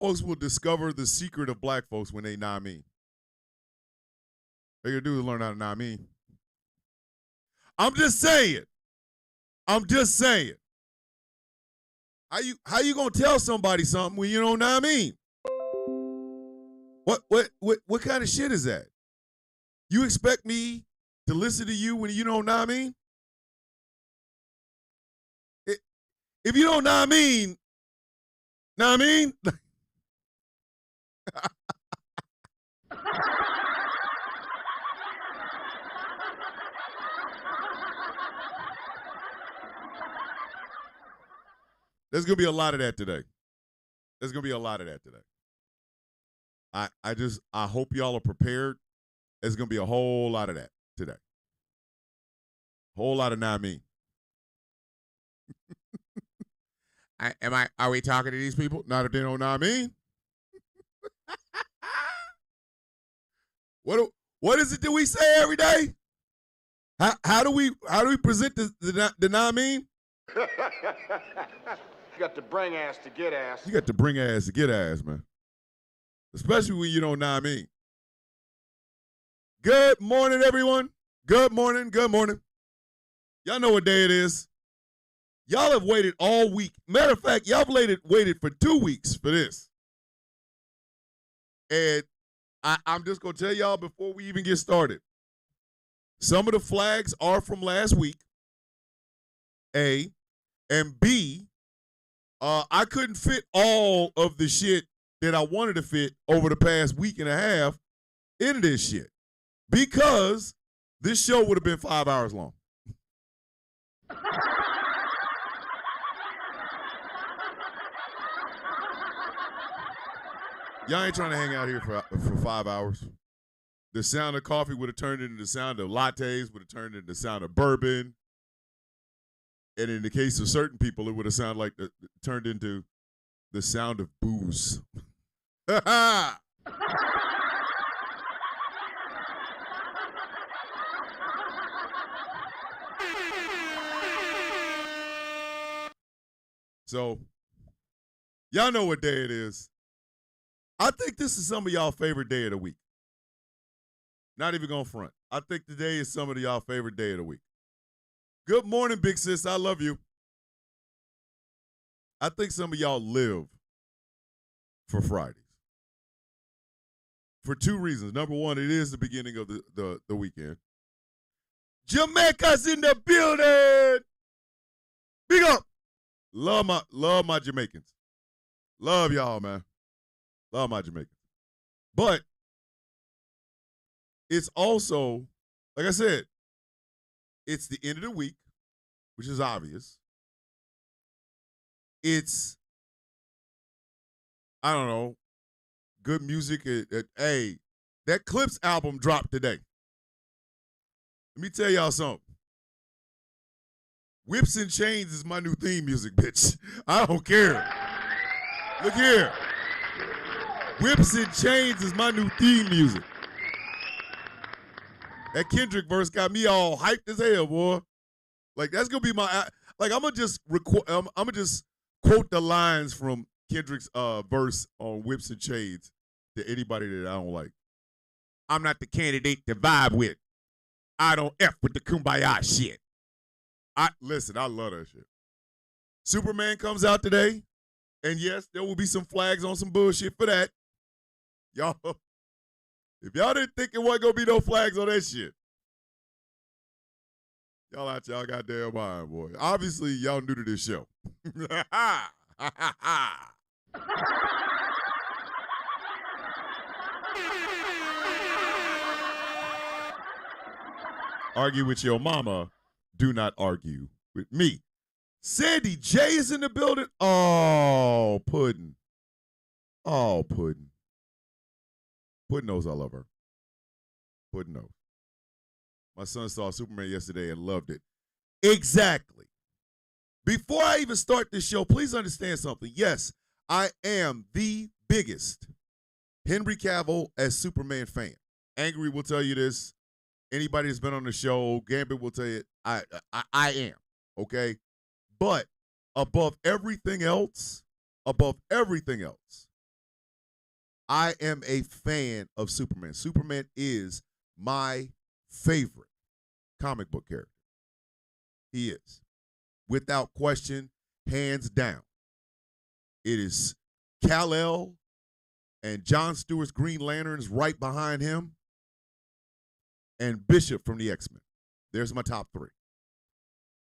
folks will discover the secret of black folks when they not mean. All you do is learn how to not mean. I'm just saying. I'm just saying. How you gonna tell somebody something when you don't know what I mean? What kind of shit is that? You expect me to listen to you when you don't know what I mean? If you don't know what I mean, know what I mean? There's gonna be a lot of that today. There's gonna be a lot of that today. I hope y'all are prepared. There's gonna be a whole lot of that today. Whole lot of not me. Are we talking to these people? Not if they don't know what I mean. What is it that we say every day? How do we present the know what I mean? You got to bring ass to get ass. You got to bring ass to get ass, man. Especially when you don't know what I mean. Good morning, everyone. Good morning. Good morning. Y'all know what day it is. Y'all have waited all week. Matter of fact, y'all waited for 2 weeks for this. And I'm just going to tell y'all before we even get started. Some of the flags are from last week. A. And B, I couldn't fit all of the shit that I wanted to fit over the past week and a half into this shit. Because this show would have been 5 hours long. Y'all ain't trying to hang out here for 5 hours. The sound of coffee would have turned into the sound of lattes, would have turned into the sound of bourbon. And in the case of certain people, it would have sounded like turned into the sound of booze. So, y'all know what day it is. I think this is some of y'all favorite day of the week. Not even gonna front. I think today is some of y'all favorite day of the week. Good morning, big sis. I love you. I think some of y'all live for Fridays. For 2 reasons. Number one, it is the beginning of the weekend. Jamaica's in the building. Big up. Love my Jamaicans. Love y'all, man. Love my Jamaicans. But it's also, like I said, it's the end of the week, which is obvious. It's, I don't know, good music. Hey, that Clips album dropped today. Let me tell y'all something. Whips and Chains is my new theme music, bitch. I don't care. Look here. Whips and Chains is my new theme music. That Kendrick verse got me all hyped as hell, boy. Like, that's gonna be my, like, I'm gonna just quote the lines from Kendrick's verse on Whips and Chains to anybody that I don't like. I'm not the candidate to vibe with. I don't F with the kumbaya shit. Listen, I love that shit. Superman comes out today, and yes, there will be some flags on some bullshit for that. Y'all, if y'all didn't think it wasn't gonna be no flags on that shit, y'all out y'all goddamn mind, boy. Obviously, y'all new to this show. Argue with your mama. Do not argue with me. Sandy J is in the building. Oh, Puddin'. Oh, Puddin'. Puddin' knows I love her. Puddin' knows. My son saw Superman yesterday and loved it. Exactly. Before I even start this show, please understand something. Yes, I am the biggest Henry Cavill as Superman fan. Angry will tell you this. Anybody that's been on the show, Gambit will tell you, I am, okay? But above everything else, I am a fan of Superman. Superman is my favorite comic book character. He is. Without question, hands down. It is Kal-El and John Stewart's Green Lanterns right behind him, and Bishop from the X-Men. There's my top three.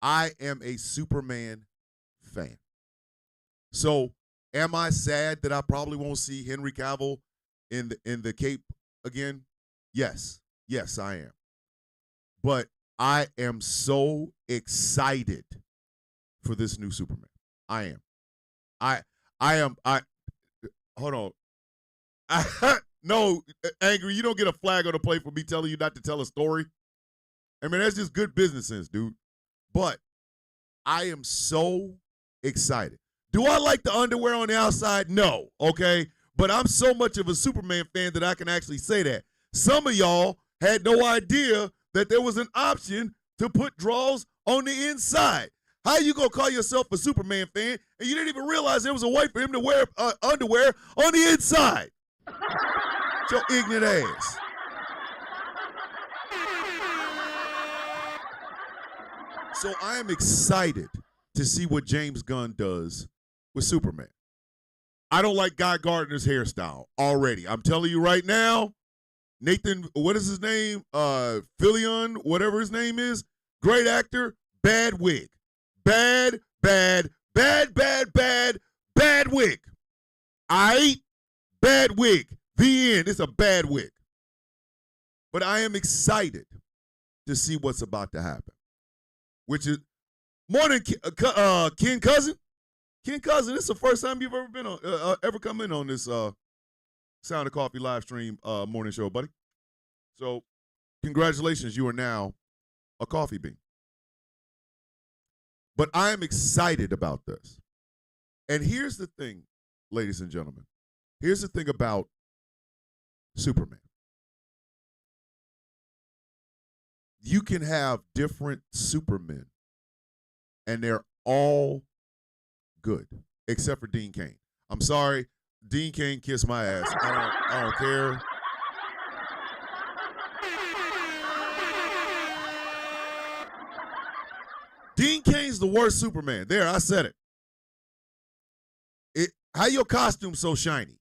I am a Superman fan. So, am I sad that I probably won't see Henry Cavill in the cape again? Yes. Yes, I am. But I am so excited for this new Superman. I am. Hold on. No, Angry, you don't get a flag on the plate for me telling you not to tell a story. I mean, that's just good business sense, dude. But I am so excited. Do I like the underwear on the outside? No, okay? But I'm so much of a Superman fan that I can actually say that. Some of y'all had no idea that there was an option to put draws on the inside. How you gonna call yourself a Superman fan and you didn't even realize there was a way for him to wear underwear on the inside? Your ignorant ass. So I am excited to see what James Gunn does with Superman. I don't like Guy Gardner's hairstyle already. I'm telling you right now, Nathan, what is his name? Fillion, whatever his name is, great actor, bad wig. Bad wig. Bad wig. The end. It's a bad wig. But I am excited to see what's about to happen. Which is more than Ken Cousin. Ken Cousin, this is the first time you've ever been on, ever come in on this Sound of Coffee live stream morning show, buddy. So, congratulations, you are now a coffee bean. But I am excited about this. And here's the thing, ladies and gentlemen. Here's the thing about Superman. You can have different Supermen, and they're all good, except for Dean Cain. I'm sorry, Dean Cain kissed my ass. I don't care. Dean Cain's the worst Superman. There, I said it. How your costume so shiny?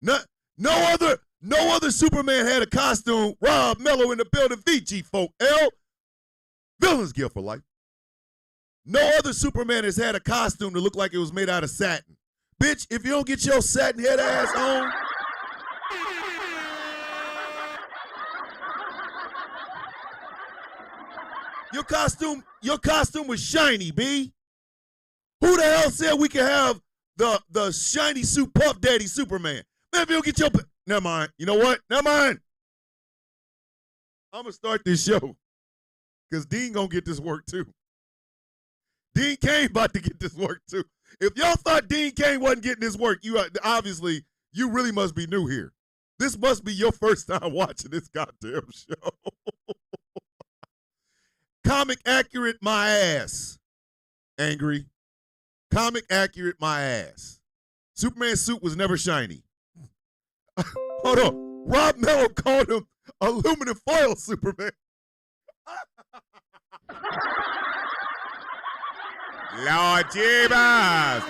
No other Superman had a costume. Rob Mello in the building. VG folk L. Villains Guild for life. No other Superman has had a costume that looked like it was made out of satin. Bitch, if you don't get your satin head ass on. Your costume was shiny, B. Who the hell said we could have the shiny suit Puff Daddy Superman? Man, if you don't get your... Never mind. You know what? Never mind. I'm going to start this show because Dean going to get this work too. Dean Cain about to get this work too. If y'all thought Dean Cain wasn't getting this work, you obviously, you really must be new here. This must be your first time watching this goddamn show. Comic accurate my ass. Angry. Comic accurate my ass. Superman's suit was never shiny. Hold on. Rob Mello called him aluminum foil Superman. Lord Jesus,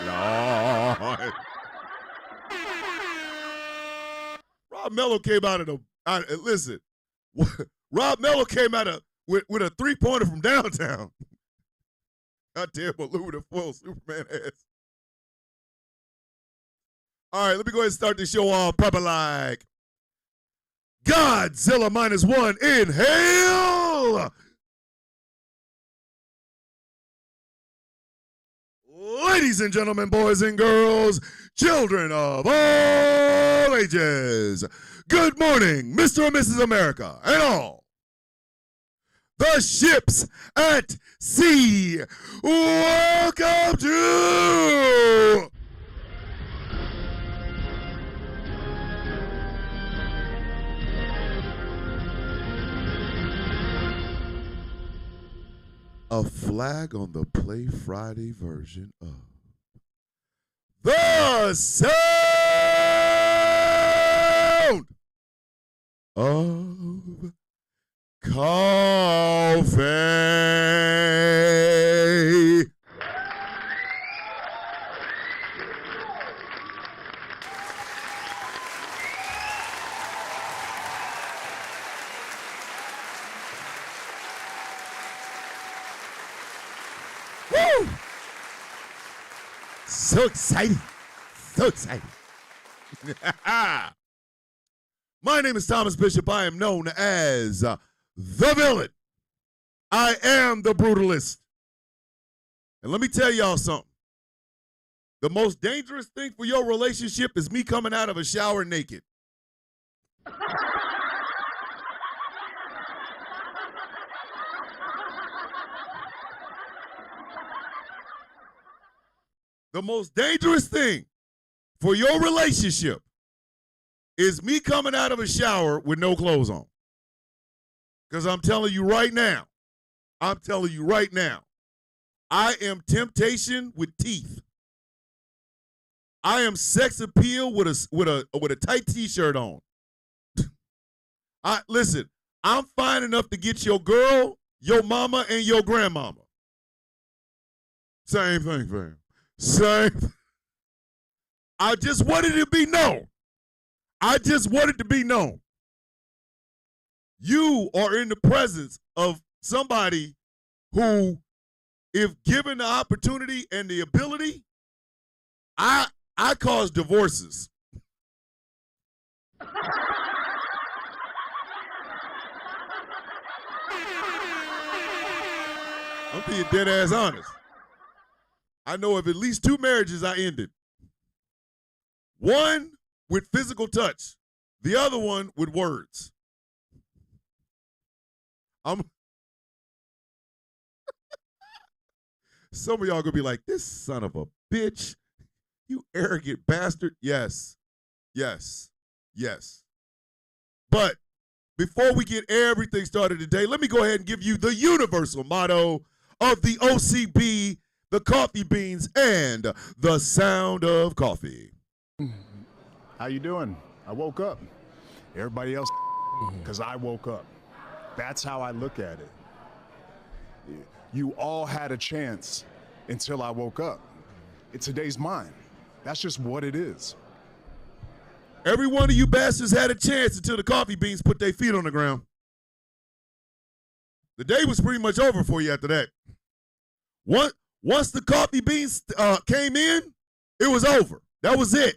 Lord. Rob Mello came out of the, listen, Rob Mello came out of, with a three-pointer from downtown. Goddamn aluminum foil Superman ass. All right, let me go ahead and start this show off proper like Godzilla -1, inhale. Ladies and gentlemen, boys and girls, children of all ages, good morning, Mr. and Mrs. America, and all the ships at sea. Welcome to a flag on the Play Friday version of the Sound So excited. So excited. My name is Thomas Bishop. I am known as the villain. I am the brutalist. And let me tell y'all something. The most dangerous thing for your relationship is me coming out of a shower naked. The most dangerous thing for your relationship is me coming out of a shower with no clothes on. Because I'm telling you right now, I am temptation with teeth. I am sex appeal with a tight t-shirt on. Listen, I'm fine enough to get your girl, your mama, and your grandmama. Same thing, fam. Same. I just wanted it to be known. You are in the presence of somebody who, if given the opportunity and the ability, I cause divorces. I'm being dead ass honest. I know of at least 2 marriages I ended. One with physical touch, the other one with words. Some of y'all gonna be like, this son of a bitch, you arrogant bastard. Yes. But before we get everything started today, let me go ahead and give you the universal motto of the OCB, the coffee beans, and the sound of coffee. How you doing? I woke up. Everybody else, because I woke up. That's how I look at it. You all had a chance until I woke up. Today's mine. That's just what it is. Every one of you bastards had a chance until the coffee beans put their feet on the ground. The day was pretty much over for you after that. Once the coffee beans came in, it was over. That was it.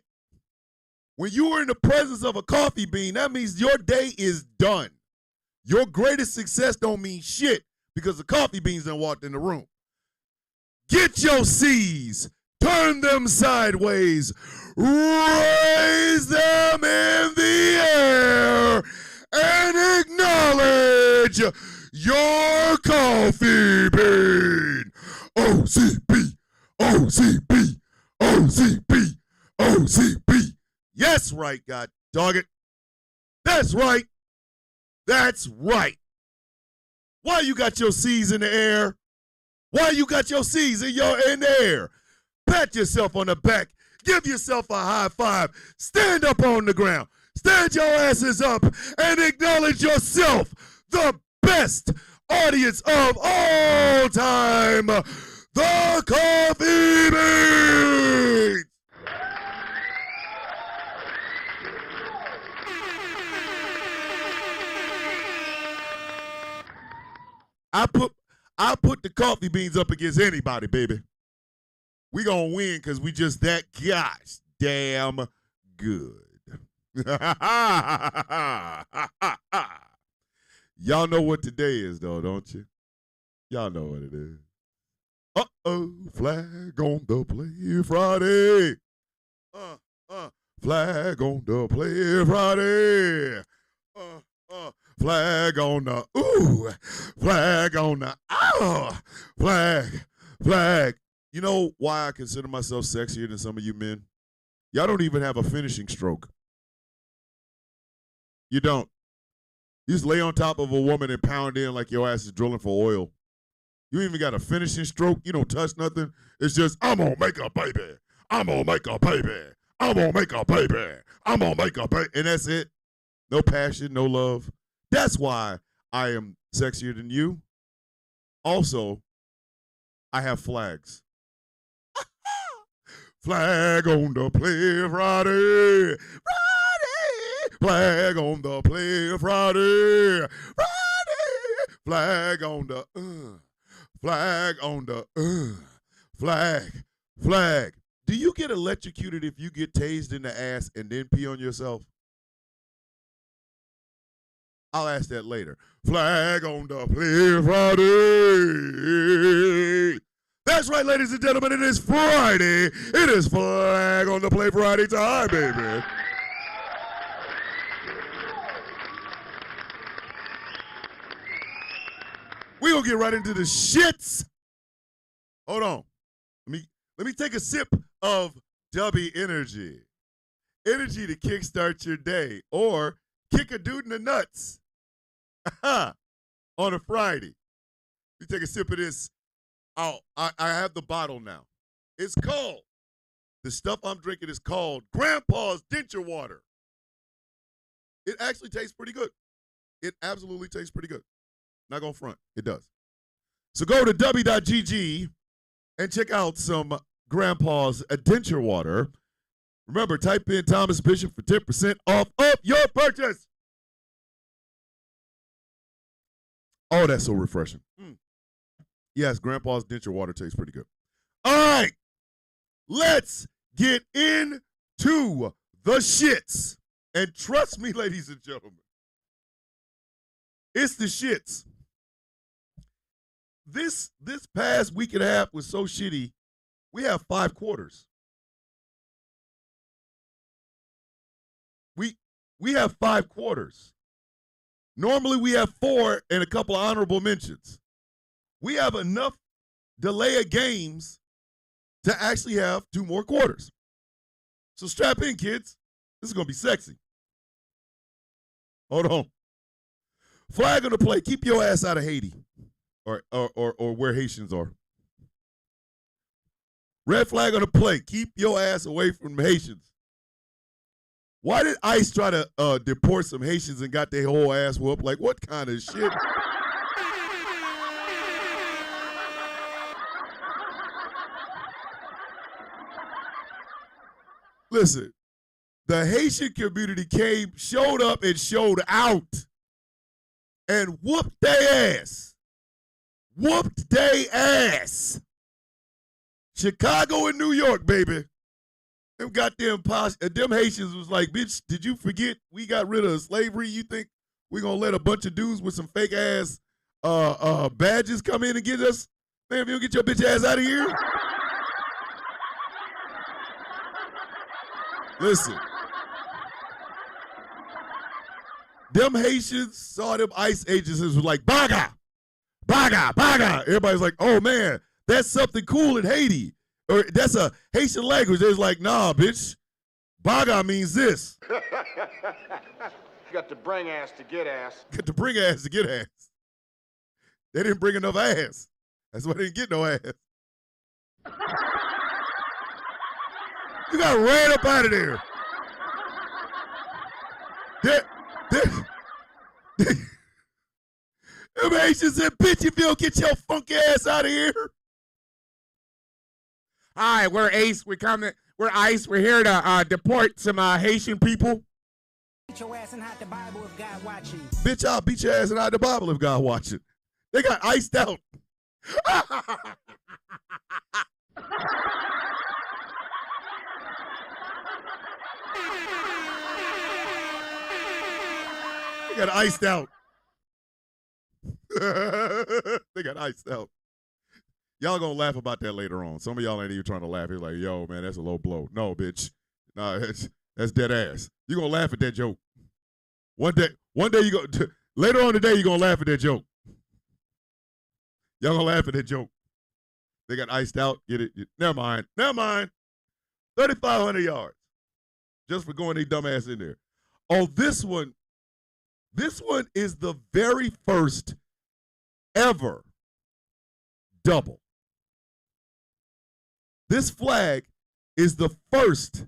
When you were in the presence of a coffee bean, that means your day is done. Your greatest success don't mean shit because the coffee beans done walked in the room. Get your C's, turn them sideways, raise them in the air, and acknowledge your coffee bean. OCB, OCB, OCB, OCB. Yes, right, God dog it. That's right. That's right. Why you got your C's in the air? Why you got your C's in the air? Pat yourself on the back. Give yourself a high five. Stand up on the ground. Stand your asses up and acknowledge yourself, the best audience of all time, the Coffee Beans. I put the coffee beans up against anybody, baby. We gonna win because we just that gosh damn good. Y'all know what today is, though, don't you? Y'all know what it is. Uh-oh, flag on the play Friday. Flag on the play Friday. Flag on the flag on the flag. You know why I consider myself sexier than some of you men? Y'all don't even have a finishing stroke. You don't. You just lay on top of a woman and pound in like your ass is drilling for oil. You ain't even got a finishing stroke. You don't touch nothing. It's just, I'm gonna make a baby. I'm gonna make a baby. I'm gonna make a baby. I'm gonna make a baby. And that's it. No passion, no love. That's why I am sexier than you. Also, I have flags. Flag on the play Friday. Friday. Flag on the play Friday. Friday. Flag on the flag on the flag. Do you get electrocuted if you get tased in the ass and then pee on yourself? I'll ask that later. Flag on the play Friday. That's right, ladies and gentlemen. It is Friday. It is Flag on the Play Friday time, baby. We gonna get right into the shits. Hold on. Let me take a sip of W Energy. Energy to kickstart your day or kick a dude in the nuts on a Friday. Let me take a sip of this. Oh, I have the bottle now. It's called, the stuff I'm drinking is called Grandpa's Denture Water. It actually tastes pretty good. It absolutely tastes pretty good. Not gonna front. It does. So go to w.gg and check out some Grandpa's Denture Water. Remember, type in Thomas Bishop for 10% off of your purchase. Oh, that's so refreshing. Yes, Grandpa's Denture Water tastes pretty good. All right, let's get into the shits. And trust me, ladies and gentlemen, it's the shits. This past week and a half was so shitty, we have 5 quarters. We have 5 quarters. Normally we have 4 and a couple of honorable mentions. We have enough delay of games to actually have 2 more quarters. So strap in, kids. This is going to be sexy. Hold on. Flag on the play. Keep your ass out of Haiti or where Haitians are. Red flag on the play. Keep your ass away from Haitians. Why did ICE try to deport some Haitians and got their whole ass whooped? Like, what kind of shit? Listen, the Haitian community showed up and showed out and whooped their ass. Whooped their ass. Chicago and New York, baby. Them goddamn them Haitians was like, bitch, did you forget we got rid of slavery? You think we gonna let a bunch of dudes with some fake ass badges come in and get us? Man, if you don't get your bitch ass out of here. Listen. Them Haitians saw them ICE agents and was like, baga, baga, baga. Everybody's like, oh man, that's something cool in Haiti. Or that's a Haitian language. They was like, nah, bitch. Baga means this. You got to bring ass to get ass. Got to bring ass to get ass. They didn't bring enough ass. That's why they didn't get no ass. You got ran up out of there. Them Haitians said, bitch, if you don't get your funky ass out of here. All right, we're ICE. We're ICE. We're here to deport some Haitian people. Beat your ass and hide the Bible if God watching. Bitch, I'll beat your ass and hide the Bible if God watching. They got iced out. They got iced out. They got iced out. Y'all gonna laugh about that later on. Some of y'all ain't even trying to laugh. It's like, yo, man, that's a low blow. No, bitch. Nah, that's dead ass. You gonna laugh at that joke. One day you go later on today, you're gonna laugh at that joke. Y'all gonna laugh at that joke. They got iced out. Get it? Never mind. 3,500 yards. Just for going their dumb ass in there. Oh, this one is the very first ever double. This flag is the first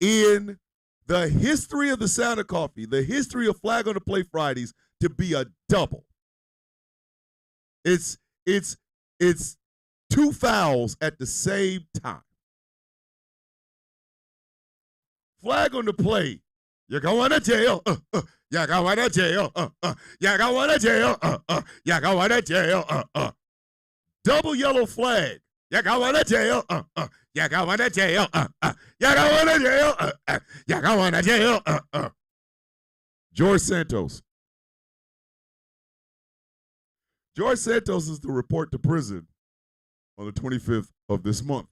in the history of the Sound of Coffee, the history of Flag on the Play Fridays, to be a double. It's 2 fouls at the same time. Flag on the play. You're going to jail. You're going to jail. You're going to jail. You're going to jail. Double yellow flag. You're going to jail. You're going to jail. You're going to jail. You're going to jail. George Santos. George Santos is to report to prison on the 25th of this month.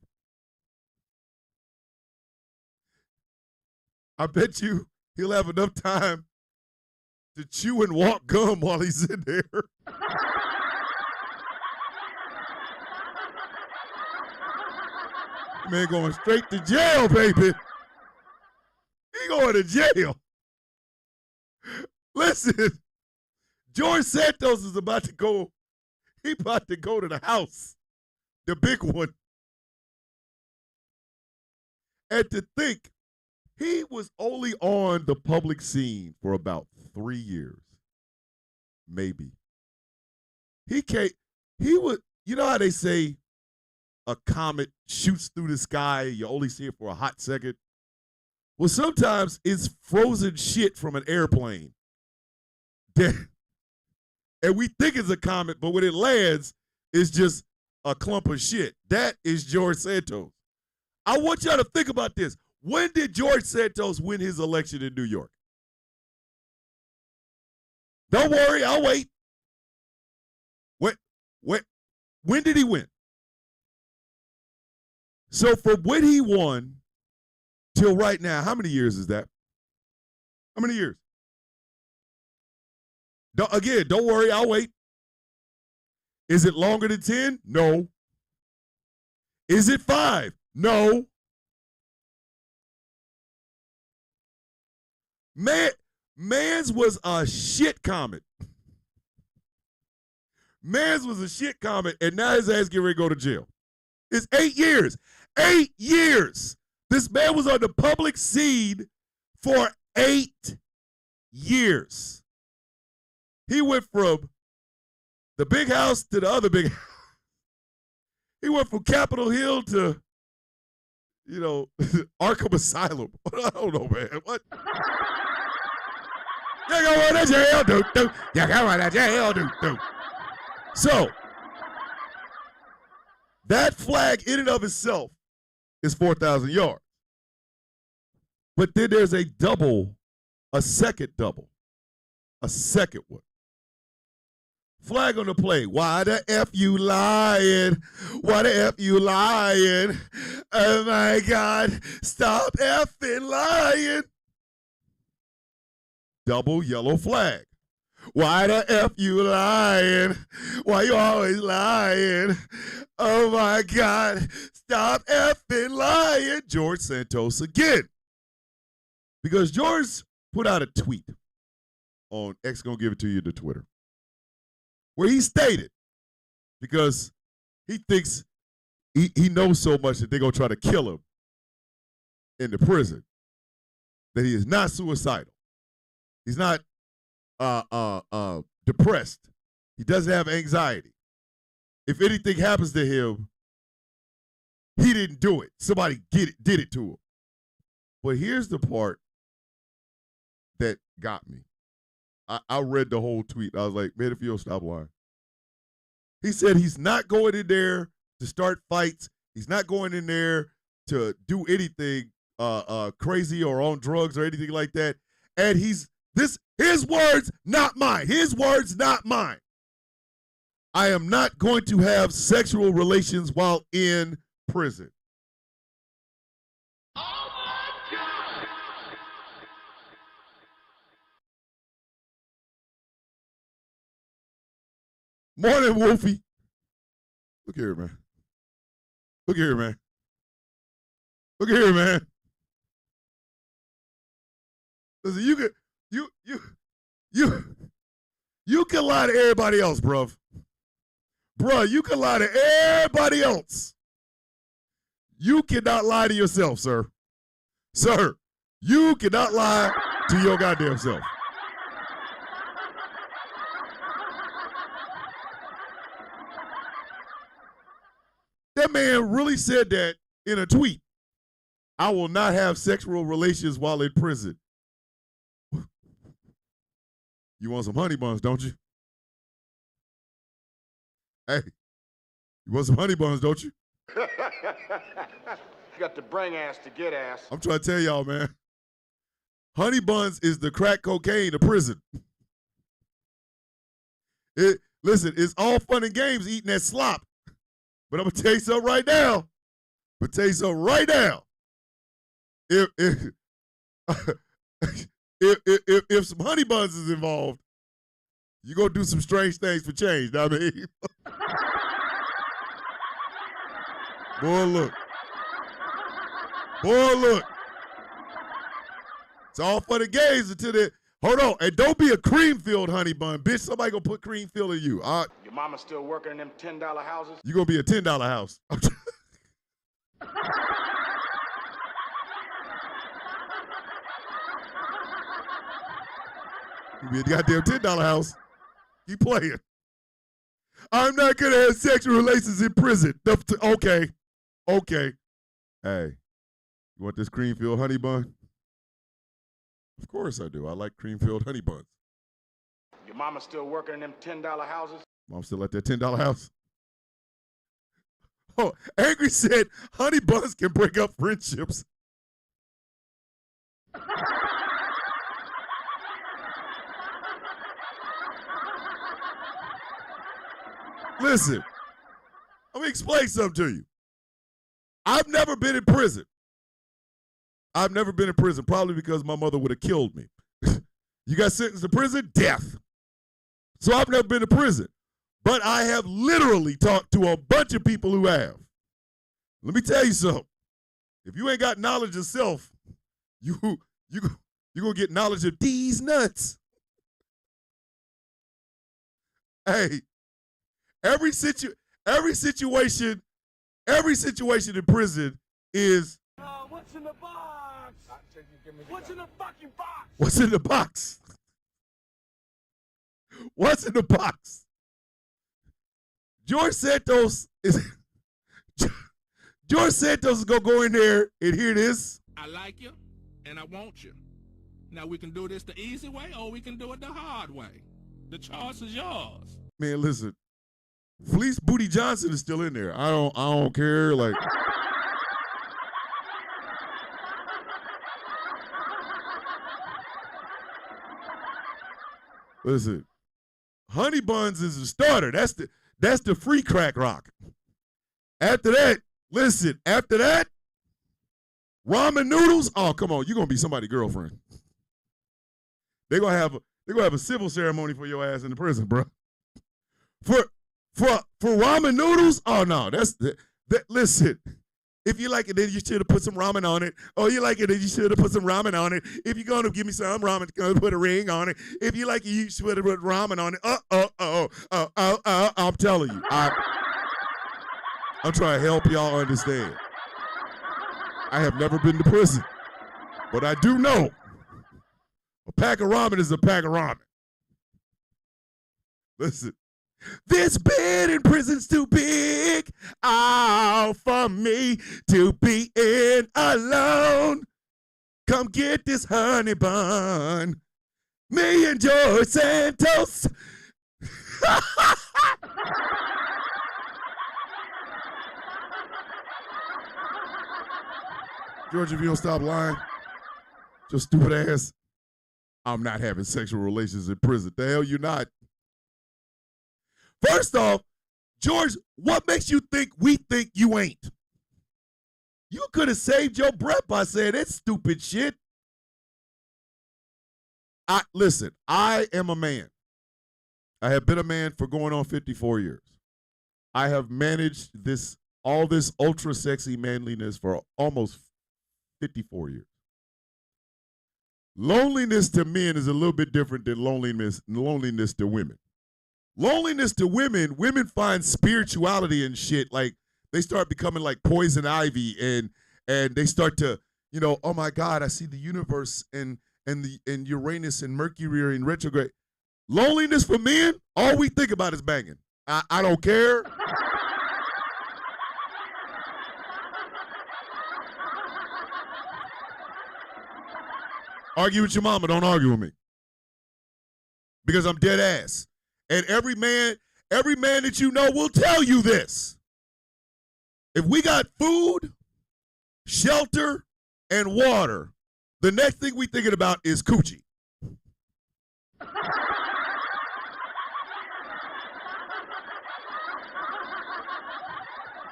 I bet you he'll have enough time to chew and walk gum while he's in there. Man going straight to jail, baby. He going to jail. Listen, George Santos is about to go. He about to go to the house, the big one. And to think, he was only on the public scene for about 3 years, maybe. He was, you know how they say a comet shoots through the sky, you only see it for a hot second? Well, sometimes it's frozen shit from an airplane. And we think it's a comet, but when it lands, it's just a clump of shit. That is George Santos. I want y'all to think about this. When did George Santos win his election in New York? Don't worry, I'll wait. When did he win? So from when he won till right now, how many years is that? How many years? Don't worry, I'll wait. Is it longer than 10? No. Is it 5? No. Mans was a shit comet. Mans was a shit comet, and now his ass getting ready to go to jail. It's 8 years. 8 years. This man was on the public scene for 8 years. He went from the big house to the other big house. He went from Capitol Hill to, Arkham Asylum. I don't know, man. What? You're going to jail, dude. You're going to jail, dude. So, that flag in and of itself is 4,000 yards. But then there's a second double, a second one. Flag on the play. Why the F you lying? Why the F you lying? Oh my God, stop effing lying. Double yellow flag. Why the F you lying? Why you always lying? Oh my God, stop effing lying. George Santos again. Because George put out a tweet on X, gonna give it to you to Twitter, where he stated, because he thinks he knows so much that they're going to try to kill him in the prison, that he is not suicidal. He's not depressed. He doesn't have anxiety. If anything happens to him, he didn't do it. Somebody did it to him. But here's the part that got me. I read the whole tweet. I was like, man, if you'll stop lying. He said he's not going in there to start fights. He's not going in there to do anything crazy or on drugs or anything like that. And his words, not mine. His words, not mine. I am not going to have sexual relations while in prison. Morning, Wolfie. Look here, man. Look here, man. Look here, man. Listen, you can lie to everybody else, bruv. Bruh, you can lie to everybody else. You cannot lie to yourself, sir. Sir, you cannot lie to your goddamn self. That man really said that in a tweet. I will not have sexual relations while in prison. You want some honey buns, don't you? Hey, you want some honey buns, don't you? You got to bring ass to get ass. I'm trying to tell y'all, man. Honey buns is the crack cocaine of prison. Listen, it's all fun and games eating that slop. But I'm going to tell you something right now. If some honey buns is involved, you're going to do some strange things for change. Know what I mean? Boy, look. It's all fun and games until they, hold on, and don't be a cream-filled honey bun. Bitch, somebody gonna put cream fill in you. Your mama still working in them $10 houses? You gonna be a $10 house. You be a goddamn $10 house. You playing. I'm not gonna have sexual relations in prison. Okay. Hey, you want this cream-filled honey bun? Of course I do. I like cream-filled honey buns. Your mama still working in them $10 houses? Mom still at that $10 house? Oh, Angry said honey buns can break up friendships. Listen, let me explain something to you. I've never been in prison. Probably because my mother would have killed me. You got sentenced to prison? Death. So I've never been to prison. But I have literally talked to a bunch of people who have. Let me tell you something. If you ain't got knowledge of self, you going to get knowledge of these nuts. Hey, every situation in prison is what's in the box? What's in the fucking box? What's in the box? What's in the box? George Santos is gonna go in there and hear this. I like you and I want you. Now we can do this the easy way or we can do it the hard way. The choice is yours. Man, listen. Fleece Booty Johnson is still in there. I don't care. Like, listen, honey buns is the starter. That's the free crack rock. After that, ramen noodles. Oh, come on, you're gonna be somebody's girlfriend. They're gonna have a civil ceremony for your ass in the prison, bro. For ramen noodles? Oh no, listen. If you like it, then you should have put some ramen on it. Oh, you like it, then you should have put some ramen on it. If you're gonna give me some ramen, gonna put a ring on it. If you like it, you should have put ramen on it. I'm telling you. I'm trying to help y'all understand. I have never been to prison, but I do know a pack of ramen is a pack of ramen. Listen. This bed in prison's too big, for me to be in alone. Come get this honey bun, me and George Santos. George, if you don't stop lying, your stupid ass, I'm not having sexual relations in prison. The hell you not. First off, George, what makes you think we think you ain't? You could have saved your breath by saying that stupid shit. Listen, I am a man. I have been a man for going on 54 years. I have managed all this ultra sexy manliness for almost 54 years. Loneliness to men is a little bit different than loneliness to women. Loneliness to women find spirituality and shit. Like, they start becoming like poison ivy and they start to, oh my God, I see the universe and Uranus and Mercury are in retrograde. Loneliness for men, all we think about is banging. I don't care. Argue with your mama, don't argue with me. Because I'm dead ass. And every man that you know will tell you this. If we got food shelter, and water, the next thing we thinking about is coochie.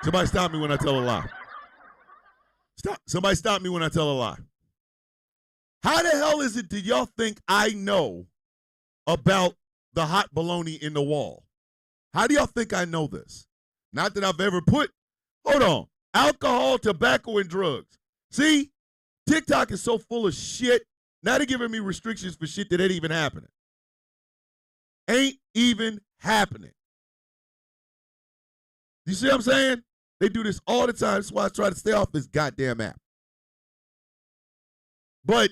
Somebody stop me when I tell a lie. Somebody stop me when I tell a lie. How the hell is it that y'all think I know about the hot bologna in the wall? How do y'all think I know this? Not that I've ever put, hold on, alcohol, tobacco, and drugs. See, TikTok is so full of shit. Now they're giving me restrictions for shit that ain't even happening. Ain't even happening. You see what I'm saying? They do this all the time. That's why I try to stay off this goddamn app. But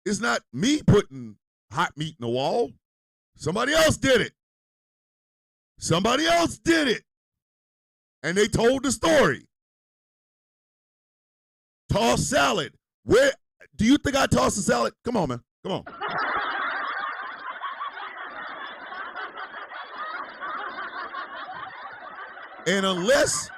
it's not me putting hot meat in the wall. Somebody else did it. Somebody else did it. And they told the story. Toss salad. Where do you think I toss a salad? Come on, man. Come on. And unless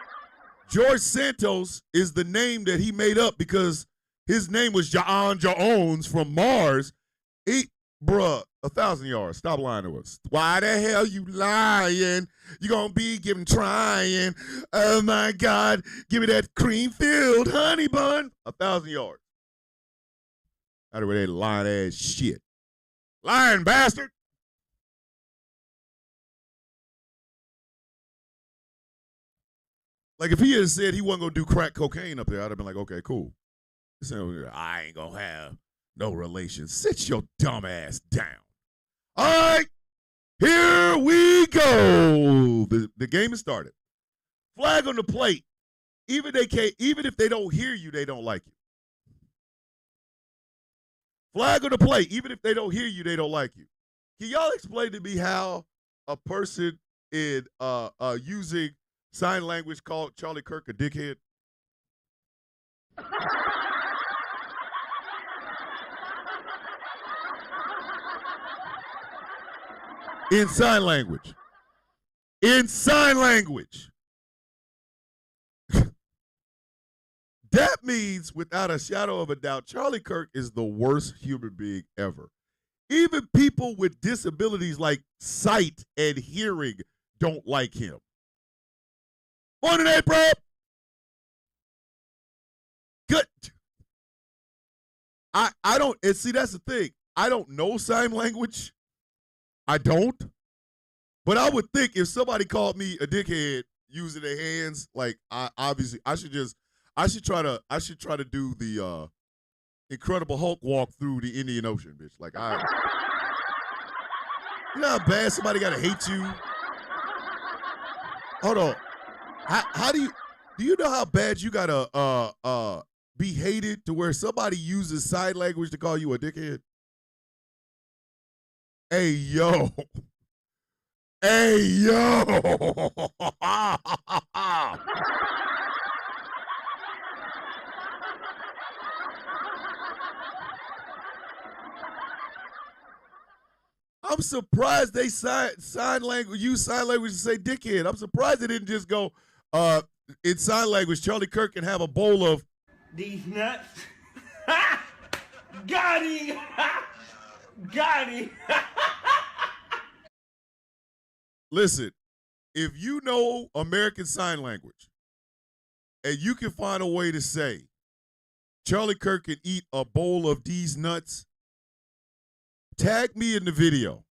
George Santos is the name that he made up because his name was John Jones from Mars, bruh, 1,000 yards. Stop lying to us. Why the hell you lying? You gonna be giving trying. Oh my God, give me that cream-filled honey bun. 1,000 yards. Out of that lying ass shit. Lying bastard. Like, if he had said he wasn't going to do crack cocaine up there, I'd have been like, okay, cool. I ain't going to have no relations. Sit your dumb ass down. All right, here we go. The game has started. Flag on the plate. Even if they don't hear you, they don't like you. Flag on the plate. Even if they don't hear you, they don't like you. Can y'all explain to me how a person in using sign language called Charlie Kirk a dickhead? In sign language. In sign language. That means, without a shadow of a doubt, Charlie Kirk is the worst human being ever. Even people with disabilities like sight and hearing don't like him. Morning, April. Good. I don't, and see, that's the thing. I don't know sign language. I don't. But I would think if somebody called me a dickhead using their hands, like, I should try to do the Incredible Hulk walk through the Indian Ocean, bitch. Like, you know how bad somebody gotta hate you? Hold on. How do you know how bad you gotta be hated to where somebody uses sign language to call you a dickhead? Hey yo. Hey yo. I'm surprised they use sign language to say dickhead. I'm surprised they didn't just go in sign language, Charlie Kirk can have a bowl of these nuts. Got him. Got him. Listen, if you know American Sign Language and you can find a way to say Charlie Kirk can eat a bowl of these nuts, tag me in the video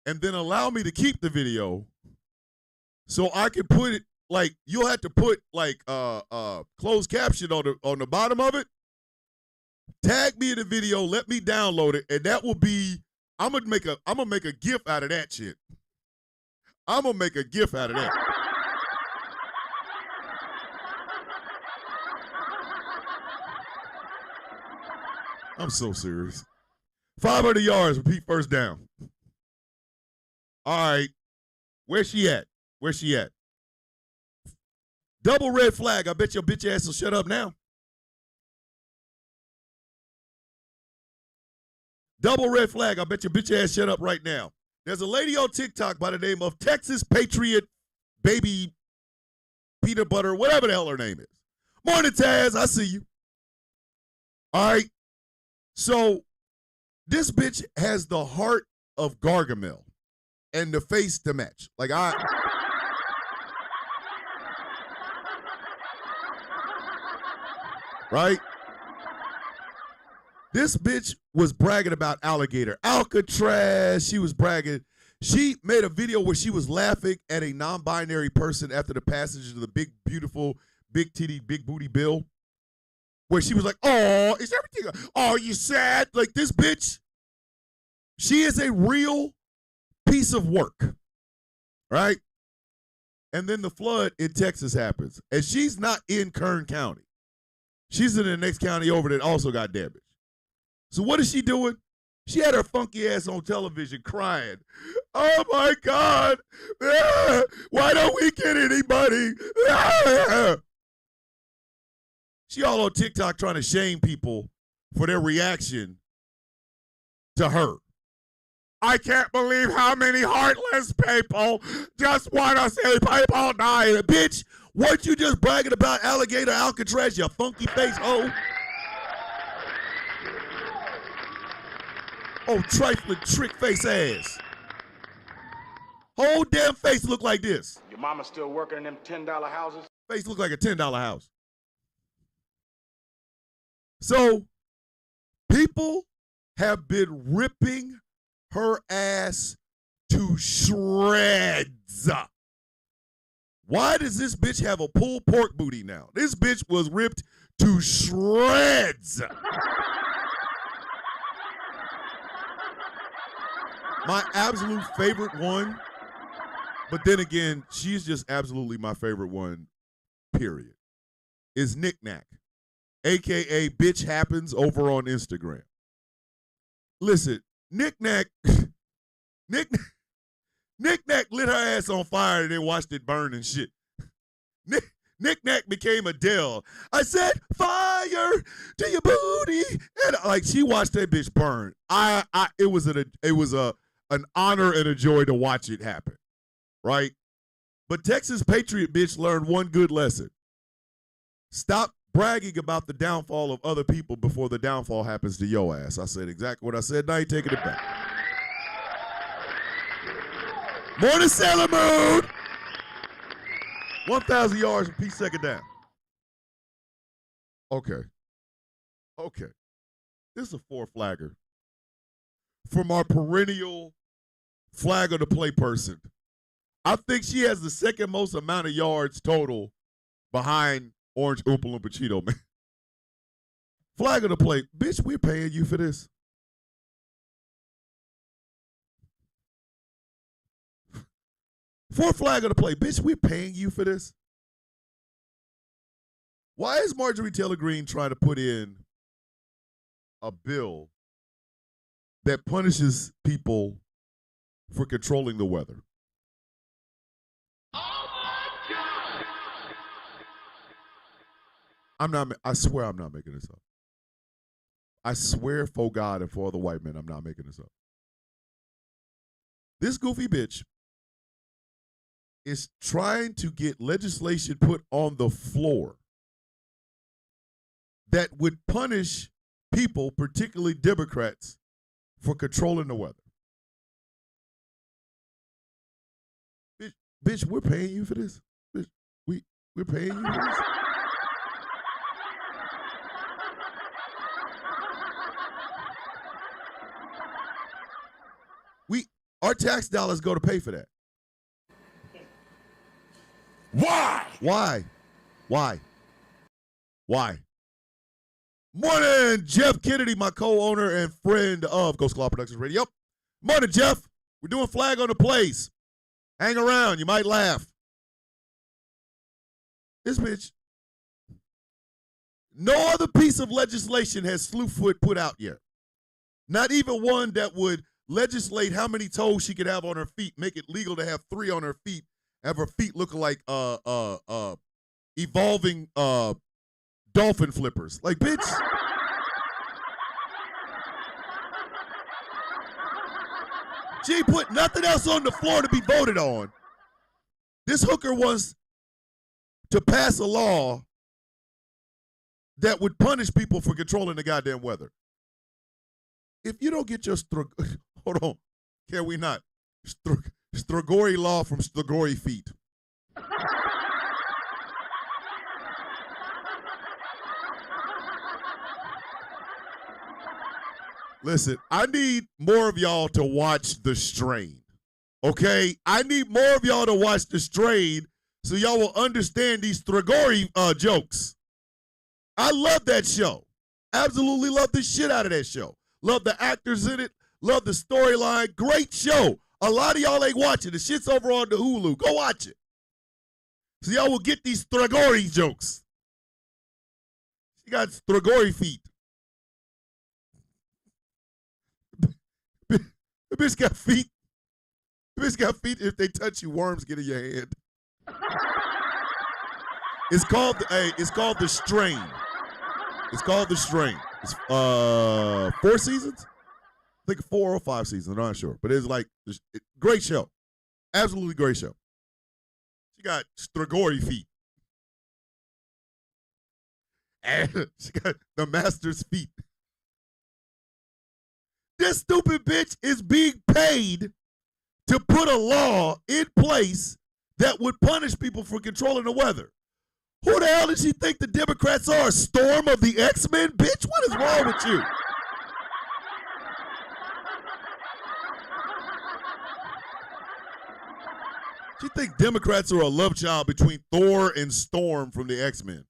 and then allow me to keep the video so I can put it, like, you'll have to put like closed caption on the bottom of it. Tag me in the video, let me download it, and that will be, I'm gonna make a GIF out of that shit. I'm gonna make a GIF out of that. I'm so serious. 500 yards, repeat first down. All right. Where's she at? Where's she at? Double red flag. I bet your bitch ass will shut up now. Double red flag. I bet your bitch ass shut up right now. There's a lady on TikTok by the name of Texas Patriot Baby peanut butter, whatever the hell her name is. Morning, Taz. I see you. All right. So this bitch has the heart of Gargamel and the face to match. Like right? This bitch was bragging about alligator Alcatraz. She was bragging. She made a video where she was laughing at a non-binary person after the passage of the big, beautiful, big titty, big booty bill, where she was like, oh, is everything, oh, you sad? Like this bitch, she is a real piece of work, right? And then the flood in Texas happens, and she's not in Kern County. She's in the next county over that also got damaged. So what is she doing? She had her funky ass on television crying. Oh my God. Why don't we get anybody? She all on TikTok trying to shame people for their reaction to her. I can't believe how many heartless people just want to see people die. Bitch, weren't you just bragging about alligator Alcatraz, you funky face hoe? Oh, trifling trick face ass. Whole damn face look like this. Your mama still working in them $10 houses? Face look like a $10 house. So, people have been ripping her ass to shreds. Why does this bitch have a pulled pork booty now? This bitch was ripped to shreds. My absolute favorite one, but then again, she's just absolutely my favorite one, period, is Knick Knack, a.k.a. Bitch Happens over on Instagram. Listen, Knick Knack lit her ass on fire and then watched it burn and shit. Knick Knack became Adele. I said, fire to your booty. And like, she watched that bitch burn. It was an honor and a joy to watch it happen, right? But Texas Patriot bitch learned one good lesson. Stop bragging about the downfall of other people before the downfall happens to your ass. I said exactly what I said. Now you taking it back. Morning, Sailor Moon. 1,000 yards and peace second down. Okay. This is a 4-flagger from our perennial flag of the play person. I think she has the second most amount of yards total behind Orange Oompa Loompa Cheeto, man. Flag of the play. Bitch, we're paying you for this. For flag of the play. Bitch, we're paying you for this. Why is Marjorie Taylor Greene trying to put in a bill that punishes people for controlling the weather? Oh my God! I swear I'm not making this up. I swear for God and for the white men, I'm not making this up. This goofy bitch is trying to get legislation put on the floor that would punish people, particularly Democrats, for controlling the weather. Bitch, we're paying you for this. Bitch, we're paying you for this. Our tax dollars go to pay for that. Why? Morning, Jeff Kennedy, my co-owner and friend of Ghost Claw Productions Radio. Morning, Jeff. We're doing flag on the plays. Hang around. You might laugh. This bitch. No other piece of legislation has Slewfoot put out yet. Not even one that would legislate how many toes she could have on her feet, make it legal to have 3 on her feet, have her feet looking like evolving dolphin flippers. Like, bitch. She ain't put nothing else on the floor to be voted on. This hooker wants to pass a law that would punish people for controlling the goddamn weather. If you don't get your hold on, can we not? Strigoi law from Strigoi feet. Listen, I need more of y'all to watch The Strain. Okay? I need more of y'all to watch The Strain so y'all will understand these Strigoi jokes. I love that show. Absolutely love the shit out of that show. Love the actors in it. Love the storyline. Great show. A lot of y'all ain't watching. The shit's over on the Hulu. Go watch it. So y'all will get these Strigoi jokes. She got Strigoi feet. The bitch got feet. The bitch got feet. If they touch you, worms get in your hand. It's called The Strain. It's called The Strain. It's 4 seasons? I think 4 or 5 seasons. I'm not sure. But it's like, great show. Absolutely great show. She got Strigoi feet. And she got the master's feet. This stupid bitch is being paid to put a law in place that would punish people for controlling the weather. Who the hell does she think the Democrats are? Storm of the X-Men? Bitch, what is wrong with you? She think Democrats are a love child between Thor and Storm from the X-Men.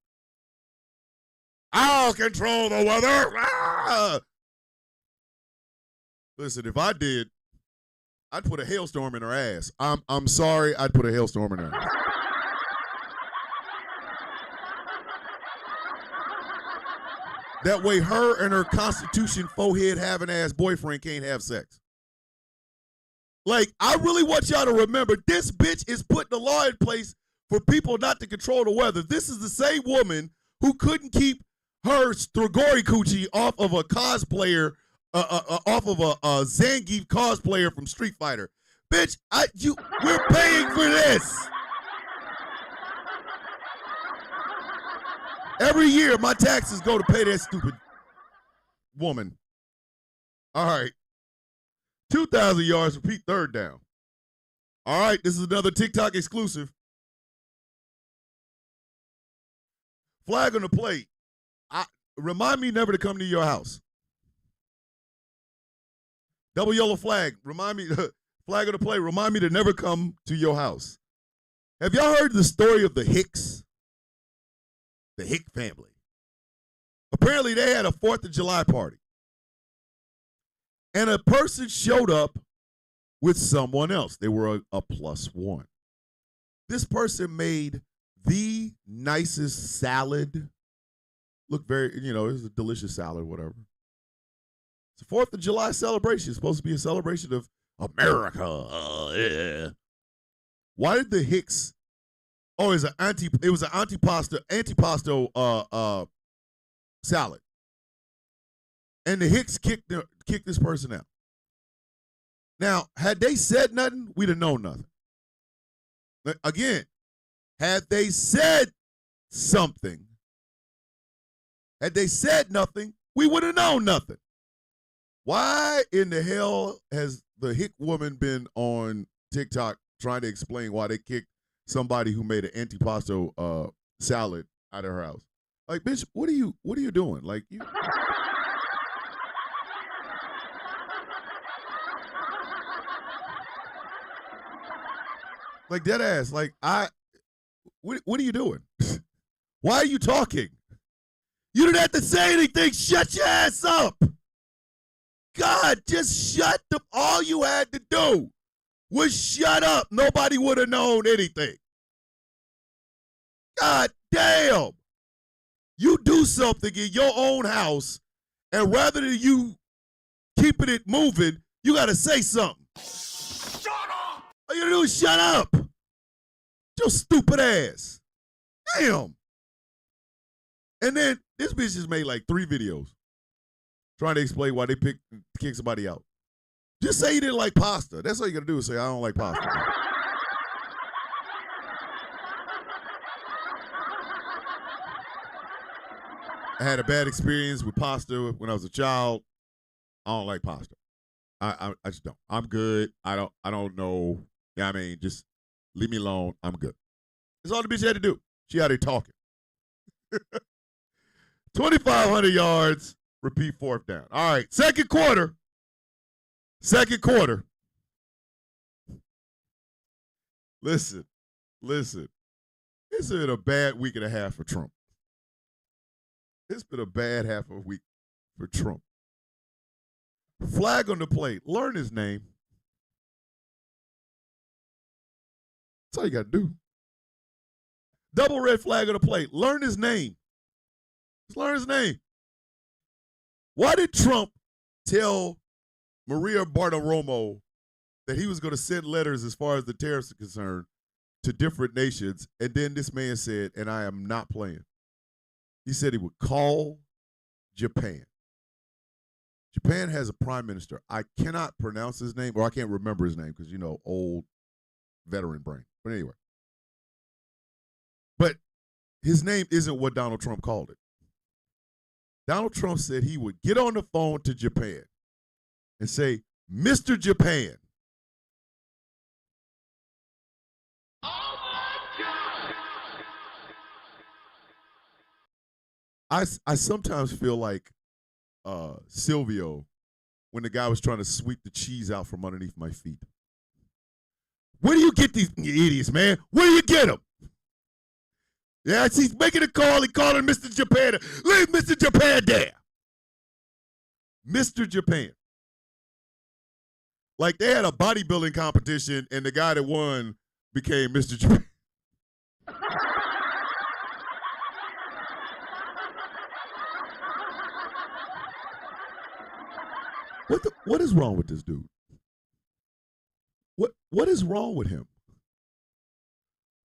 I'll control the weather. Ah! Listen, if I did, I'd put a hailstorm in her ass. I'm sorry, I'd put a hailstorm in her ass. That way her and her Constitution forehead having ass boyfriend can't have sex. Like, I really want y'all to remember, this bitch is putting the law in place for people not to control the weather. This is the same woman who couldn't keep her Strigoi coochie off of a cosplayer, off of a Zangief cosplayer from Street Fighter. Bitch, we're paying for this. Every year, my taxes go to pay that stupid woman. All right. 2,000 yards for Pete, third down. All right, this is another TikTok exclusive. Flag on the plate. Remind me never to come to your house. Double yellow flag. Remind me, flag on the plate. Remind me to never come to your house. Have y'all heard the story of the Hicks? The Hick family. Apparently, they had a 4th of July party. And a person showed up with someone else. They were a +1. This person made the nicest salad. Look very, it was a delicious salad, whatever. It's a 4th of July celebration. It's supposed to be a celebration of America. Yeah. Why did the Hicks? Oh, it was an antipasto salad. And the Hicks kicked this person out. Now, had they said nothing, we'd have known nothing. Again, had they said something, had they said nothing, we would have known nothing. Why in the hell has the Hick woman been on TikTok trying to explain why they kicked somebody who made an antipasto salad out of her house? Like, bitch, what are you doing? Like, you. Like, dead ass. Like, what are you doing? Why are you talking? You didn't have to say anything. Shut your ass up. God, just shut up. All you had to do was shut up. Nobody would have known anything. God damn. You do something in your own house, and rather than you keeping it moving, you got to say something. Shut up! All you got to do is shut up. Your stupid ass. Damn. And then this bitch just made like 3 videos trying to explain why they kick somebody out. Just say you didn't like pasta. That's all you got to do is say, I don't like pasta. had a bad experience with pasta when I was a child. I don't like pasta. I just don't. I'm good. I don't know. Yeah, I mean, just leave me alone. I'm good. That's all the bitch had to do. She out here talking. 2,500 yards. Repeat fourth down. All right, second quarter. Listen. It's been a bad week and a half for Trump. It's been a bad half of a week for Trump. Flag on the plate. Learn his name. That's all you got to do. Double red flag on the plate. Learn his name. Just learn his name. Why did Trump tell Maria Bartiromo that he was going to send letters as far as the tariffs are concerned to different nations? And then this man said, and I am not playing. He said he would call Japan. Japan has a prime minister. I cannot pronounce his name, or I can't remember his name because, you know, old veteran brain. But anyway. But his name isn't what Donald Trump called it. Donald Trump said he would get on the phone to Japan and say, Mr. Japan. Oh my God! I sometimes feel like Silvio when the guy was trying to sweep the cheese out from underneath my feet. Where do you get these idiots, man? Where do you get them? Yeah, he's making a call. He calling Mr. Japan. Leave Mr. Japan there. Mr. Japan. Like they had a bodybuilding competition and the guy that won became Mr. Japan. What is wrong with this dude? What is wrong with him?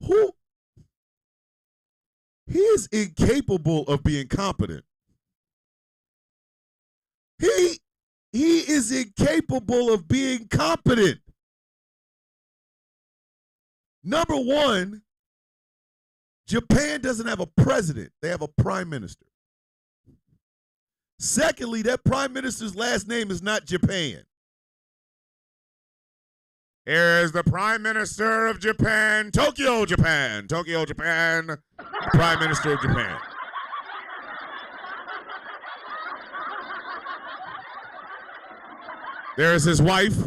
Who? He is incapable of being competent. He is incapable of being competent. Number one, Japan doesn't have a president. They have a prime minister. Secondly, that prime minister's last name is not Japan. Here is the Prime Minister of Japan, Tokyo, Japan. Tokyo, Japan, Prime Minister of Japan. There is his wife,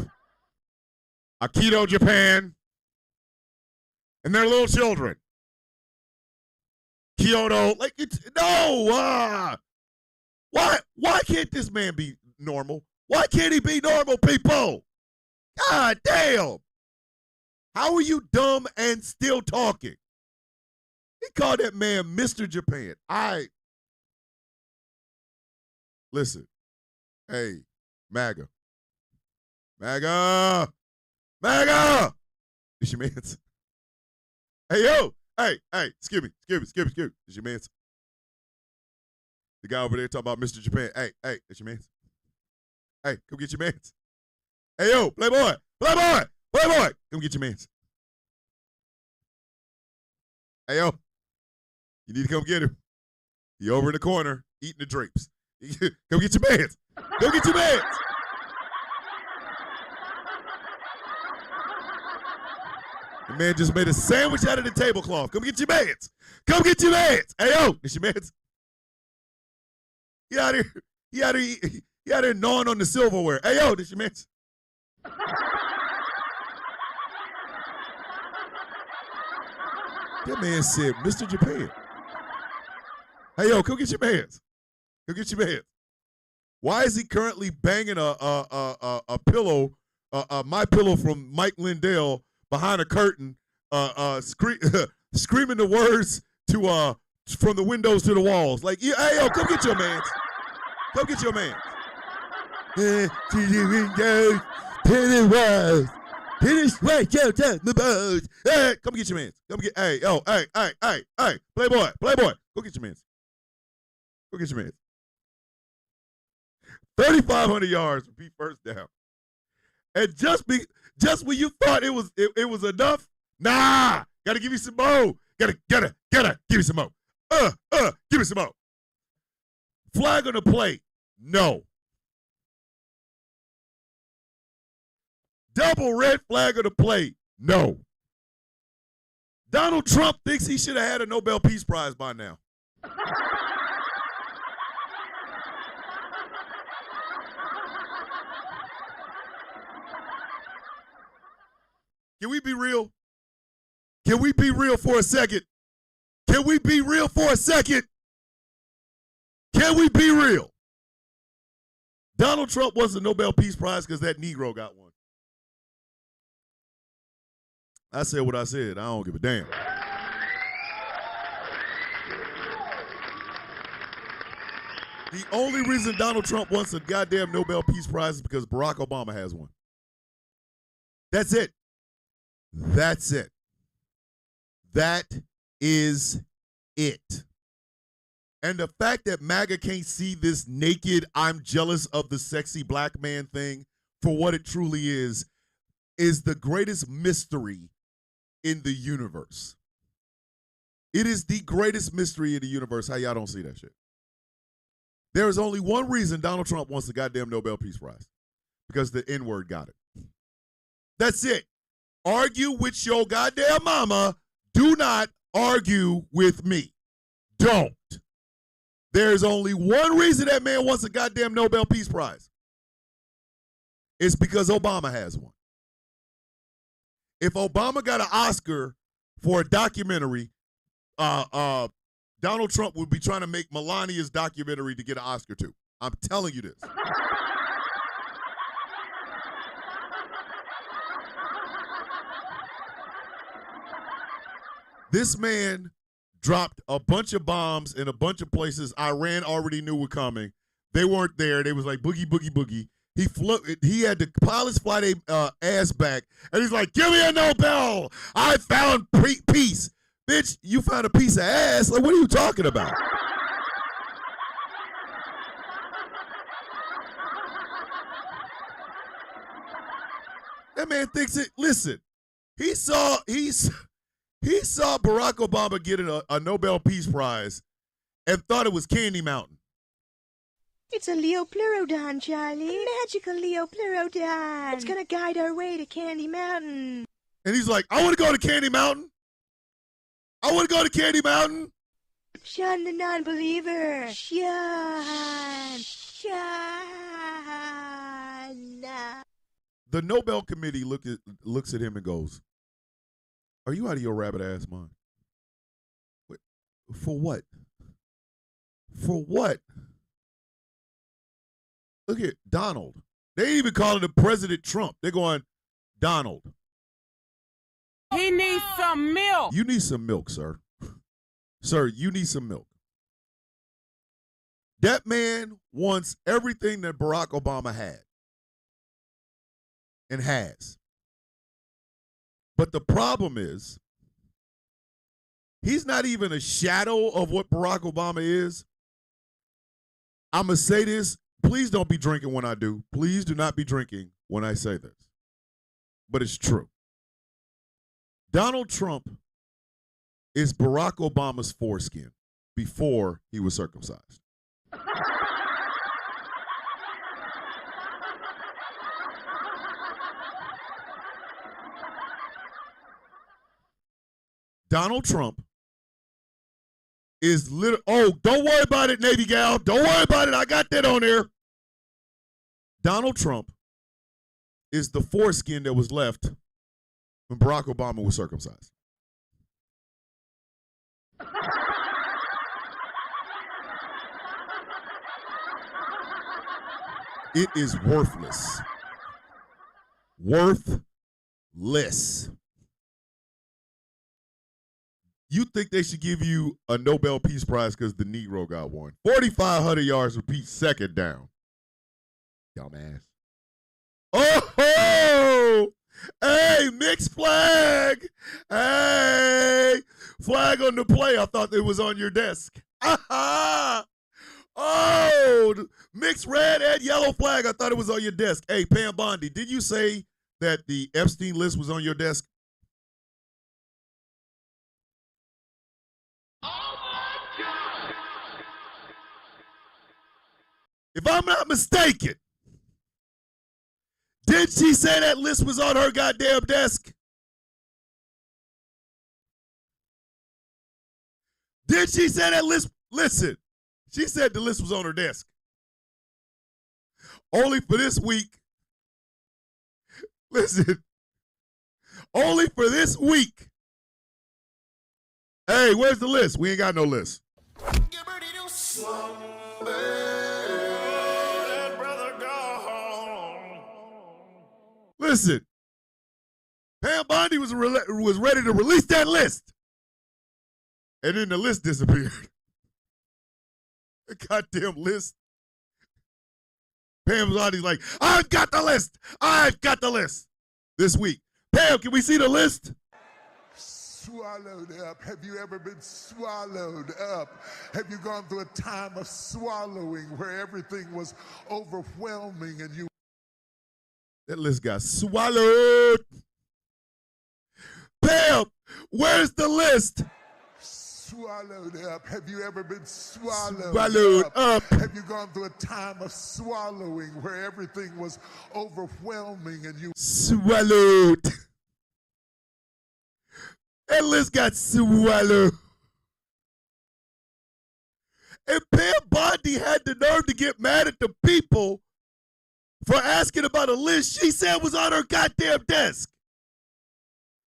Akito, Japan, and their little children. Kyoto, like it's no. Why can't this man be normal? Why can't he be normal, people? God damn. How are you dumb and still talking? He called that man Mr. Japan. Listen. Hey, MAGA. MAGA. MAGA. It's your man's. Hey, yo. Hey, excuse me. It's your man's. The guy over there talking about Mr. Japan. Hey, it's your man's. Hey, come get your man's. Hey, yo, Playboy, come get your mans. Hey, yo, you need to come get him. He over in the corner eating the drapes. Come get your mans. Go get your mans. The man just made a sandwich out of the tablecloth. Come get your mans. Come get your mans. Hey, yo, it's your mans. He out here gnawing on the silverware. Hey, yo, this your mans. That man said, Mr. Japan. Hey, yo, come get your mans. Come get your mans. Why is he currently banging a pillow, my pillow from Mike Lindell behind a curtain, screaming the words to from the windows to the walls? Like, hey, yo, come get your mans. Come get your mans. To the windows. Pennywise, the boat. Hey, come get your mans. Come get, hey, Playboy, go get your mans. Go get your mans. 3,500 yards, repeat first down. And just when you thought it was enough, nah, gotta give you some more. Gotta give me some more. Give me some more. Flag on the play. No. Double red flag on the play. No. Donald Trump thinks he should have had a Nobel Peace Prize by now. Can we be real? Can we be real for a second? Can we be real for a second? Can we be real? Donald Trump wants the Nobel Peace Prize because that Negro got one. I said what I said. I don't give a damn. The only reason Donald Trump wants a goddamn Nobel Peace Prize is because Barack Obama has one. That's it. That's it. That is it. And the fact that MAGA can't see this naked, I'm jealous of the sexy black man thing for what it truly is the greatest mystery in the universe. It is the greatest mystery in the universe. How y'all don't see that shit? There is only one reason Donald Trump wants the goddamn Nobel Peace Prize. Because the N-word got it. That's it. Argue with your goddamn mama. Do not argue with me. Don't. There's only one reason that man wants a goddamn Nobel Peace Prize. It's because Obama has one. If Obama got an Oscar for a documentary, Donald Trump would be trying to make Melania's documentary to get an Oscar too. I'm telling you this. This man dropped a bunch of bombs in a bunch of places Iran already knew were coming. They weren't there. They was like boogie, boogie, boogie. He had the pilots fly their ass back, and he's like, "Give me a Nobel! I found peace." Bitch, you found a piece of ass? Like, what are you talking about? That man thinks it. Listen, he saw Barack Obama getting a Nobel Peace Prize and thought it was Candy Mountain. It's a Leo Pleurodon, Charlie. A magical Leo Pleurodon. It's gonna guide our way to Candy Mountain. And he's like, I want to go to Candy Mountain. I want to go to Candy Mountain. Shun the non-believer. Shun. The Nobel Committee looks at him and goes, are you out of your rabbit ass mind? Wait, for what? For what? Look at Donald. They even calling him President Trump. They're going, Donald. He needs some milk. You need some milk, sir. Sir, you need some milk. That man wants everything that Barack Obama had and has. But the problem is, he's not even a shadow of what Barack Obama is. I'm going to say this. Please don't be drinking when I do. Please do not be drinking when I say this. But it's true. Donald Trump is Barack Obama's foreskin before he was circumcised. Donald Trump is oh, don't worry about it, Navy gal. Don't worry about it. I got that on there. Donald Trump is the foreskin that was left when Barack Obama was circumcised. It is worthless. Worthless. You think they should give you a Nobel Peace Prize because the Negro got one. 4,500 yards for Pete, second down. Dumbass. Oh! Hey, mixed flag. Hey, flag on the play. I thought it was on your desk. Oh, mixed red and yellow flag. I thought it was on your desk. Hey, Pam Bondi, did you say that the Epstein list was on your desk? if I'm not mistaken, did she say that list was on her goddamn desk? Did she say that list? Listen, she said the list was on her desk. Only for this week. Listen, only for this week. Hey, where's the list? We ain't got no list. Listen, Pam Bondi was ready to release that list. And then the list disappeared. The goddamn list. Pam Bondi's like, I've got the list. I've got the list this week. Pam, can we see the list? Swallowed up. Have you ever been swallowed up? Have you gone through a time of swallowing where everything was overwhelming and you... That list got swallowed. Pam, where's the list? Swallowed up. Have you ever been swallowed up? Have you gone through a time of swallowing where everything was overwhelming and you... Swallowed. That list got swallowed. And Pam Bondi had the nerve to get mad at the people for asking about a list she said was on her goddamn desk.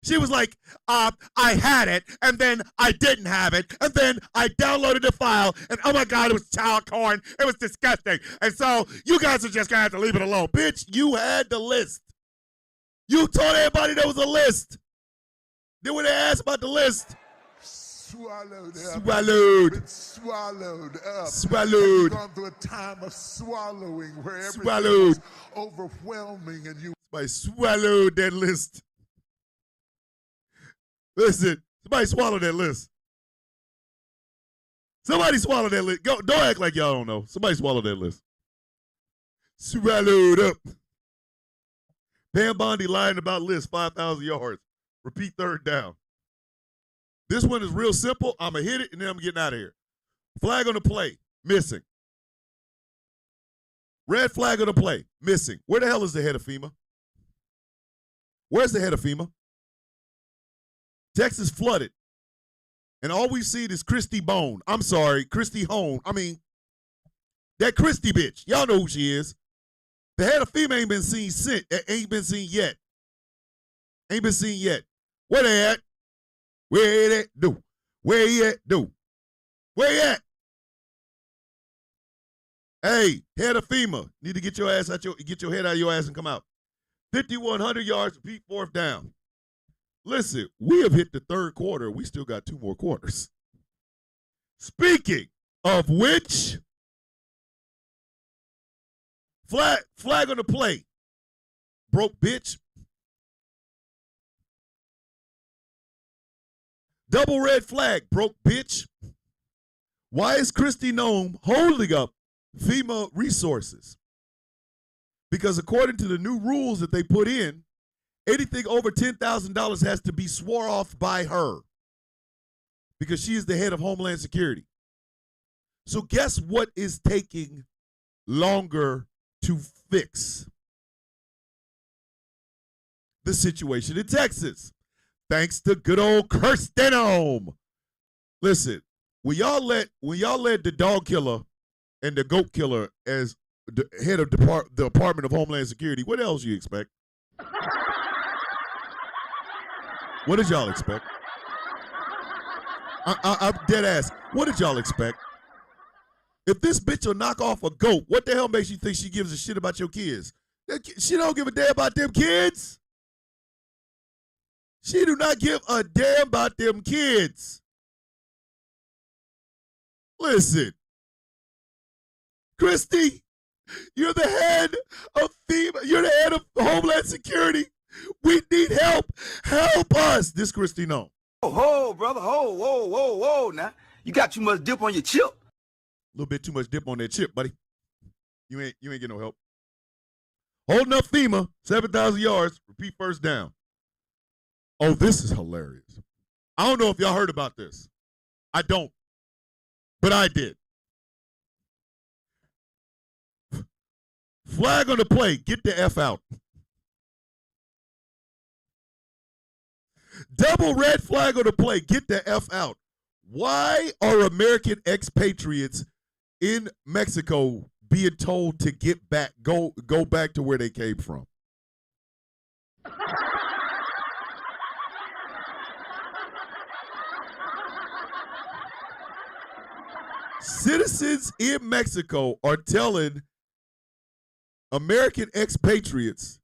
She was like, I had it, and then I didn't have it, and then I downloaded the file, and oh my God, it was child porn. It was disgusting. And so you guys are just gonna have to leave it alone. Bitch, you had the list. You told everybody there was a list. Then when they asked about the list, swallowed up. Swallowed. Been swallowed up. Swallowed. Have you gone through a time of swallowing where everything was overwhelming and you... Somebody swallowed that list. Listen, somebody swallow that list. Somebody swallow that list. Don't act like y'all don't know. Somebody swallow that list. Swallowed up. Pam Bondi lying about list 5,000 yards. Repeat third down. This one is real simple. I'm going to hit it, and then I'm getting out of here. Flag on the play. Missing. Red flag on the play. Missing. Where the hell is the head of FEMA? Where's the head of FEMA? Texas flooded. And all we've seen is Christy Bone. I'm sorry, Christy Hone. I mean, that Christy bitch. Y'all know who she is. The head of FEMA ain't been seen yet. Ain't been seen yet. Where they at? Where they at? Do? Where he at? Do? Where he at? Hey, head of FEMA. Need to get your ass out get your head out of your ass and come out. 5,100 yards, repeat fourth down. Listen, we have hit the third quarter. We still got 2 more quarters. Speaking of which, flag on the play. Broke bitch. Double red flag, broke bitch. Why is Christy Nome holding up FEMA resources? Because according to the new rules that they put in, anything over $10,000 has to be swore off by her because she is the head of Homeland Security. So guess what is taking longer to fix? The situation in Texas. Thanks to good old Kirsten Nome. Listen, when y'all led the dog killer and the goat killer as the head of the Department of Homeland Security, what else you expect? What did y'all expect? I'm dead ass. What did y'all expect? If this bitch will knock off a goat, what the hell makes you think she gives a shit about your kids? She don't give a damn about them kids. She do not give a damn about them kids. Listen, Christy, you're the head of FEMA. You're the head of Homeland Security. We need help. Help us. This Christy Nome. Oh, brother. Whoa. Now, you got too much dip on your chip. A little bit too much dip on that chip, buddy. You ain't getting no help. Holding up FEMA, 7,000 yards, repeat first down. Oh, this is hilarious. I don't know if y'all heard about this. I don't. But I did. Flag on the play. Get the F out. Double red flag on the play. Get the F out. Why are American expatriates in Mexico being told to get back, go back to where they came from? Citizens in Mexico are telling American expats,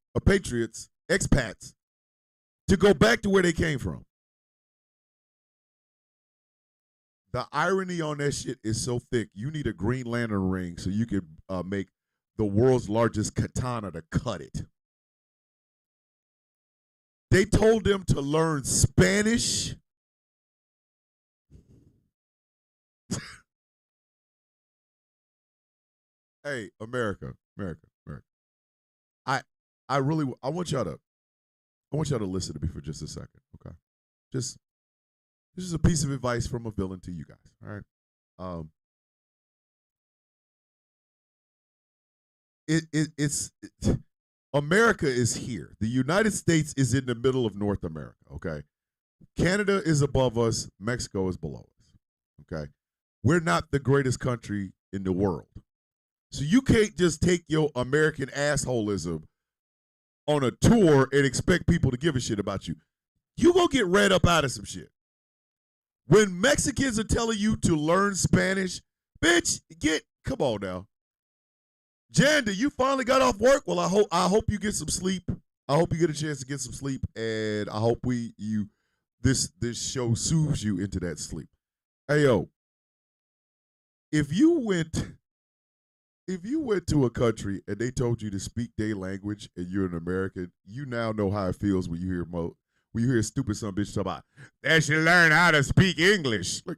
to go back to where they came from. The irony on that shit is so thick. You need a Green Lantern ring so you can make the world's largest katana to cut it. They told them to learn Spanish. Hey, America. I want y'all to listen to me for just a second, okay? This is a piece of advice from a villain to you guys, all right? It's America is here. The United States is in the middle of North America, okay? Canada is above us. Mexico is below us, okay? We're not the greatest country in the world. So you can't just take your American assholism on a tour and expect people to give a shit about you. You gonna get read up out of some shit. When Mexicans are telling you to learn Spanish, bitch, come on now. Janda, you finally got off work? Well, I hope you get some sleep. I hope you get a chance to get some sleep, and I hope this show soothes you into that sleep. Hey yo, if you went to a country and they told you to speak their language and you're an American, you now know how it feels when you hear stupid son bitch talk about they should learn how to speak English. Like,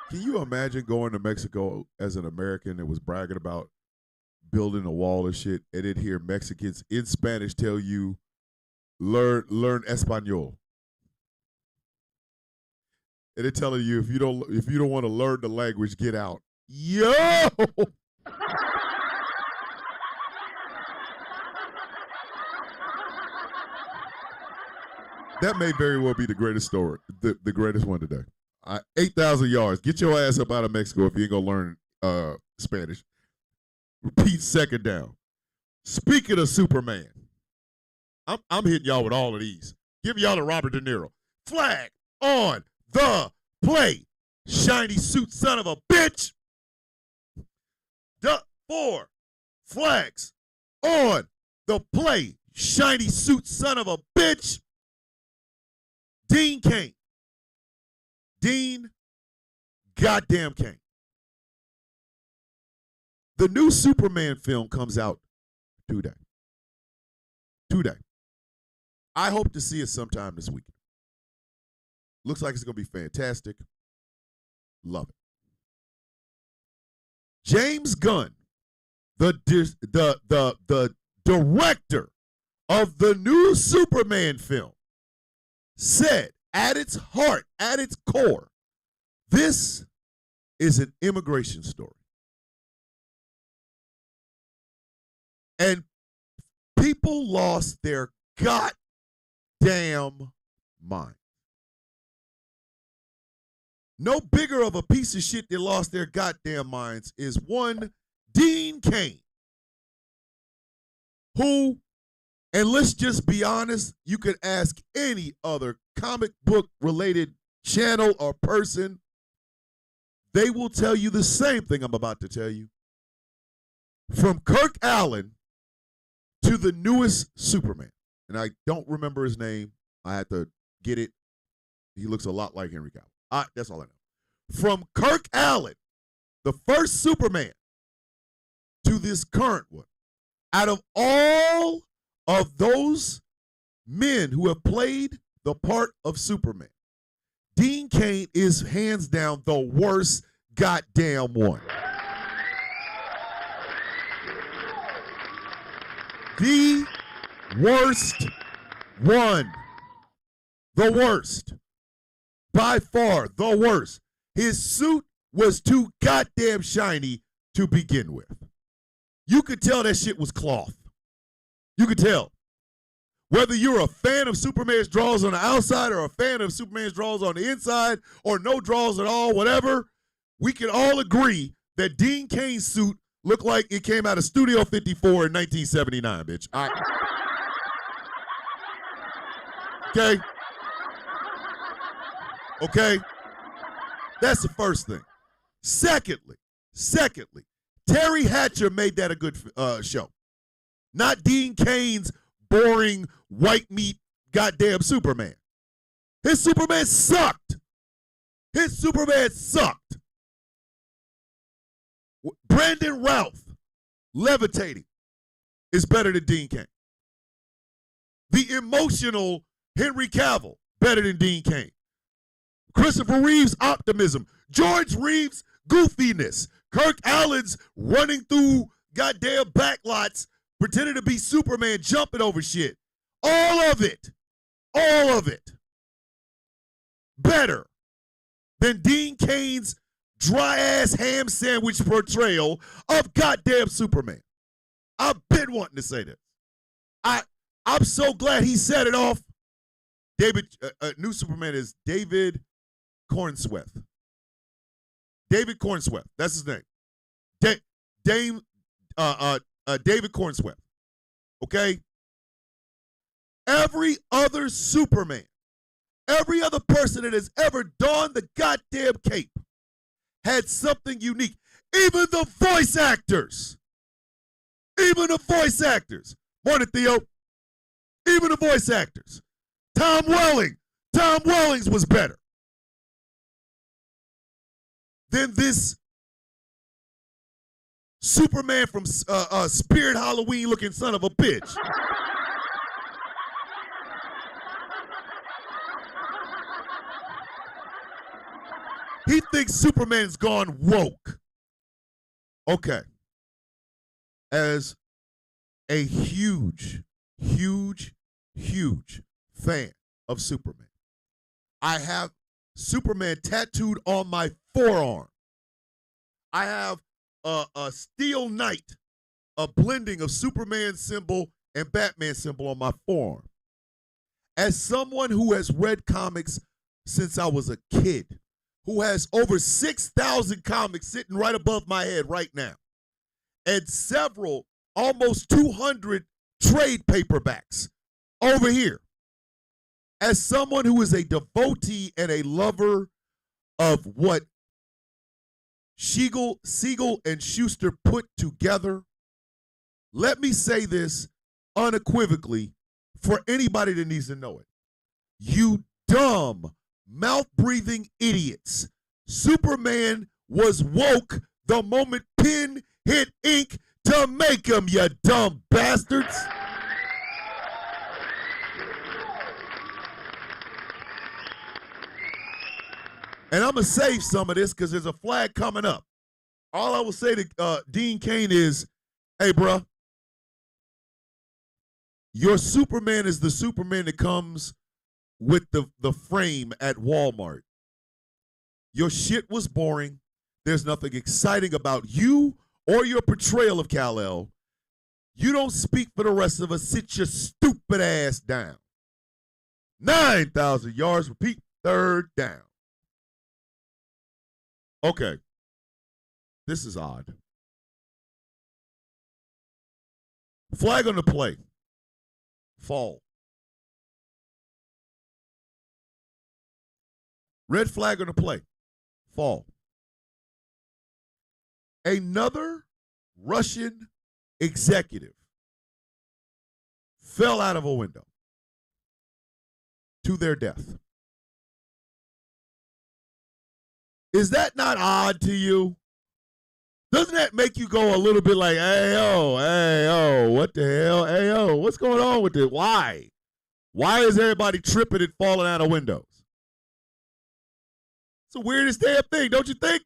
can you imagine going to Mexico as an American that was bragging about building a wall and shit, and then hear Mexicans in Spanish tell you learn Espanol? And they're telling you if you don't want to learn the language, get out. Yo! That may very well be the greatest story, the greatest one today. 8,000 yards. Get your ass up out of Mexico if you ain't gonna learn Spanish. Repeat second down. Speaking of Superman, I'm hitting y'all with all of these. Give y'all a Robert De Niro. Flag on the play. Shiny suit son of a bitch. 4 flags on the play. Shiny suit son of a bitch. Dean Cain. Dean goddamn Cain. The new Superman film comes out today. I hope to see it sometime this weekend. Looks like it's going to be fantastic. Love it. James Gunn, the director of the new Superman film, said at its heart, at its core, this is an immigration story. And people lost their goddamn mind. No bigger of a piece of shit that lost their goddamn minds is one Dean Cain, who, and let's just be honest, you could ask any other comic book related channel or person, they will tell you the same thing I'm about to tell you. From Kirk Allen to the newest Superman, and I don't remember his name. I had to get it. He looks a lot like Henry Cavill. That's all I know. From Kirk Allen, the first Superman, to this current one, out of all of those men who have played the part of Superman, Dean Cain is hands down the worst goddamn one. The worst one. The worst. by far the worst. His suit was too goddamn shiny to begin with. You could tell that shit was cloth. You could tell. Whether you're a fan of Superman's draws on the outside or a fan of Superman's draws on the inside or no draws at all, whatever, we can all agree that Dean Cain's suit looked like it came out of Studio 54 in 1979, bitch. All right. Okay? Okay? That's the first thing. Secondly, Terry Hatcher made that a good show. Not Dean Cain's boring white meat goddamn Superman. His Superman sucked. His Superman sucked. Brandon Routh levitating is better than Dean Cain. The emotional Henry Cavill better than Dean Cain. Christopher Reeve's optimism. George Reeves' goofiness. Kirk Allen's running through goddamn backlots pretending to be Superman, jumping over shit. All of it better than Dean Cain's dry-ass ham sandwich portrayal of goddamn Superman. I've been wanting to say this. I'm so glad he set it off. New Superman is David Cornsweth. David Cornsweth, that's his name. David Cornsweth. Okay? Every other Superman, every other person that has ever donned the goddamn cape had something unique. Even the voice actors. Morning, Theo. Even the voice actors. Tom Wellings was better than this Superman from Spirit Halloween looking son of a bitch. He thinks Superman's gone woke. Okay. As a huge fan of Superman, I have Superman tattooed on my forearm. I have a Steel Knight, a blending of Superman symbol and Batman symbol on my forearm. As someone who has read comics since I was a kid, who has over 6,000 comics sitting right above my head right now, and several, almost 200 trade paperbacks over here, as someone who is a devotee and a lover of what Siegel and Schuster put together, let me say this unequivocally for anybody that needs to know it. You dumb, mouth-breathing idiots. Superman was woke the moment pen hit ink to make him, you dumb bastards. And I'm going to save some of this because there's a flag coming up. All I will say to Dean Cain is, hey, bro, your Superman is the Superman that comes with the frame at Walmart. Your shit was boring. There's nothing exciting about you or your portrayal of Kal-El. You don't speak for the rest of us. Sit your stupid ass down. 9,000 yards, repeat, third down. Okay. This is odd. Flag on the play. Fall. Red flag on the play. Fall. Another Russian executive fell out of a window to their death. Is that not odd to you? Doesn't that make you go a little bit like, hey, what the hell? Hey, what's going on with it? Why? Why is everybody tripping and falling out of windows? It's the weirdest damn thing, don't you think?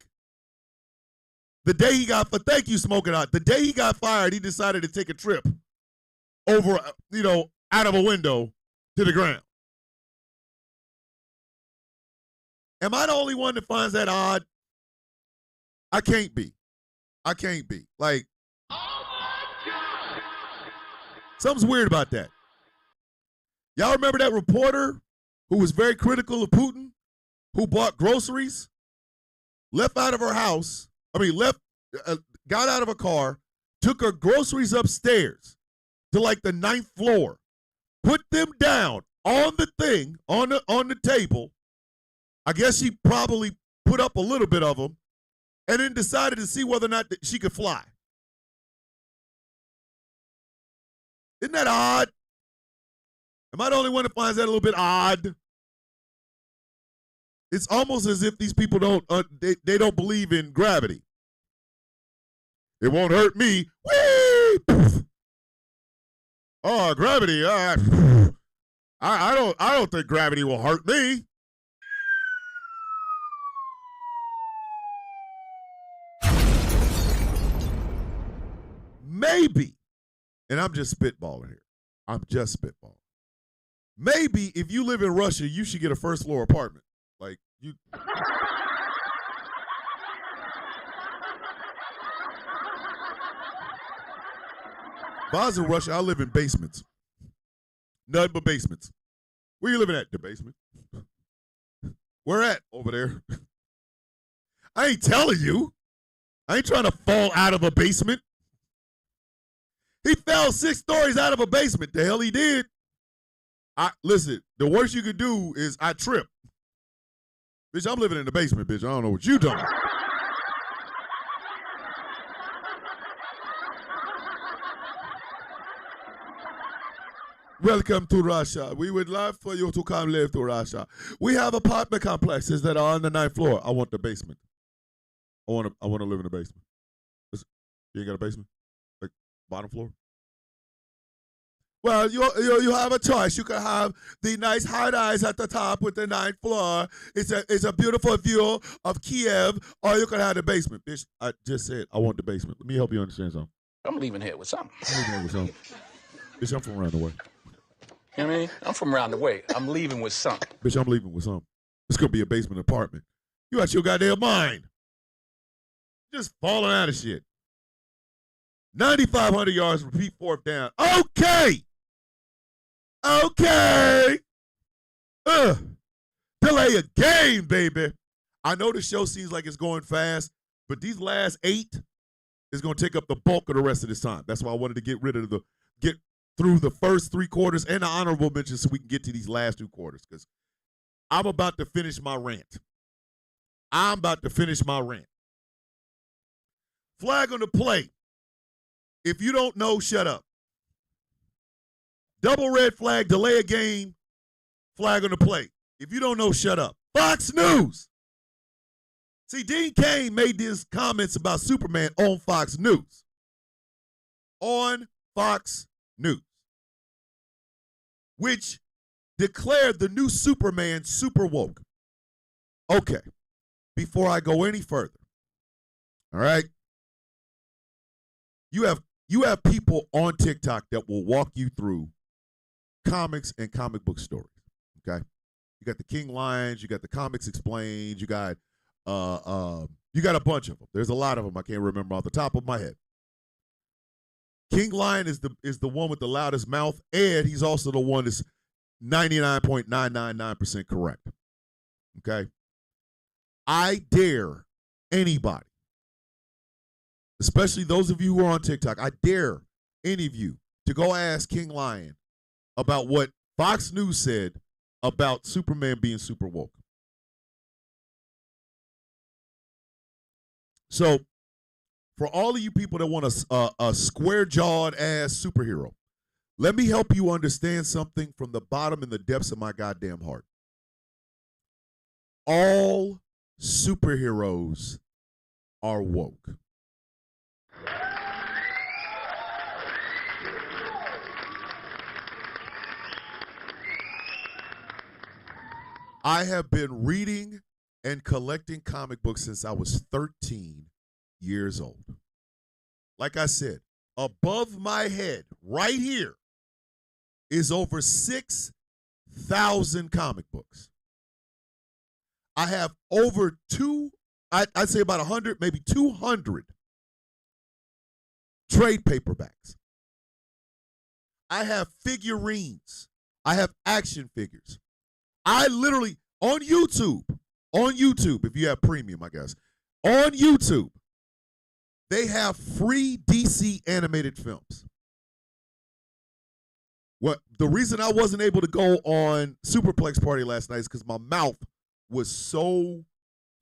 The day he got, thank you, Smoking Hot. The day he got fired, he decided to take a trip over, out of a window to the ground. Am I the only one that finds that odd? I can't be. Like, something's weird about that. Y'all remember that reporter who was very critical of Putin, who bought groceries, got out of a car, took her groceries upstairs to like the 9th floor, put them down on the thing, on the table. I guess she probably put up a little bit of them, and then decided to see whether or not she could fly. Isn't that odd? Am I the only one that finds that a little bit odd? It's almost as if these people they don't believe in gravity. It won't hurt me. Whee! Oh, gravity. I don't think gravity will hurt me. Maybe, and I'm just spitballing here. Maybe if you live in Russia, you should get a first floor apartment. Like you. If I was in Russia, I live in basements. Nothing but basements. Where you living at? The basement. Where at? Over there. I ain't telling you. I ain't trying to fall out of a basement. He fell 6 stories out of a basement. The hell he did. Listen, the worst you could do is I trip. Bitch, I'm living in the basement, bitch. I don't know what you doing. Welcome to Russia. We would love for you to come live to Russia. We have apartment complexes that are on the 9th floor. I want the basement. I want to live in the basement. Listen, you ain't got a basement? Like bottom floor? Well, you have a choice. You can have the nice high-rise at the top with the 9th floor. It's a beautiful view of Kiev, or you can have the basement. Bitch, I just said I want the basement. Let me help you understand something. I'm leaving here with something. Bitch, I'm from around the way. You know what I mean? I'm from around the way. I'm leaving with something. Bitch, I'm leaving with something. It's going to be a basement apartment. You out your goddamn mind. Just falling out of shit. 9,500 yards, repeat 4th down. Okay. Delay a game, baby. I know the show seems like it's going fast, but these last 8 is going to take up the bulk of the rest of this time. That's why I wanted to get through the first 3 quarters and the honorable mentions so we can get to these last 2 quarters, because I'm about to finish my rant. Flag on the play. If you don't know, shut up. Double red flag, delay a game, flag on the play. If you don't know, shut up. Fox News. See, Dean Cain made these comments about Superman on Fox News. On Fox News. Which declared the new Superman super woke. Okay. Before I go any further. All right. You have people on TikTok that will walk you through comics and comic book stories. Okay. You got the King Lions, you got the Comics Explained, you got a bunch of them. There's a lot of them I can't remember off the top of my head. King Lion is the one with the loudest mouth, and he's also the one that's 99.999% correct. Okay? I dare anybody, especially those of you who are on TikTok, I dare any of you to go ask King Lion about what Fox News said about Superman being super woke. So, for all of you people that want a square-jawed ass superhero, let me help you understand something from the bottom and the depths of my goddamn heart. All superheroes are woke. I have been reading and collecting comic books since I was 13 years old. Like I said, above my head, right here, is over 6,000 comic books. I have over I'd say about 100, maybe 200 trade paperbacks. I have figurines. I have action figures. I literally, on YouTube, if you have premium, I guess, on YouTube, they have free DC animated films. The reason I wasn't able to go on Superplex Party last night is because my mouth was so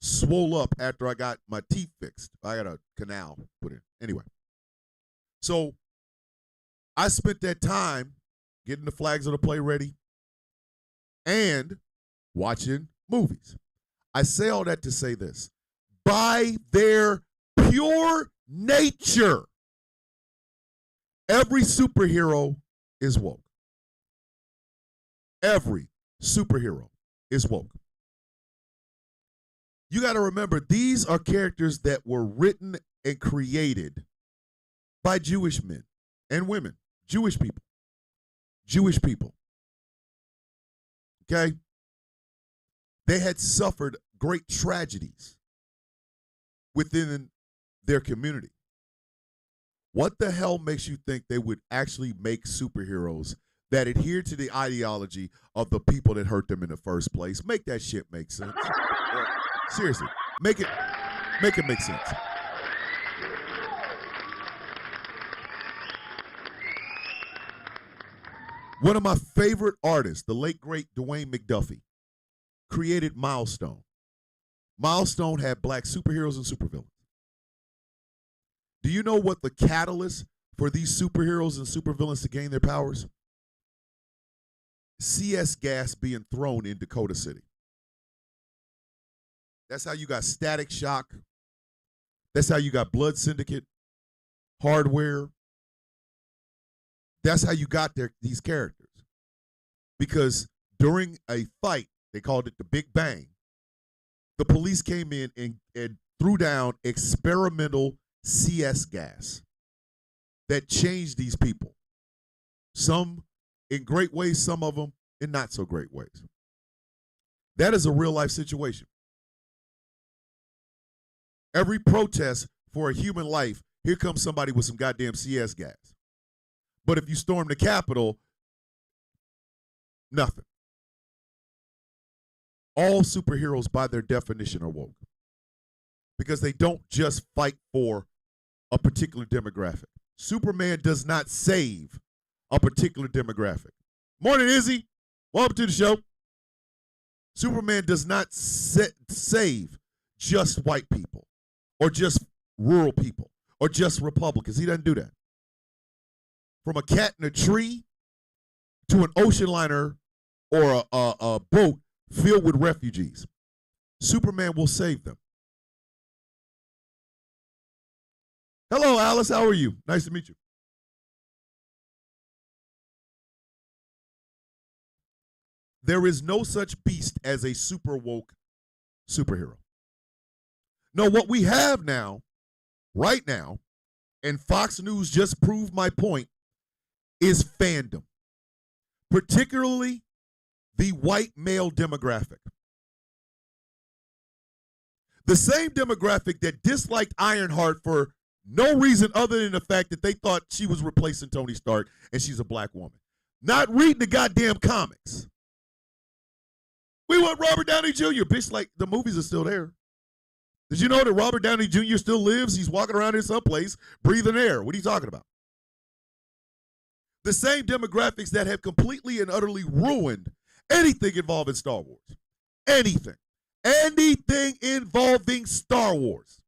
swole up after I got my teeth fixed. I got a canal put in. Anyway, so I spent that time getting the flags of the play ready and watching movies. I say all that to say this. By their pure nature, every superhero is woke. Every superhero is woke. You got to remember, these are characters that were written and created by Jewish men and women, Jewish people. Okay? They had suffered great tragedies within their community. What the hell makes you think they would actually make superheroes that adhere to the ideology of the people that hurt them in the first place? Make that shit make sense. Seriously, make it make sense. One of my favorite artists, the late great Dwayne McDuffie, created Milestone. Milestone had black superheroes and supervillains. Do you know what the catalyst for these superheroes and supervillains to gain their powers? CS gas being thrown in Dakota City. That's how you got Static Shock. That's how you got Blood Syndicate, Hardware. That's how you got these characters. Because during a fight, they called it the Big Bang, the police came in and threw down experimental CS gas that changed these people. Some in great ways, some of them in not so great ways. That is a real life situation. Every protest for a human life, here comes somebody with some goddamn CS gas. But if you storm the Capitol, nothing. All superheroes, by their definition, are woke. Because they don't just fight for a particular demographic. Superman does not save a particular demographic. Morning, Izzy. Welcome to the show. Superman does not save just white people or just rural people or just Republicans. He doesn't do that. From a cat in a tree to an ocean liner or a boat filled with refugees, Superman will save them. Hello, Alice. How are you? Nice to meet you. There is no such beast as a super woke superhero. No, what we have now, right now, and Fox News just proved my point, is fandom, particularly the white male demographic. The same demographic that disliked Ironheart for no reason other than the fact that they thought she was replacing Tony Stark and she's a black woman. Not reading the goddamn comics. We want Robert Downey Jr. Bitch, like, the movies are still there. Did you know that Robert Downey Jr. still lives? He's walking around in some place, breathing air. What are you talking about? The same demographics that have completely and utterly ruined anything involving Star Wars. Anything. Anything involving Star Wars.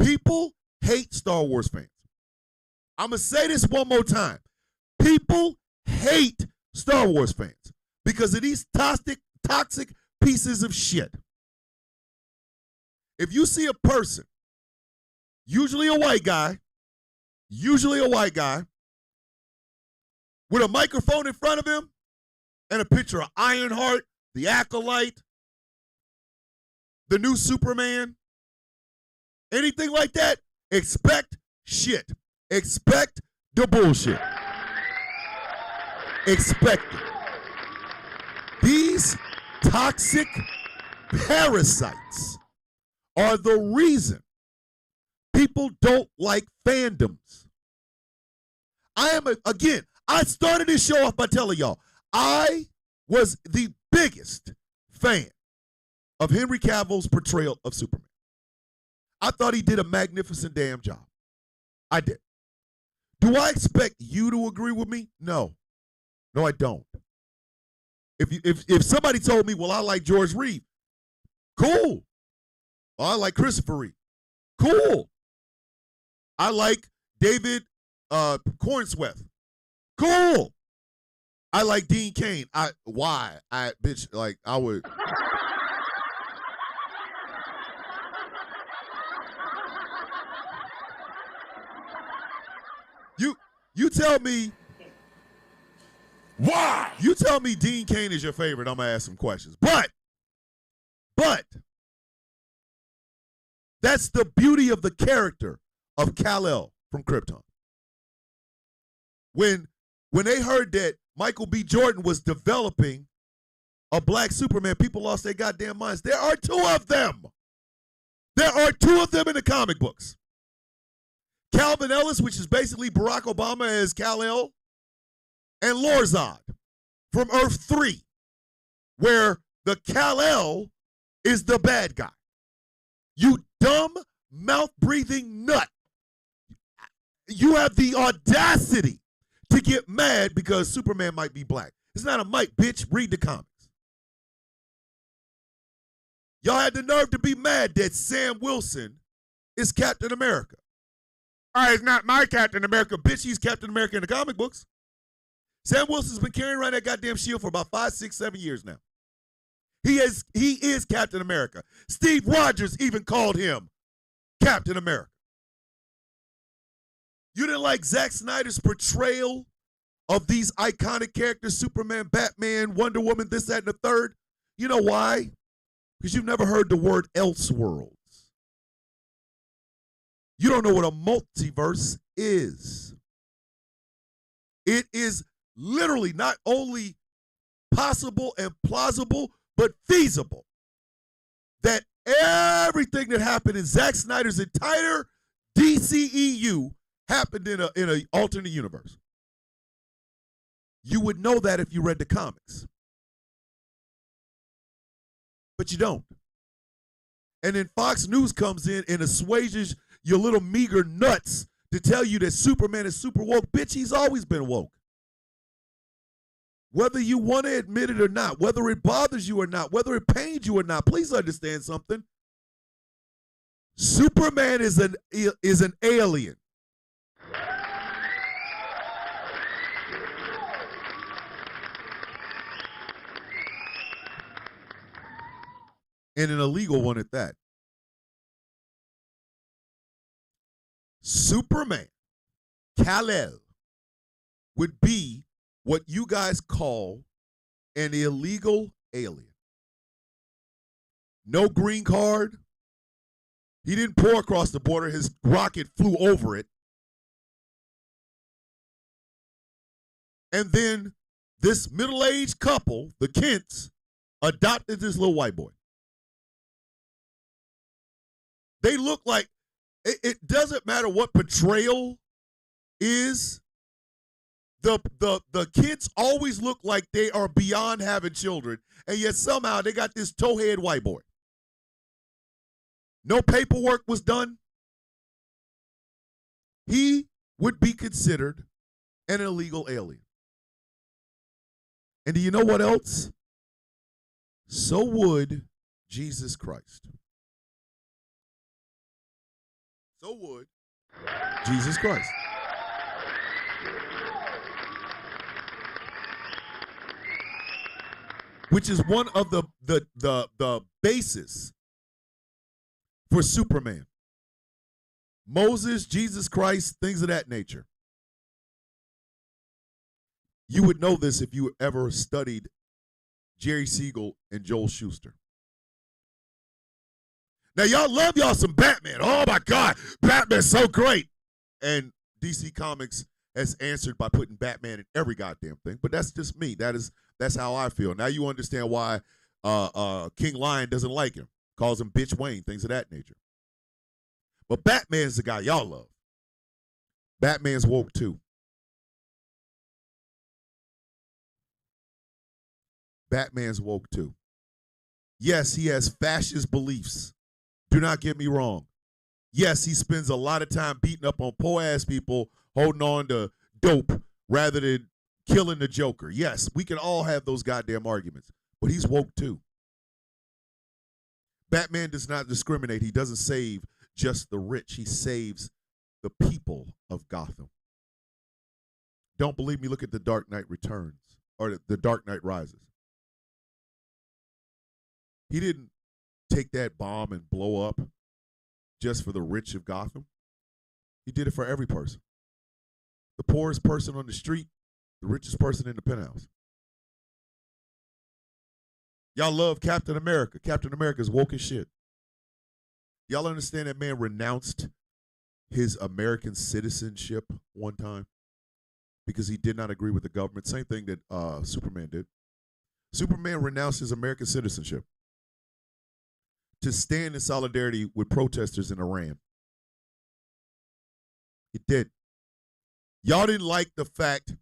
People hate Star Wars fans. I'm going to say this one more time. People hate Star Wars fans because of these toxic pieces of shit. If you see a person, usually a white guy, with a microphone in front of him and a picture of Ironheart, the Acolyte, the new Superman, anything like that, expect shit. Expect the bullshit. Expect it. These toxic parasites are the reason people don't like fandoms. I started this show off by telling y'all, I was the biggest fan of Henry Cavill's portrayal of Superman. I thought he did a magnificent damn job. I did. Do I expect you to agree with me? No. No, I don't. If somebody told me, well, I like George Reeves, cool. I like Christopher Reeve, cool. I like David Cornsworth, cool. I like Dean Cain. I would. You tell me. Why? You tell me Dean Cain is your favorite, I'm going to ask some questions. But, that's the beauty of the character of Kal-El from Krypton. When they heard that Michael B. Jordan was developing a black Superman, people lost their goddamn minds. There are two of them. There are two of them in the comic books. Calvin Ellis, which is basically Barack Obama as Kal-El, and Lorzod from Earth 3, where the Kal-El is the bad guy. You dumb, mouth-breathing nut. You have the audacity to get mad because Superman might be black. It's not a mic, bitch. Read the comics. Y'all had the nerve to be mad that Sam Wilson is Captain America. All right, it's not my Captain America, bitch. He's Captain America in the comic books. Sam Wilson's been carrying around that goddamn shield for about 5, 6, 7 years now. He is Captain America. Steve Rogers even called him Captain America. You didn't like Zack Snyder's portrayal of these iconic characters, Superman, Batman, Wonder Woman, this, that, and the third? You know why? Because you've never heard the word Elseworlds. You don't know what a multiverse is. It is literally not only possible and plausible, but feasible that everything that happened in Zack Snyder's entire DCEU happened in an alternate universe. You would know that if you read the comics. But you don't. And then Fox News comes in and assuages your little meager nuts to tell you that Superman is super woke. Bitch, he's always been woke. Whether you want to admit it or not, whether it bothers you or not, whether it pains you or not, please understand something. Superman is an alien. And an illegal one at that. Superman, Kal-El, would be what you guys call an illegal alien. No green card. He didn't pour across the border. His rocket flew over it. And then this middle-aged couple, the Kents, adopted this little white boy. They look like, it doesn't matter what portrayal is. The kids always look like they are beyond having children, and yet somehow they got this towhead white boy. No paperwork was done. He would be considered an illegal alien. And do you know what else? So would Jesus Christ. So would Jesus Christ. Which is one of the basis for Superman. Moses, Jesus Christ, things of that nature. You would know this if you ever studied Jerry Siegel and Joel Shuster. Now, y'all love y'all some Batman. Oh, my God. Batman's so great. And DC Comics has answered by putting Batman in every goddamn thing. But that's just me. That's how I feel. Now you understand why King Lion doesn't like him, calls him Bitch Wayne, things of that nature. But Batman's the guy y'all love. Batman's woke too. Batman's woke too. Yes, he has fascist beliefs. Do not get me wrong. Yes, he spends a lot of time beating up on poor ass people, holding on to dope rather than killing the Joker. Yes, we can all have those goddamn arguments, but he's woke too. Batman does not discriminate. He doesn't save just the rich. He saves the people of Gotham. Don't believe me? Look at The Dark Knight Returns or The Dark Knight Rises. He didn't take that bomb and blow up just for the rich of Gotham. He did it for every person. The poorest person on the street, the richest person in the penthouse. Y'all love Captain America. Captain America's woke as shit. Y'all understand that man renounced his American citizenship one time because he did not agree with the government. Same thing that Superman did. Superman renounced his American citizenship to stand in solidarity with protesters in Iran. He did. Y'all didn't like the fact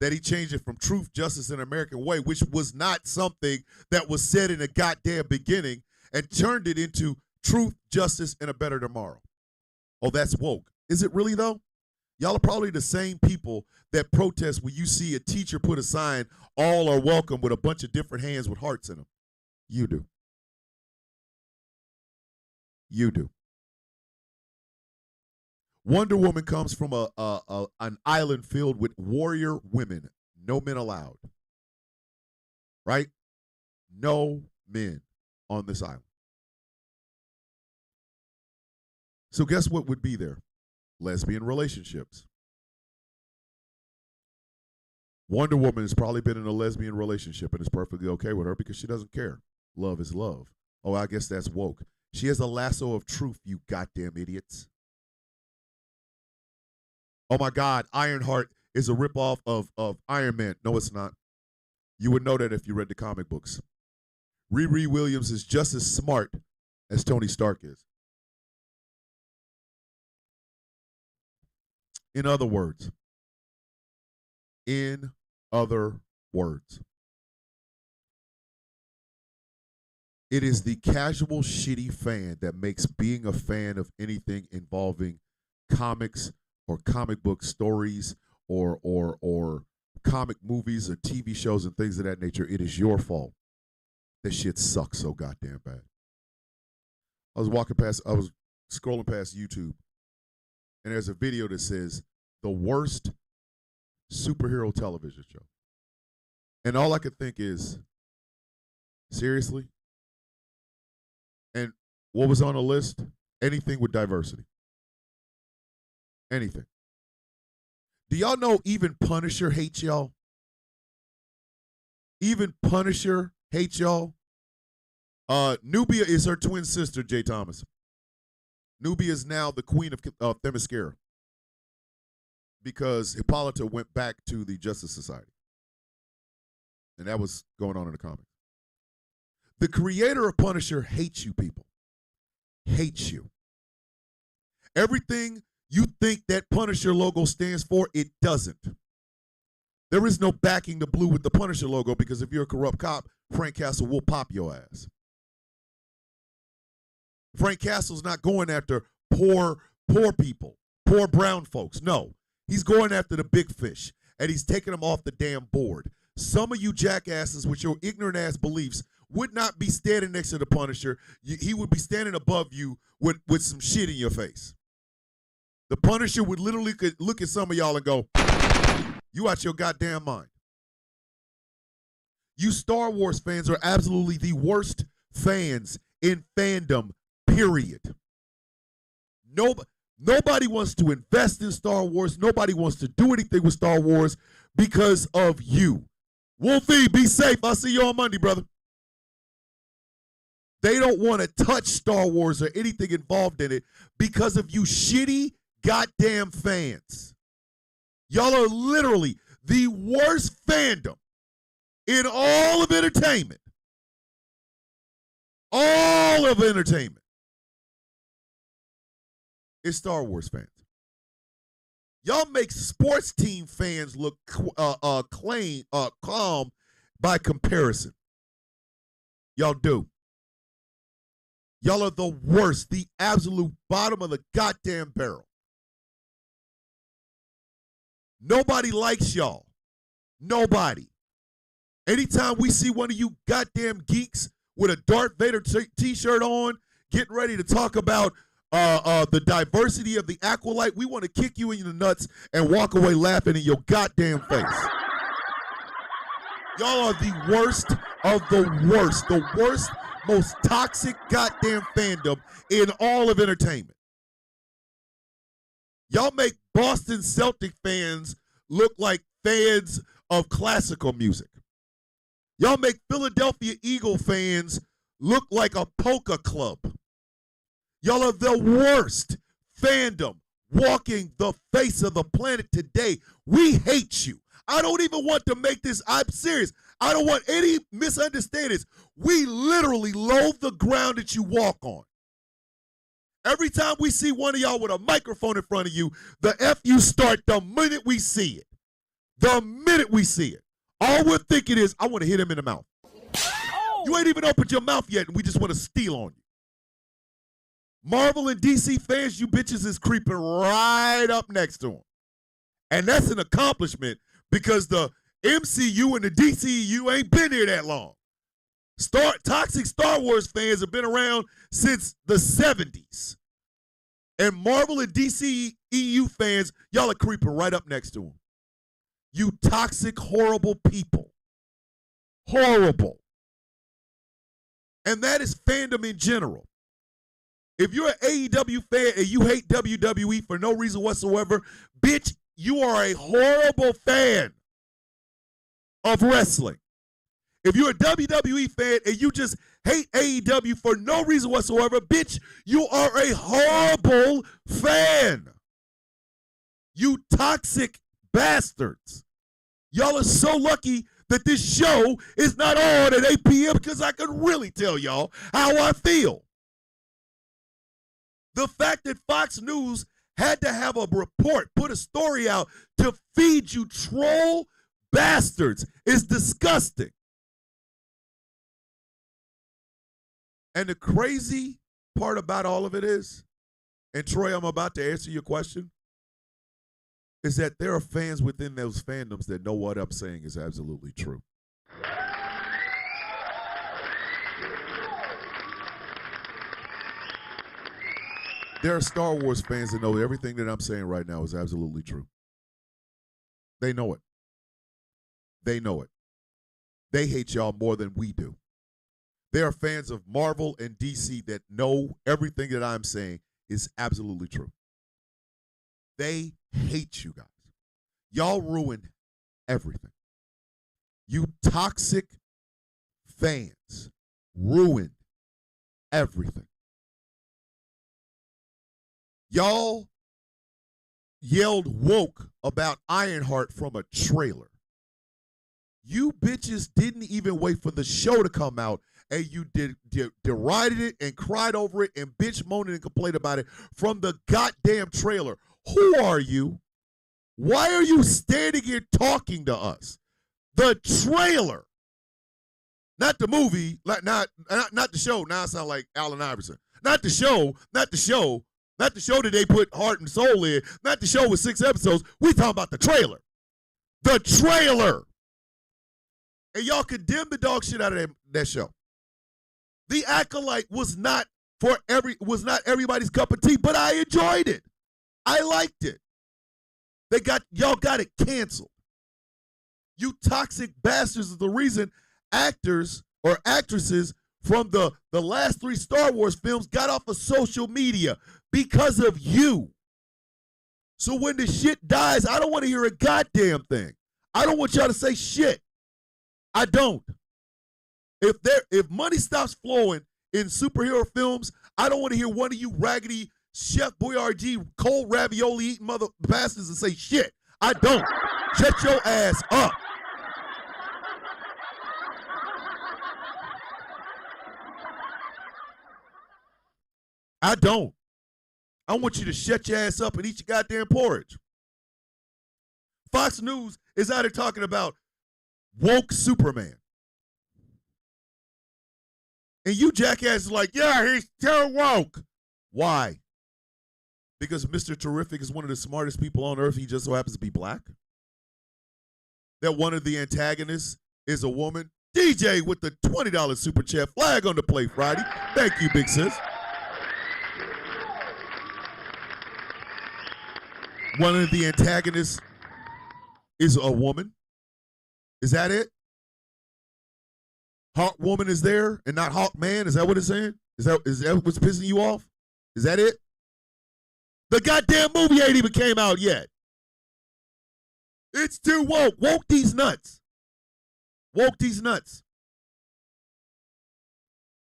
that he changed it from truth, justice, and American way, which was not something that was said in the goddamn beginning, and turned it into truth, justice, and a better tomorrow. Oh, that's woke. Is it really, though? Y'all are probably the same people that protest when you see a teacher put a sign, all are welcome, with a bunch of different hands with hearts in them. You do. You do. Wonder Woman comes from an island filled with warrior women. No men allowed. Right? No men on this island. So guess what would be there? Lesbian relationships. Wonder Woman has probably been in a lesbian relationship and is perfectly okay with her because she doesn't care. Love is love. Oh, I guess that's woke. She has a lasso of truth, you goddamn idiots. Oh my God, Ironheart is a ripoff of Iron Man. No, it's not. You would know that if you read the comic books. Riri Williams is just as smart as Tony Stark is. In other words, it is the casual shitty fan that makes being a fan of anything involving comics or comic book stories or comic movies or TV shows and things of that nature. It is your fault. This shit sucks so goddamn bad. I was scrolling past YouTube, and there's a video that says the worst superhero television show. And all I could think is, seriously? And what was on the list? Anything with diversity. Anything. Do y'all know even Punisher hates y'all? Even Punisher hates y'all? Nubia is her twin sister, Jay Thomas. Nubia is now the queen of Themyscira because Hippolyta went back to the Justice Society. And that was going on in the comics. The creator of Punisher hates you people. Hates you. Everything you think that Punisher logo stands for, it doesn't. There is no backing the blue with the Punisher logo because if you're a corrupt cop, Frank Castle will pop your ass. Frank Castle's not going after poor people, poor brown folks. No, he's going after the big fish, and he's taking them off the damn board. Some of you jackasses with your ignorant ass beliefs would not be standing next to the Punisher. He would be standing above you with some shit in your face. The Punisher would literally look at some of y'all and go, you out your goddamn mind. You Star Wars fans are absolutely the worst fans in fandom, period. Nobody wants to invest in Star Wars. Nobody wants to do anything with Star Wars because of you. Wolfie, be safe. I'll see you on Monday, brother. They don't want to touch Star Wars or anything involved in it because of you shitty goddamn fans. Y'all are literally the worst fandom in all of entertainment of entertainment is Star Wars fans. Y'all make sports team fans look calm by comparison. Y'all do. Y'all are the worst, the absolute bottom of the goddamn barrel. Nobody likes y'all. Nobody. Anytime we see one of you goddamn geeks with a Darth Vader t-shirt on, getting ready to talk about the diversity of the Acolyte, we want to kick you in the nuts and walk away laughing in your goddamn face. Y'all are the worst of the worst, most toxic goddamn fandom in all of entertainment. Y'all make Boston Celtic fans look like fans of classical music. Y'all make Philadelphia Eagle fans look like a polka club. Y'all are the worst fandom walking the face of the planet today. We hate you. I don't even want to make this, I'm serious. I don't want any misunderstandings. We literally loathe the ground that you walk on. Every time we see one of y'all with a microphone in front of you, the FU start the minute we see it. The minute we see it. All we're thinking is, I want to hit him in the mouth. Oh. You ain't even opened your mouth yet, and we just want to steal on you. Marvel and DC fans, you bitches is creeping right up next to them. And that's an accomplishment because the MCU and the DCU ain't been here that long. Toxic Star Wars fans have been around since the 70s. And Marvel and DCEU fans, y'all are creeping right up next to them. You toxic, horrible people. Horrible. And that is fandom in general. If you're an AEW fan and you hate WWE for no reason whatsoever, bitch, you are a horrible fan of wrestling. If you're a WWE fan and you just hate AEW for no reason whatsoever, bitch, you are a horrible fan. You toxic bastards. Y'all are so lucky that this show is not on at 8 p.m. because I can really tell y'all how I feel. The fact that Fox News had to have a report, put a story out to feed you troll bastards is disgusting. And the crazy part about all of it is, and Troy, I'm about to answer your question, is that there are fans within those fandoms that know what I'm saying is absolutely true. There are Star Wars fans that know everything that I'm saying right now is absolutely true. They know it. They know it. They hate y'all more than we do. There are fans of Marvel and DC that know everything that I'm saying is absolutely true. They hate you guys. Y'all ruin everything. You toxic fans ruined everything. Y'all yelled woke about Ironheart from a trailer. You bitches didn't even wait for the show to come out, and you derided it and cried over it and bitch moaned and complained about it from the goddamn trailer. Who are you? Why are you standing here talking to us? The trailer, not the movie, not the show. Now I sound like Allen Iverson. Not the show that they put heart and soul in, not the show with 6 episodes. We talking about the trailer. The trailer. And y'all condemned the dog shit out of that show. The Acolyte was not everybody's cup of tea, but I enjoyed it. I liked it. Y'all got it canceled. You toxic bastards is the reason actors or actresses from the last 3 Star Wars films got off of social media because of you. So when the shit dies, I don't want to hear a goddamn thing. I don't want y'all to say shit. I don't. If money stops flowing in superhero films, I don't want to hear one of you raggedy Chef Boyardee cold ravioli eating mother bastards and say shit. I don't. Shut your ass up. I don't. I want you to shut your ass up and eat your goddamn porridge. Fox News is out here talking about woke Superman. And you jackass is like, yeah, he's too woke. Why? Because Mr. Terrific is one of the smartest people on earth. He just so happens to be black. That one of the antagonists is a woman. DJ with the $20 super chat. Flag on the play Friday. Thank you, big sis. One of the antagonists is a woman. Is that it? Hawk woman is there and not Hawk man? Is that what it's saying? Is that what's pissing you off? Is that it? The goddamn movie ain't even came out yet. It's too woke. Woke these nuts. Woke these nuts.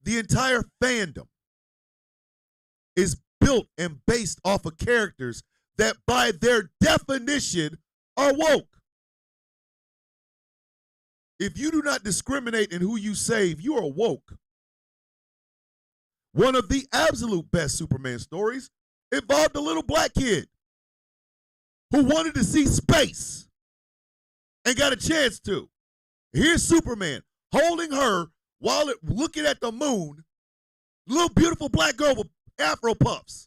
The entire fandom is built and based off of characters that by their definition are woke. If you do not discriminate in who you save, you are woke. One of the absolute best Superman stories involved a little black kid who wanted to see space and got a chance to. Here's Superman holding her while looking at the moon, little beautiful black girl with afro puffs.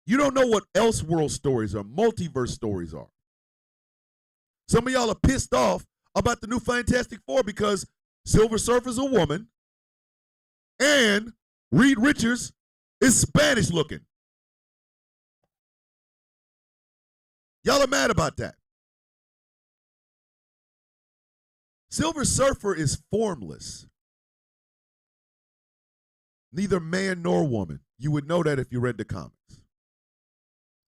You don't know what Elseworld stories or multiverse stories are. Some of y'all are pissed off about the new Fantastic Four because Silver Surfer's a woman and Reed Richards is Spanish looking. Y'all are mad about that. Silver Surfer is formless. Neither man nor woman. You would know that if you read the comics.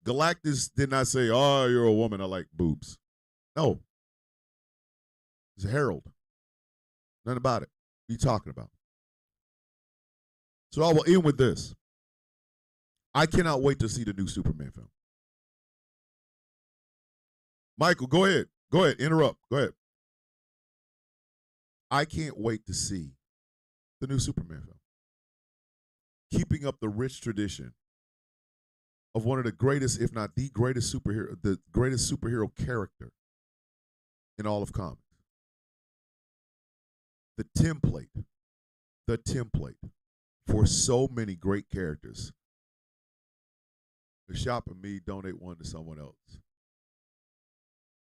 Galactus did not say, oh, you're a woman, I like boobs. No. He's a herald. Nothing about it. What are you talking about? So I will end with this. I cannot wait to see the new Superman film. Michael, go ahead. Go ahead. Interrupt. Go ahead. I can't wait to see the new Superman film. Keeping up the rich tradition of one of the greatest, if not the greatest superhero character in all of comics. The template for so many great characters. The shop and me donate one to someone else.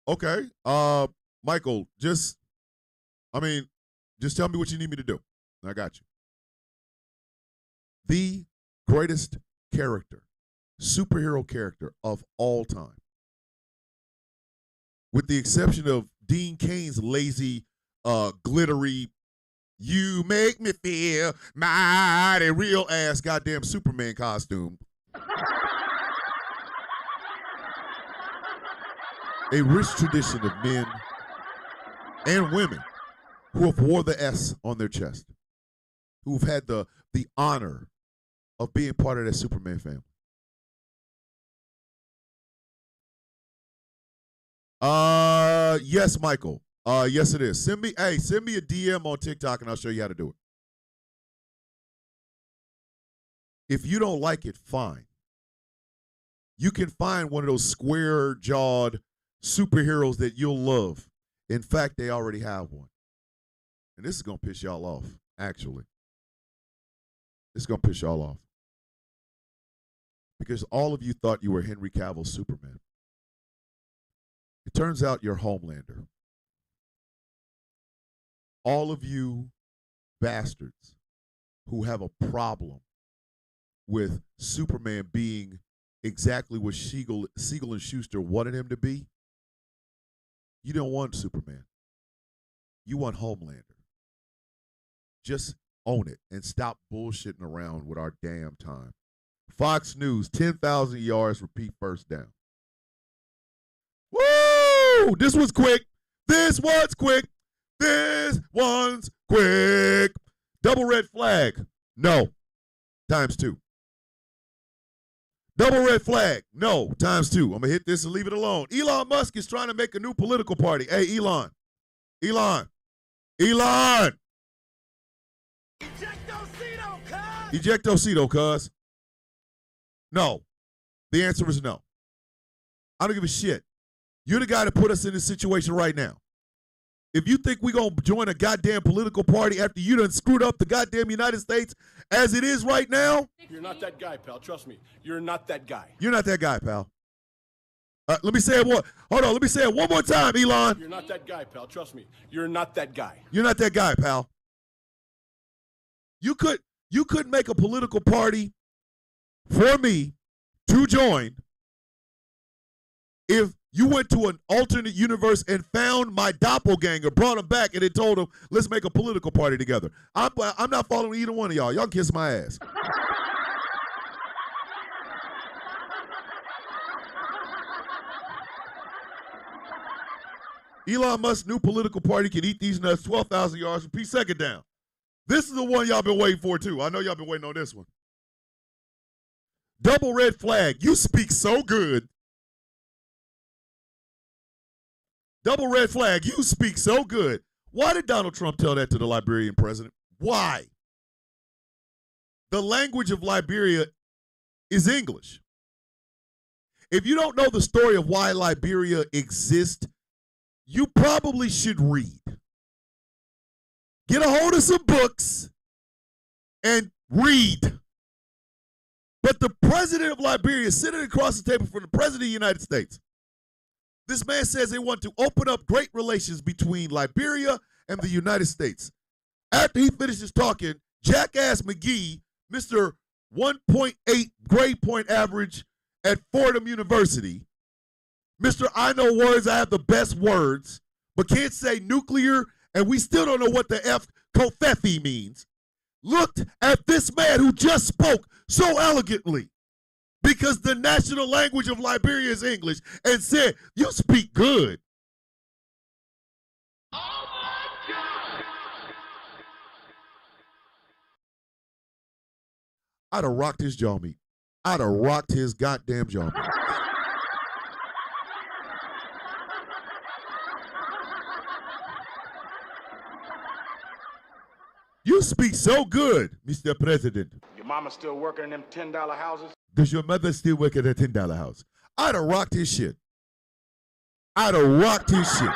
Okay. Michael, just tell me what you need me to do. I got you. The greatest superhero character of all time. With the exception of Dean Cain's lazy, glittery, you make me feel mighty real ass goddamn Superman costume. A rich tradition of men and women who have wore the S on their chest, who've had the honor of being part of that Superman family. Yes, Michael. Yes, it is. Send me a DM on TikTok and I'll show you how to do it. If you don't like it, fine. You can find one of those square-jawed superheroes that you'll love. In fact, they already have one. And this is going to piss y'all off, actually. It's going to piss y'all off. Because all of you thought you were Henry Cavill's Superman. It turns out you're Homelander. All of you bastards who have a problem with Superman being exactly what Siegel and Schuster wanted him to be, you don't want Superman. You want Homelander. Just own it and stop bullshitting around with our damn time. Fox News, 10,000 yards, repeat first down. Woo! This was quick. This one's quick. This one's quick. Double red flag. No. Times 2. Double red flag. No. Times 2. I'm going to hit this and leave it alone. Elon Musk is trying to make a new political party. Hey, Elon. Ejectocito, cuz. No. The answer is no. I don't give a shit. You're the guy that put us in this situation right now. If you think we're going to join a goddamn political party after you done screwed up the goddamn United States as it is right now. You're not that guy, pal. Trust me. You're not that guy. You're not that guy, pal. Let me say it Hold on. Let me say it one more time, Elon. You're not that guy, pal. Trust me. You're not that guy. You're not that guy, pal. You could make a political party for me to join if you went to an alternate universe and found my doppelganger, brought him back, and then told him, let's make a political party together. I'm not following either one of y'all. Y'all can kiss my ass. Elon Musk's new political party can eat these nuts 12,000 yards from Pete Second down. This is the one y'all been waiting for, too. I know y'all been waiting on this one. Double red flag. You speak so good. Double red flag. You speak so good. Why did Donald Trump tell that to the Liberian president? Why? The language of Liberia is English. If you don't know the story of why Liberia exists, you probably should read. Get a hold of some books and read. But the president of Liberia is sitting across the table from the president of the United States. This man says they want to open up great relations between Liberia and the United States. After he finishes talking, Jackass McGee, Mr. 1.8 grade point average at Fordham University, Mr. I know words, I have the best words, but can't say nuclear, and we still don't know what the F Kofefi means, looked at this man who just spoke so elegantly because the national language of Liberia is English and said, you speak good. Oh my God! I'd have rocked his jaw meat. I'd have rocked his goddamn jaw meat. You speak so good, Mr. President. Your mama still working in them $10 houses? Does your mother still work at a $10 house? I'd have rocked his shit. I'd have rocked his shit.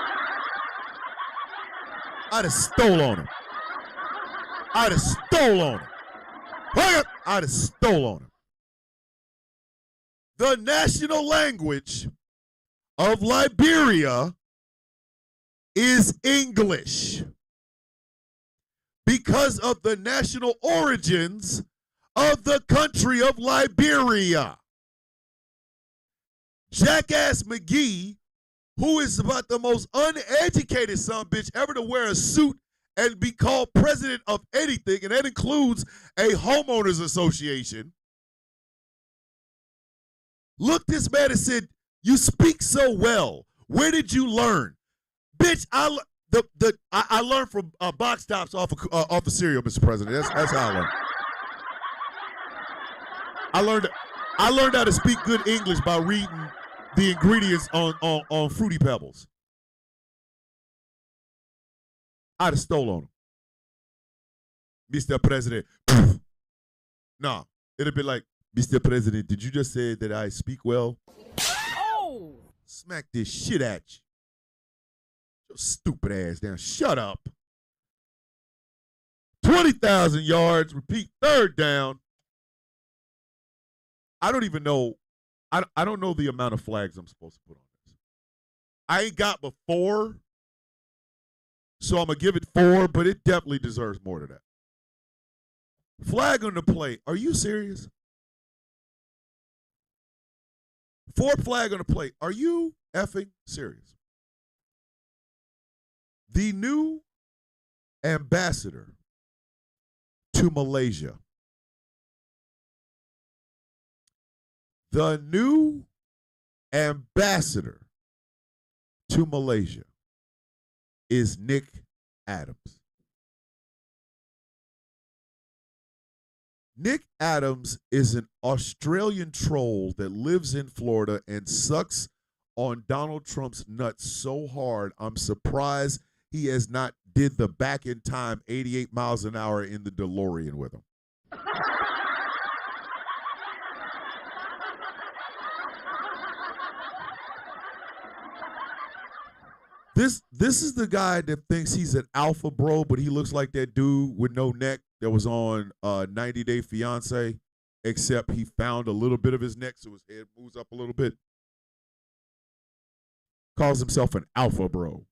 I'd have stole on him. I'd have stole on him. I'd have stole on him. The national language of Liberia is English because of the national origins of the country of Liberia. Jackass McGee, who is about the most uneducated son bitch ever to wear a suit and be called president of anything, and that includes a homeowners association, looked this man and said, you speak so well. Where did you learn? Bitch, I learned from box tops off of cereal, Mr. President. That's how I learned. I learned how to speak good English by reading the ingredients on Fruity Pebbles. I'd have stole on him. Mr. President. Nah, it'd be like, Mr. President, did you just say that I speak well? Oh! Smack this shit at you. Your stupid ass down. Shut up. 20,000 yards. Repeat, third down. I don't even know. I don't know the amount of flags I'm supposed to put on this. I ain't got but 4. So I'm going to give it 4, but it definitely deserves more than that. Flag on the play. Are you serious? 4th flag on the play. Are you effing serious? The new ambassador to Malaysia. The new ambassador to Malaysia is Nick Adams. Nick Adams is an Australian troll that lives in Florida and sucks on Donald Trump's nuts so hard, I'm surprised he has not did the back in time 88 miles an hour in the DeLorean with him. This is the guy that thinks he's an alpha bro, but he looks like that dude with no neck that was on 90 Day Fiance, except he found a little bit of his neck so his head moves up a little bit. Calls himself an alpha bro.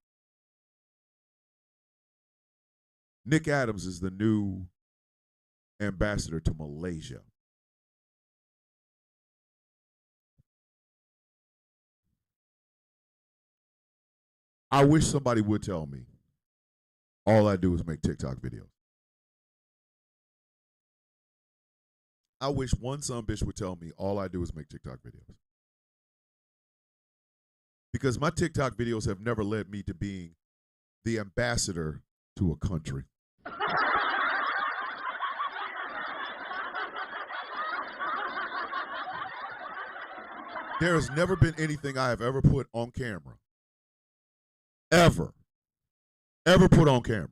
Nick Adams is the new ambassador to Malaysia. I wish somebody would tell me all I do is make TikTok videos. I wish one sumbitch would tell me all I do is make TikTok videos. Because my TikTok videos have never led me to being the ambassador to a country. There has never been anything I have ever put on camera, ever put on camera,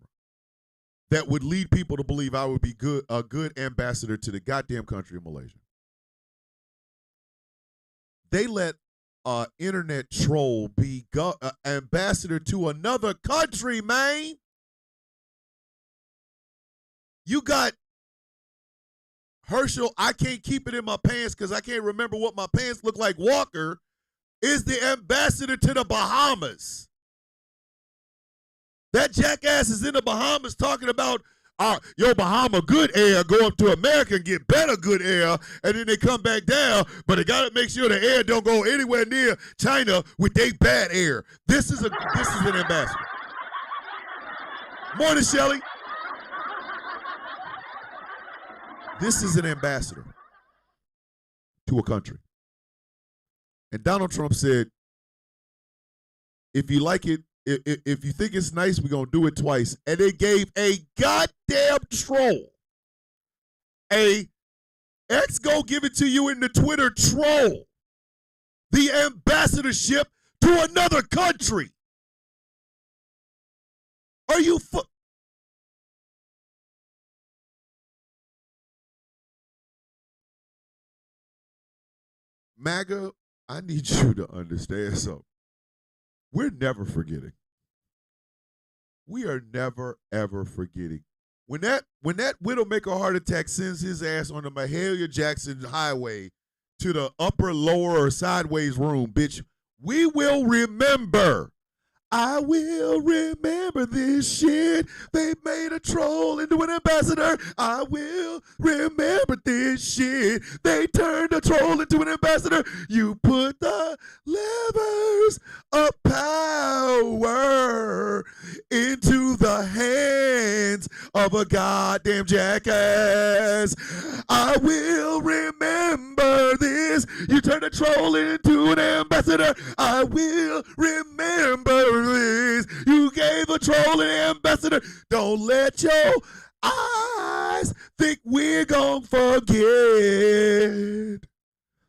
that would lead people to believe I would be a good ambassador to the goddamn country of Malaysia. They let an internet troll be ambassador to another country, man. You got Herschel, I can't keep it in my pants because I can't remember what my pants look like. Walker is the ambassador to the Bahamas. That jackass is in the Bahamas talking about, Bahama good air, go up to America and get better good air, and then they come back down, but they got to make sure the air don't go anywhere near China with their bad air. This is an ambassador. Morning, Shelley. This is an ambassador to a country. And Donald Trump said, if you like it, if you think it's nice, we're going to do it twice. And they gave a goddamn troll, a X go give it to you in the Twitter troll, the ambassadorship to another country. Are you MAGA, I need you to understand something. We're never forgetting. We are never, ever forgetting. When that Widowmaker heart attack sends his ass on the Mahalia Jackson highway to the upper, lower, or sideways room, bitch, we will remember. I will remember this shit. They made a troll into an ambassador. I will remember this shit. They turned a troll into an ambassador. You put the levers of power into the hands of a goddamn jackass. I will remember this. You turned a troll into an ambassador. I will remember this. You gave a troll an ambassador. Don't let your eyes think we're gonna forget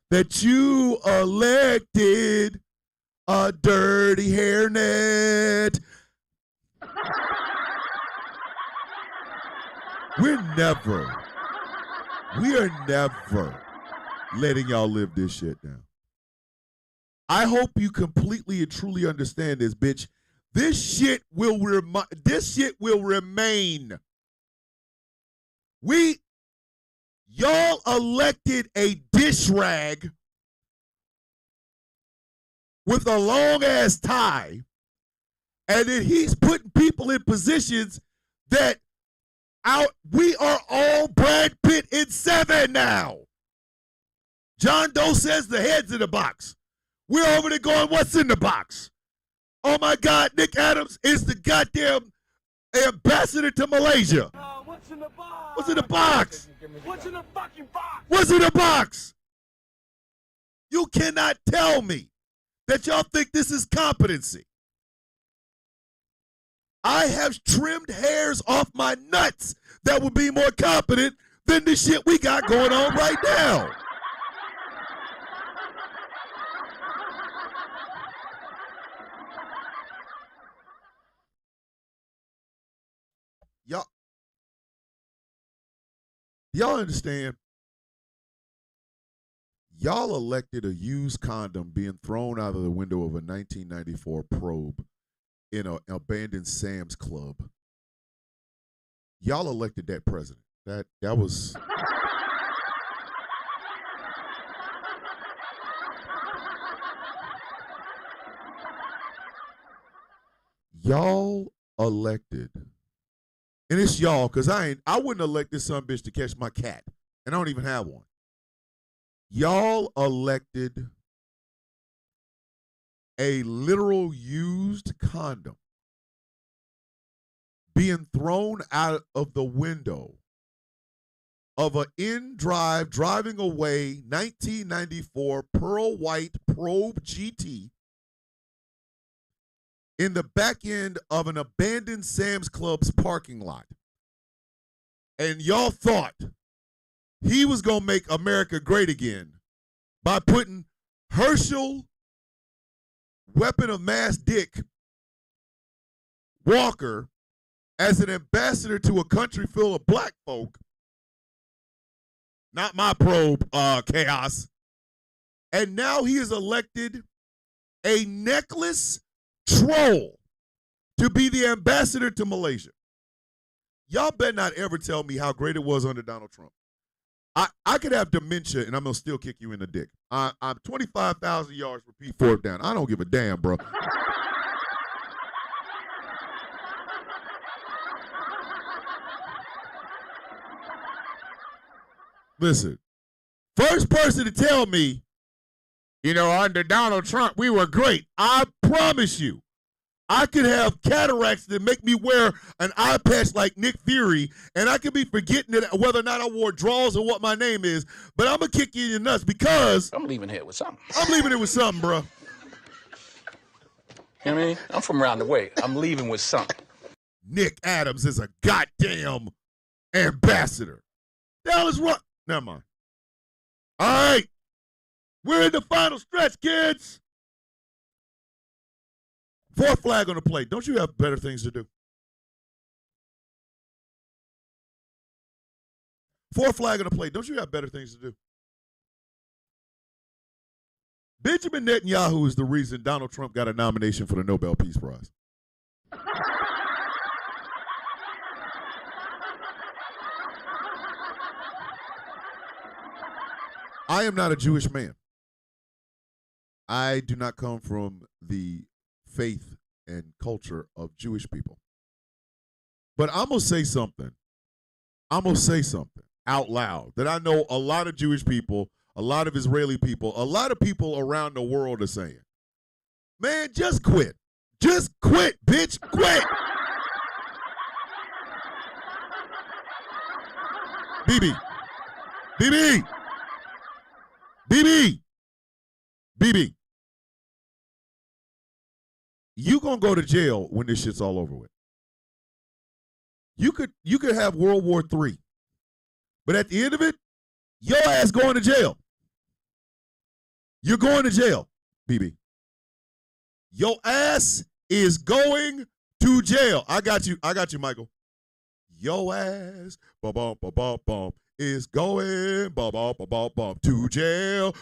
that you elected a dirty hairnet. We are never letting y'all live this shit down. I hope you completely and truly understand this, bitch. This shit will remain. Y'all elected a dish rag with a long ass tie, and then he's putting people in positions that we are all Brad Pitt in 7 now. John Doe says the head's in the box. We're over there going, what's in the box? Oh my God, Nick Adams is the goddamn ambassador to Malaysia. What's in the box? What's in the box? What's in the fucking box? What's in the box? You cannot tell me that y'all think this is competency. I have trimmed hairs off my nuts that would be more competent than the shit we got going on right now. Y'all understand? Y'all elected a used condom being thrown out of the window of a 1994 Probe in an abandoned Sam's Club. Y'all elected that president. That was. Y'all elected, and it's y'all, because I wouldn't elect this son of a bitch to catch my cat, and I don't even have one. Y'all elected a literal used condom being thrown out of the window of an in-drive, driving away 1994 Pearl White Probe GT in the back end of an abandoned Sam's Club's parking lot. And y'all thought he was going to make America great again by putting Herschel, weapon of mass dick, Walker as an ambassador to a country full of black folk. Not my probe, chaos. And now he has elected a necklace troll to be the ambassador to Malaysia. Y'all better not ever tell me how great it was under Donald Trump. I could have dementia and I'm going to still kick you in the dick. I'm 25,000 yards for Pete Ford down. I don't give a damn, bro. Listen, first person to tell me, under Donald Trump, we were great. I promise you, I could have cataracts that make me wear an eye patch like Nick Fury, and I could be forgetting whether or not I wore drawers or what my name is, but I'm going to kick you in your nuts because I'm leaving here with something. I'm leaving it with something, bro. You know what I mean? I'm from around the way. I'm leaving with something. Nick Adams is a goddamn ambassador. The hell is wrong? Never mind. All right. We're in the final stretch, kids. Fourth flag on the plate. Don't you have better things to do? Fourth flag on the plate. Don't you have better things to do? Benjamin Netanyahu is the reason Donald Trump got a nomination for the Nobel Peace Prize. I am not a Jewish man. I do not come from the faith and culture of Jewish people. But I'm going to say something. I'm going to say something out loud that I know a lot of Jewish people, a lot of Israeli people, a lot of people around the world are saying, man, just quit. Just quit, bitch. Quit. BB. BB. BB. BB. You gonna go to jail when this shit's all over with. You could have World War III, but at the end of it, your ass going to jail. You're going to jail, BB. Your ass is going to jail. I got you, Michael. Your ass, is going, to jail,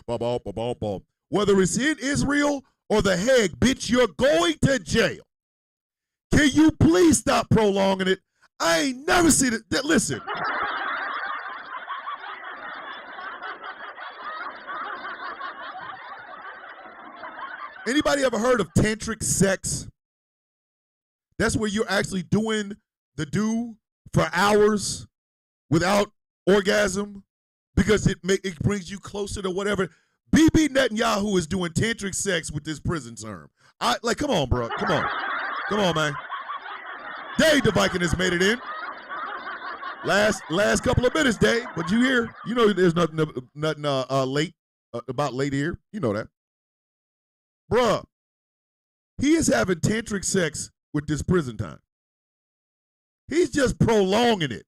Whether it's in Israel or the Hague, bitch, you're going to jail. Can you please stop prolonging it? I ain't never seen it. Listen. Anybody ever heard of tantric sex? That's where you're actually doing the do for hours without orgasm because it brings you closer to whatever. BB Netanyahu is doing tantric sex with this prison term. Come on, bro. Come on, man. Dave the Viking has made it in. Last couple of minutes, Dave. But you hear? You know there's nothing late about late here. You know that. Bruh, he is having tantric sex with this prison time. He's just prolonging it.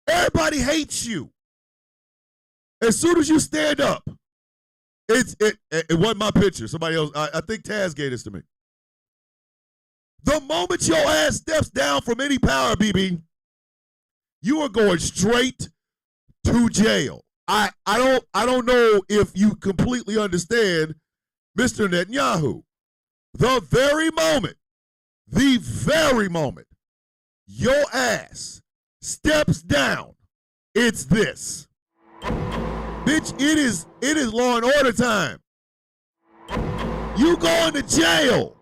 Everybody hates you. As soon as you stand up, it wasn't my picture. Somebody else, I think Taz gave this to me. The moment your ass steps down from any power, BB, you are going straight to jail. I don't know if you completely understand Mr. Netanyahu, the very moment your ass steps down, it's this. Bitch, it is Law and Order time. You going to jail.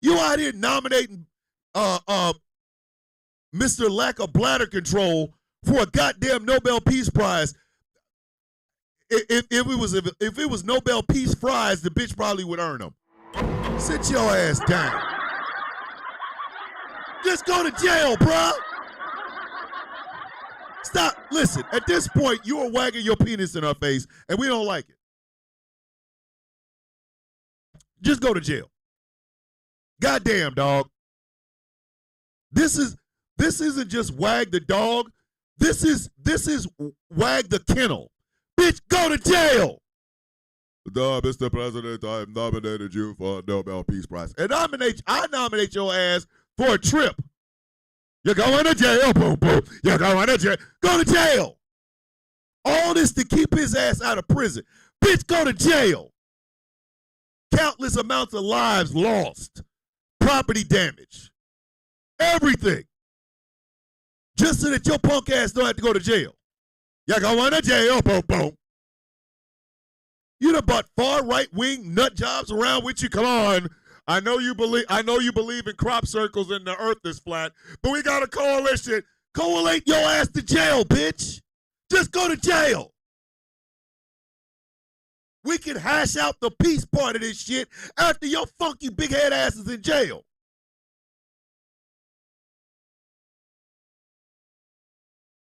You out here nominating Mr. Lack of Bladder Control for a goddamn Nobel Peace Prize. If it was Nobel Peace Prize, the bitch probably would earn them. Sit your ass down. Just go to jail, bruh. Stop. Listen, at this point, you are wagging your penis in our face, and we don't like it. Just go to jail. Goddamn, dog. This isn't just wag the dog. This is wag the kennel. Bitch, go to jail. Mr. President, I have nominated you for a Nobel Peace Prize. And I nominate your ass for a trip. You're going to jail, boom, boom. You're going to jail. Go to jail. All this to keep his ass out of prison. Bitch, go to jail. Countless amounts of lives lost. Property damage. Everything. Just so that your punk ass don't have to go to jail. You're going to jail, boom, boom. You done bought far right-wing nut jobs around with you. Come on. I know you believe in crop circles and the earth is flat, but we got a coalition. Coalate your ass to jail, bitch. Just go to jail. We can hash out the peace part of this shit after your funky big head ass is in jail.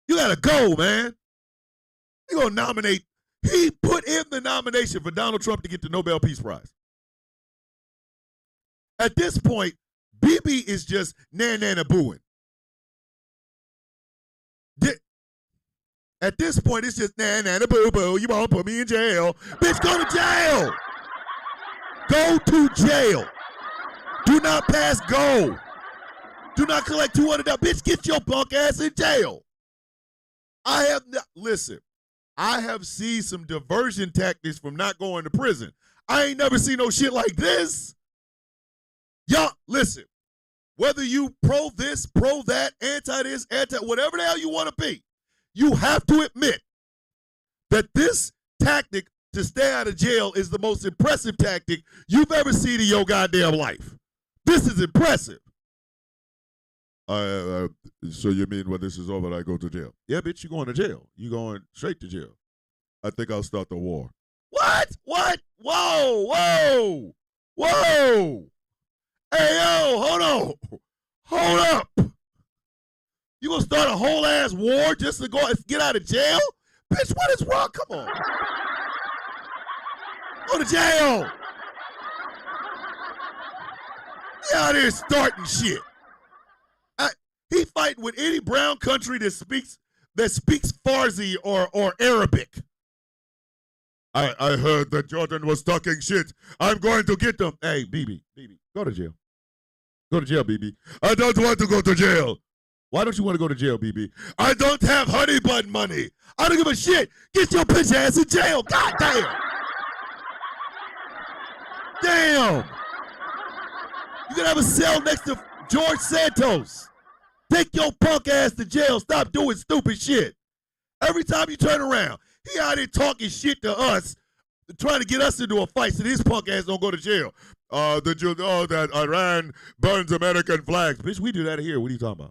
You gotta go, man. You gonna nominate. He put in the nomination for Donald Trump to get the Nobel Peace Prize. At this point, Bibi is just na-na-na-booing. At this point, it's just na-na-na-boo-boo. You won't put me in jail. Bitch, go to jail. Go to jail. Do not pass go. Do not collect $200. Bitch, get your punk ass in jail. Listen, I have seen some diversion tactics from not going to prison. I ain't never seen no shit like this. Y'all, listen, whether you pro this, pro that, anti this, anti whatever the hell you want to be, you have to admit that this tactic to stay out of jail is the most impressive tactic you've ever seen in your goddamn life. This is impressive. So you mean when this is over, I go to jail? Yeah, bitch, you going to jail. You going straight to jail. I think I'll start the war. What? What? Whoa, whoa, whoa. Hey, yo, hold on. Hold up. You gonna start a whole ass war just to go get out of jail? Bitch, what is wrong? Come on. Go to jail. You out here starting shit. He fighting with any brown country that speaks Farsi or Arabic. I heard that Jordan was talking shit. I'm going to get them. Hey, Bibi, go to jail. Go to jail, Bibi. I don't want to go to jail. Why don't you want to go to jail, Bibi? I don't have honey bun money. I don't give a shit. Get your bitch ass in jail. God damn. Damn. You can have a cell next to George Santos. Take your punk ass to jail. Stop doing stupid shit. Every time you turn around, he out here talking shit to us, trying to get us into a fight so his punk ass don't go to jail. Did you know that Iran burns American flags? Bitch, we do that here. What are you talking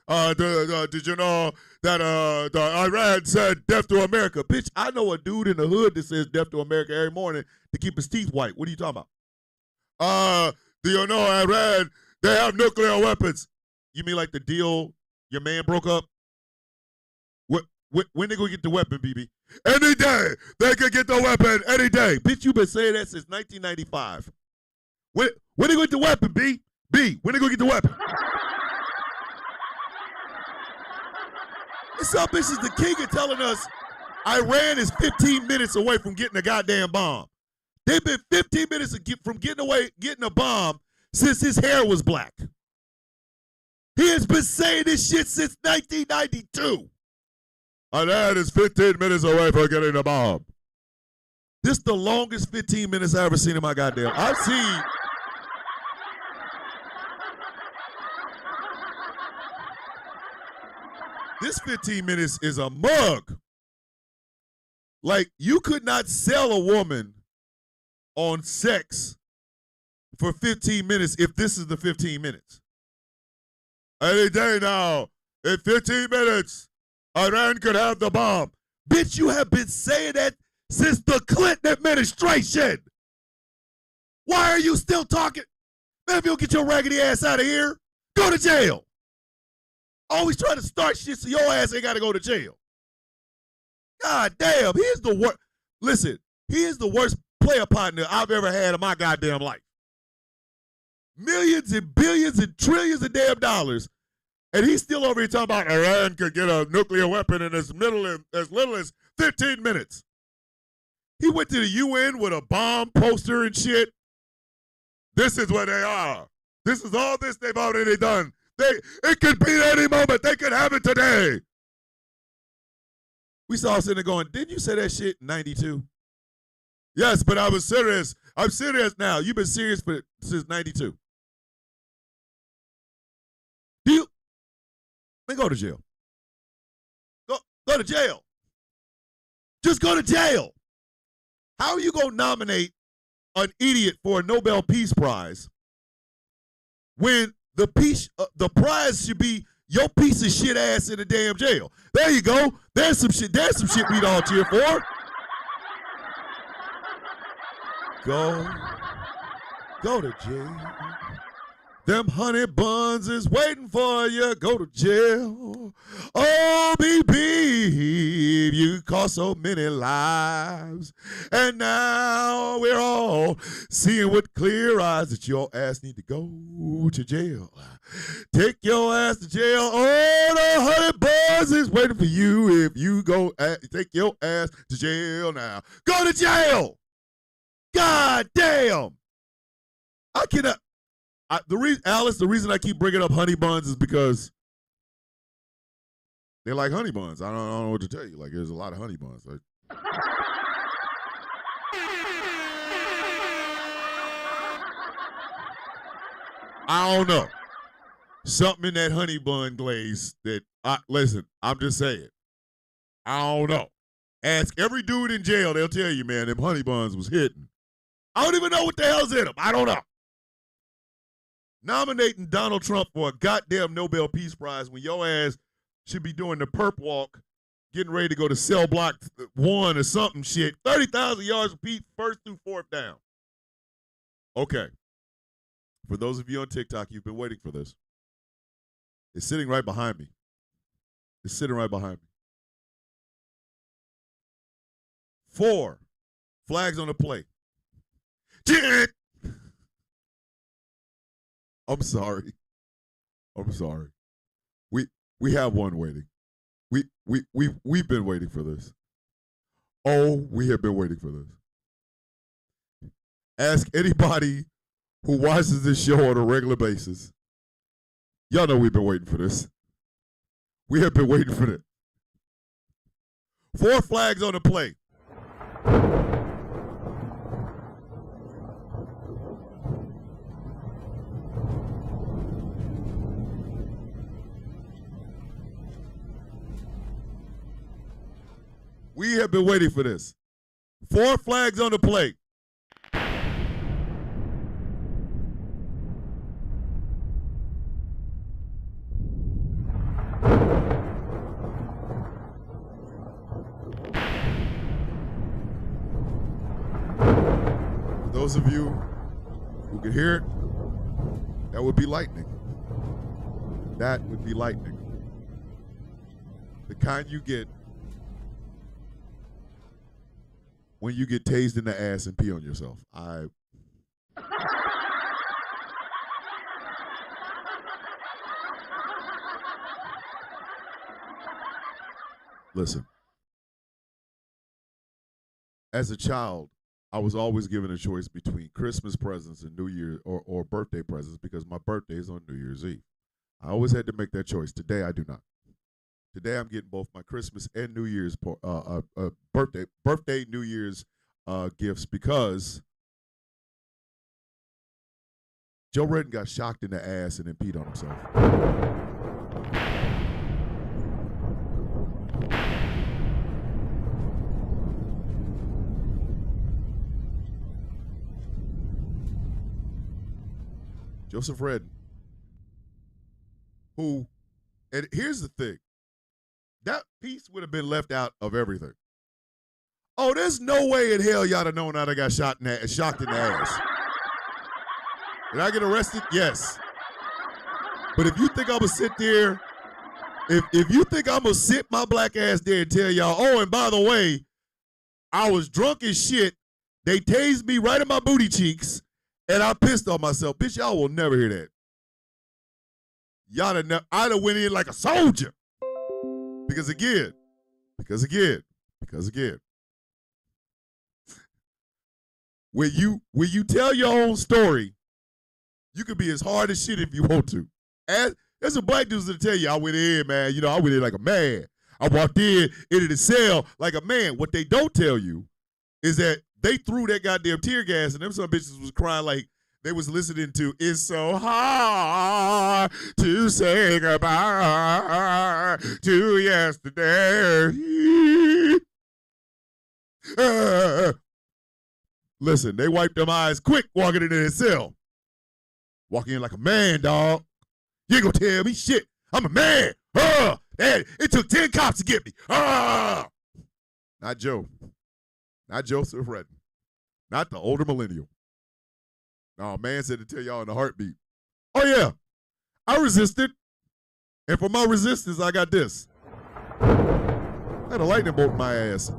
about? Did you know that Iran said death to America? Bitch, I know a dude in the hood that says death to America every morning to keep his teeth white. What are you talking about? Do you know Iran, they have nuclear weapons? You mean like the deal your man broke up? When they gonna get the weapon, Bibi? Any day. They can get the weapon any day. Bitch, you been saying that since 1995. When they gonna get the weapon, B? When they gonna get the weapon? This up bitch is the king of telling us Iran is 15 minutes away from getting a goddamn bomb. They've been 15 minutes from getting a bomb since his hair was black. He has been saying this shit since 1992. Iran is 15 minutes away from getting a bomb. This the longest 15 minutes I ever seen in my goddamn. I've seen. This 15 minutes is a mug. Like, you could not sell a woman on sex for 15 minutes if this is the 15 minutes. Any day now, in 15 minutes, Iran could have the bomb. Bitch, you have been saying that since the Clinton administration. Why are you still talking? Man, if you don't get your raggedy ass out of here, go to jail. Always trying to start shit so your ass ain't got to go to jail. God damn, he is the worst. Listen, he is the worst player partner I've ever had in my goddamn life. Millions and billions and trillions of damn dollars. And he's still over here talking about Iran could get a nuclear weapon in as little as 15 minutes. He went to the UN with a bomb poster and shit. This is what they are. This is all this they've already done. It could be at any moment. They could have it today. We saw sitting there going, didn't you say that shit in 92? Yes, but I was serious. I'm serious now. You've been serious since 92. Do you? Then go to jail. Go to jail. Just go to jail. How are you going to nominate an idiot for a Nobel Peace Prize when the prize should be your piece of shit ass in the damn jail? There you go. There's some shit we'd all cheer for. Go to jail. Them honey buns is waiting for you. Go to jail. Oh, baby, you cost so many lives. And now we're all seeing with clear eyes that your ass need to go to jail. Take your ass to jail. Oh, the honey buns is waiting for you if you go take your ass to jail now. Go to jail. God damn. I cannot. The reason I keep bringing up honey buns is because they like honey buns. I don't know what to tell you. Like, there's a lot of honey buns. Like, I don't know. Something in that honey bun glaze that, listen, I'm just saying. I don't know. Ask every dude in jail. They'll tell you, man, them honey buns was hitting. I don't even know what the hell's in them. I don't know. Nominating Donald Trump for a goddamn Nobel Peace Prize when your ass should be doing the perp walk, getting ready to go to cell block 1 or something shit. 30,000 yards apiece, first through fourth down. Okay. For those of you on TikTok, you've been waiting for this. It's sitting right behind me. It's sitting right behind me. 4 flags on the play. I'm sorry. We have one waiting. We've been waiting for this. Oh, we have been waiting for this. Ask anybody who watches this show on a regular basis. Y'all know we've been waiting for this. We have been waiting for this. 4 flags on the play. We have been waiting for this. 4 flags on the plate. For those of you who can hear it, that would be lightning. That would be lightning. The kind you get when you get tased in the ass and pee on yourself. Listen. As a child, I was always given a choice between Christmas presents and New Year or birthday presents because my birthday is on New Year's Eve. I always had to make that choice. Today, I do not. Today, I'm getting both my Christmas and New Year's birthday, New Year's gifts because Joe Redden got shocked in the ass and then peed on himself. Joseph Redden, who, and here's the thing, that piece would have been left out of everything. Oh, there's no way in hell y'all have known I got shocked in the ass. Did I get arrested? Yes. But if you think I'm going to sit there, if you think I'm going to sit my black ass there and tell y'all, oh, and by the way, I was drunk as shit, they tased me right in my booty cheeks, and I pissed on myself. Bitch, y'all will never hear that. I'd have went in like a soldier. Because again, when you tell your own story, you can be as hard as shit if you want to. There's some black dudes that tell you, I went in, man. You know, I went in like a man. I walked into the cell like a man. What they don't tell you is that they threw that goddamn tear gas, and them some bitches was crying like they was listening to "It's So Hard to Say Goodbye to Yesterday." Listen, they wiped them eyes quick walking into their cell. Walking in like a man, dog. You ain't gonna tell me shit. I'm a man. It took 10 cops to get me. Not Joe. Not Joseph Redden. Not the older millennial. No, man said to tell y'all in a heartbeat. Oh, yeah. I resisted. And for my resistance, I got this. I had a lightning bolt in my ass.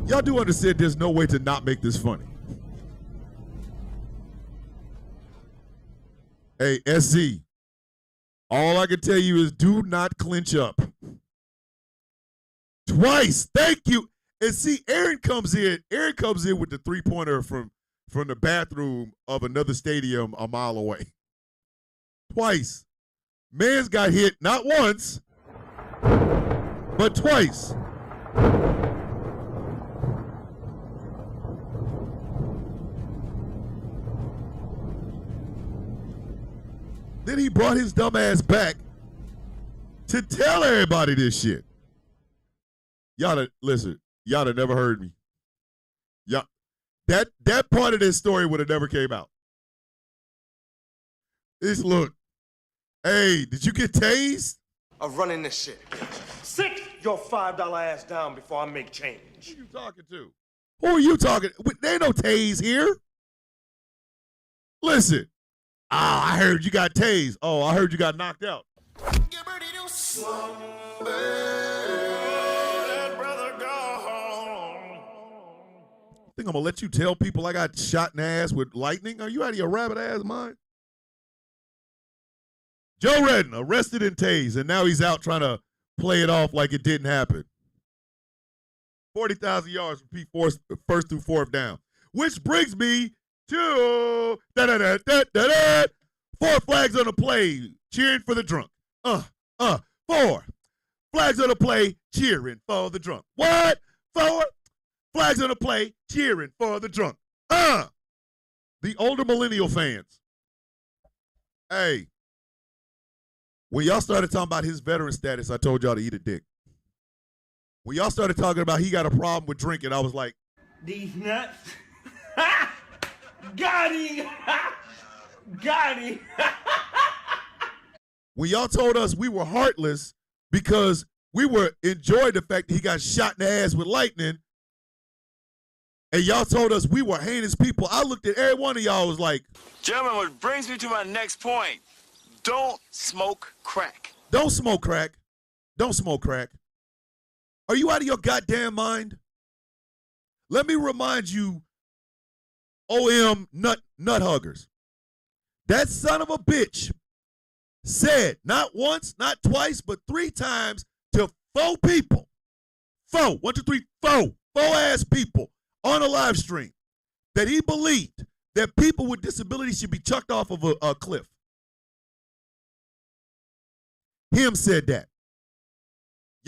Y'all do understand there's no way to not make this funny. Hey, SC, all I can tell you is do not clinch up. Twice. Thank you. And see, Aaron comes in with the three-pointer from the bathroom of another stadium a mile away. Twice. Man's got hit not once, but twice. Then he brought his dumb ass back to tell everybody this shit. Listen, y'all have never heard me. Y'all, that part of this story would have never came out. Look, hey, did you get tased? I'm running this shit. Sit your $5 ass down before I make change. Who are you talking to? Who are you talking? There ain't no tase here. Listen. I heard you got tased. Oh, I heard you got knocked out. Get ready to think I'm gonna let you tell people I got shot in the ass with lightning? Are you out of your rabbit ass mind? Joe Redden arrested and tased, and now he's out trying to play it off like it didn't happen. 40,000 yards from Pete Force, first through fourth down. Which brings me to 4 flags on the play, cheering for the drunk. 4 flags on the play, cheering for the drunk. What? 4 flags on the play, cheering for the drunk. The older millennial fans. Hey, when y'all started talking about his veteran status, I told y'all to eat a dick. When y'all started talking about he got a problem with drinking, I was like, these nuts. Got him. Got him. When y'all told us we were heartless because we were enjoying the fact that he got shot in the ass with lightning, and y'all told us we were heinous people, I looked at every one of y'all was like, gentlemen, which brings me to my next point. Don't smoke crack. Don't smoke crack. Don't smoke crack. Are you out of your goddamn mind? Let me remind you, OM nut huggers. That son of a bitch said not once, not twice, but 3 times to 4 people. 4, 1, 2, 3, 4 ass people on a live stream that he believed that people with disabilities should be chucked off of a cliff. Him said that.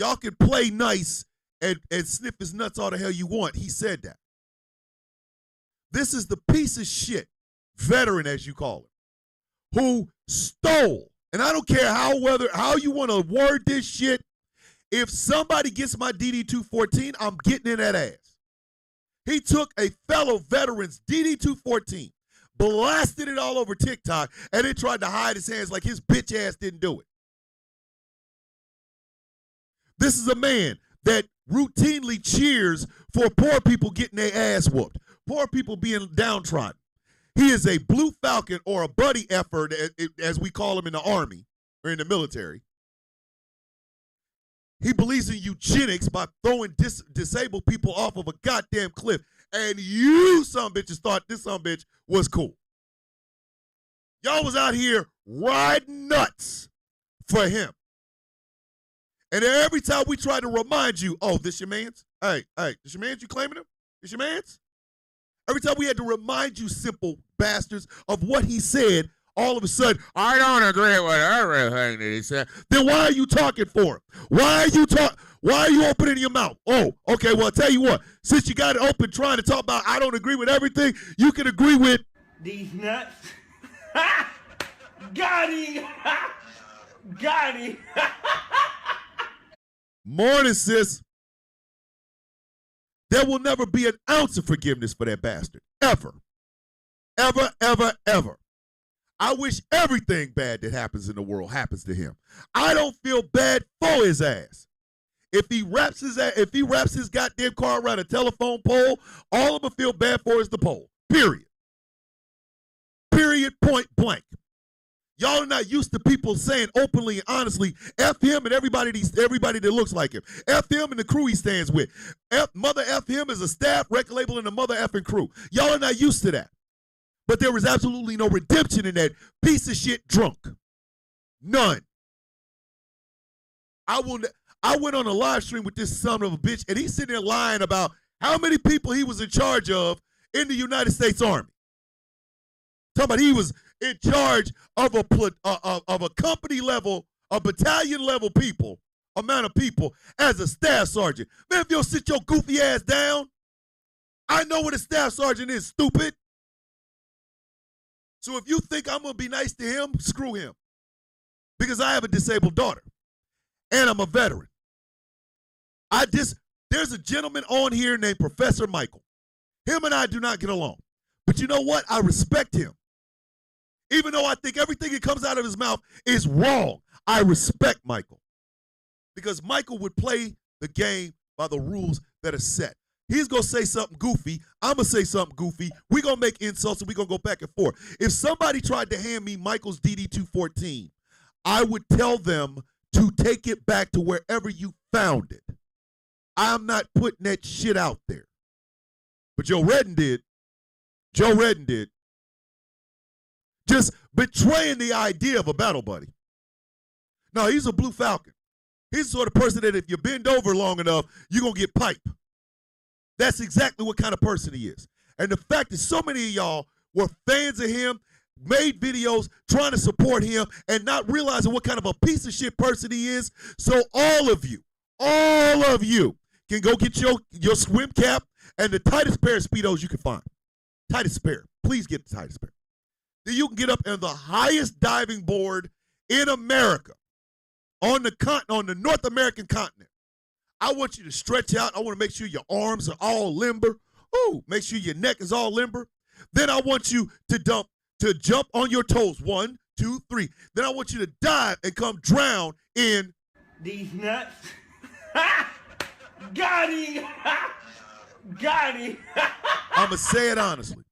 Y'all can play nice and sniff his nuts all the hell you want. He said that. This is the piece of shit veteran, as you call him, who stole. And I don't care how you want to word this shit. If somebody gets my DD-214, I'm getting in that ass. He took a fellow veteran's DD-214, blasted it all over TikTok, and then tried to hide his hands like his bitch ass didn't do it. This is a man that routinely cheers for poor people getting their ass whooped, poor people being downtrodden. He is a blue falcon or a buddy effort, as we call him in the Army or in the military. He believes in eugenics by throwing disabled people off of a goddamn cliff. And you some bitches thought this some bitch was cool. Y'all was out here riding nuts for him. And every time we try to remind you, oh, this your man's? Hey, this your man's? You claiming him? This your man's? Every time we had to remind you, simple bastards, of what he said, all of a sudden, I don't agree with everything that he said. Then why are you talking for him? Why are you opening your mouth? Oh, okay, well, I'll tell you what. Since you got it open trying to talk about I don't agree with everything, you can agree with these nuts. Got him. Got him. Morning, sis. There will never be an ounce of forgiveness for that bastard. Ever. Ever, ever, ever. I wish everything bad that happens in the world happens to him. I don't feel bad for his ass. If he wraps his goddamn car around a telephone pole, all I'm gonna feel bad for is the pole. Period. Period, point blank. Y'all are not used to people saying openly and honestly, F him and everybody that looks like him. F him and the crew he stands with. Mother F him as a staff, record label, and the mother effing crew. Y'all are not used to that. But there was absolutely no redemption in that piece of shit drunk. None. I went on a live stream with this son of a bitch, and he's sitting there lying about how many people he was in charge of in the United States Army. Talking about he was in charge of a company level, a battalion level amount of people as a staff sergeant. Man, if you'll sit your goofy ass down, I know what a staff sergeant is, stupid. So if you think I'm going to be nice to him, screw him. Because I have a disabled daughter. And I'm a veteran. There's a gentleman on here named Professor Michael. Him and I do not get along. But you know what? I respect him. Even though I think everything that comes out of his mouth is wrong, I respect Michael. Because Michael would play the game by the rules that are set. He's going to say something goofy. I'm going to say something goofy. We're going to make insults and we're going to go back and forth. If somebody tried to hand me Michael's DD-214, I would tell them to take it back to wherever you found it. I'm not putting that shit out there. But Joe Redden did. Joe Redden did. Just betraying the idea of a battle buddy. No, he's a blue falcon. He's the sort of person that if you bend over long enough, you're going to get piped. That's exactly what kind of person he is. And the fact that so many of y'all were fans of him, made videos trying to support him, and not realizing what kind of a piece of shit person he is. So all of you can go get your swim cap and the tightest pair of Speedos you can find. Tightest pair. Please get the tightest pair. Then you can get up on the highest diving board in America, on the North American continent. I want you to stretch out. I want to make sure your arms are all limber. Ooh, make sure your neck is all limber. Then I want you to jump on your toes. 1, 2, 3. Then I want you to dive and come drown in these nuts. Got him. Got him. I'm going to say it honestly.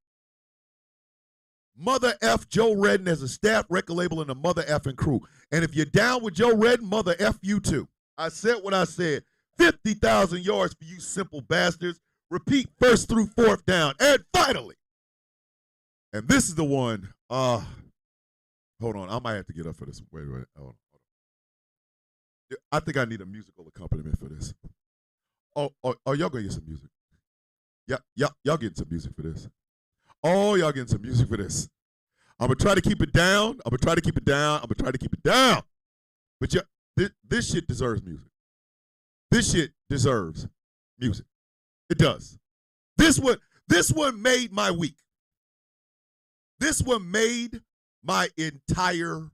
Mother F Joe Redden as a staff record label and the mother effing crew. And if you're down with Joe Redden, mother F you too. I said what I said. 50,000 yards for you simple bastards. Repeat first through fourth down. And finally, and this is the one, hold on, I might have to get up for this. Wait, hold on. I think I need a musical accompaniment for this. Oh, y'all gonna get some music. Y'all getting some music for this. Oh, y'all getting some music for this. I'm gonna try to keep it down. But this shit deserves music. This shit deserves music. It does. This one made my week. This one made my entire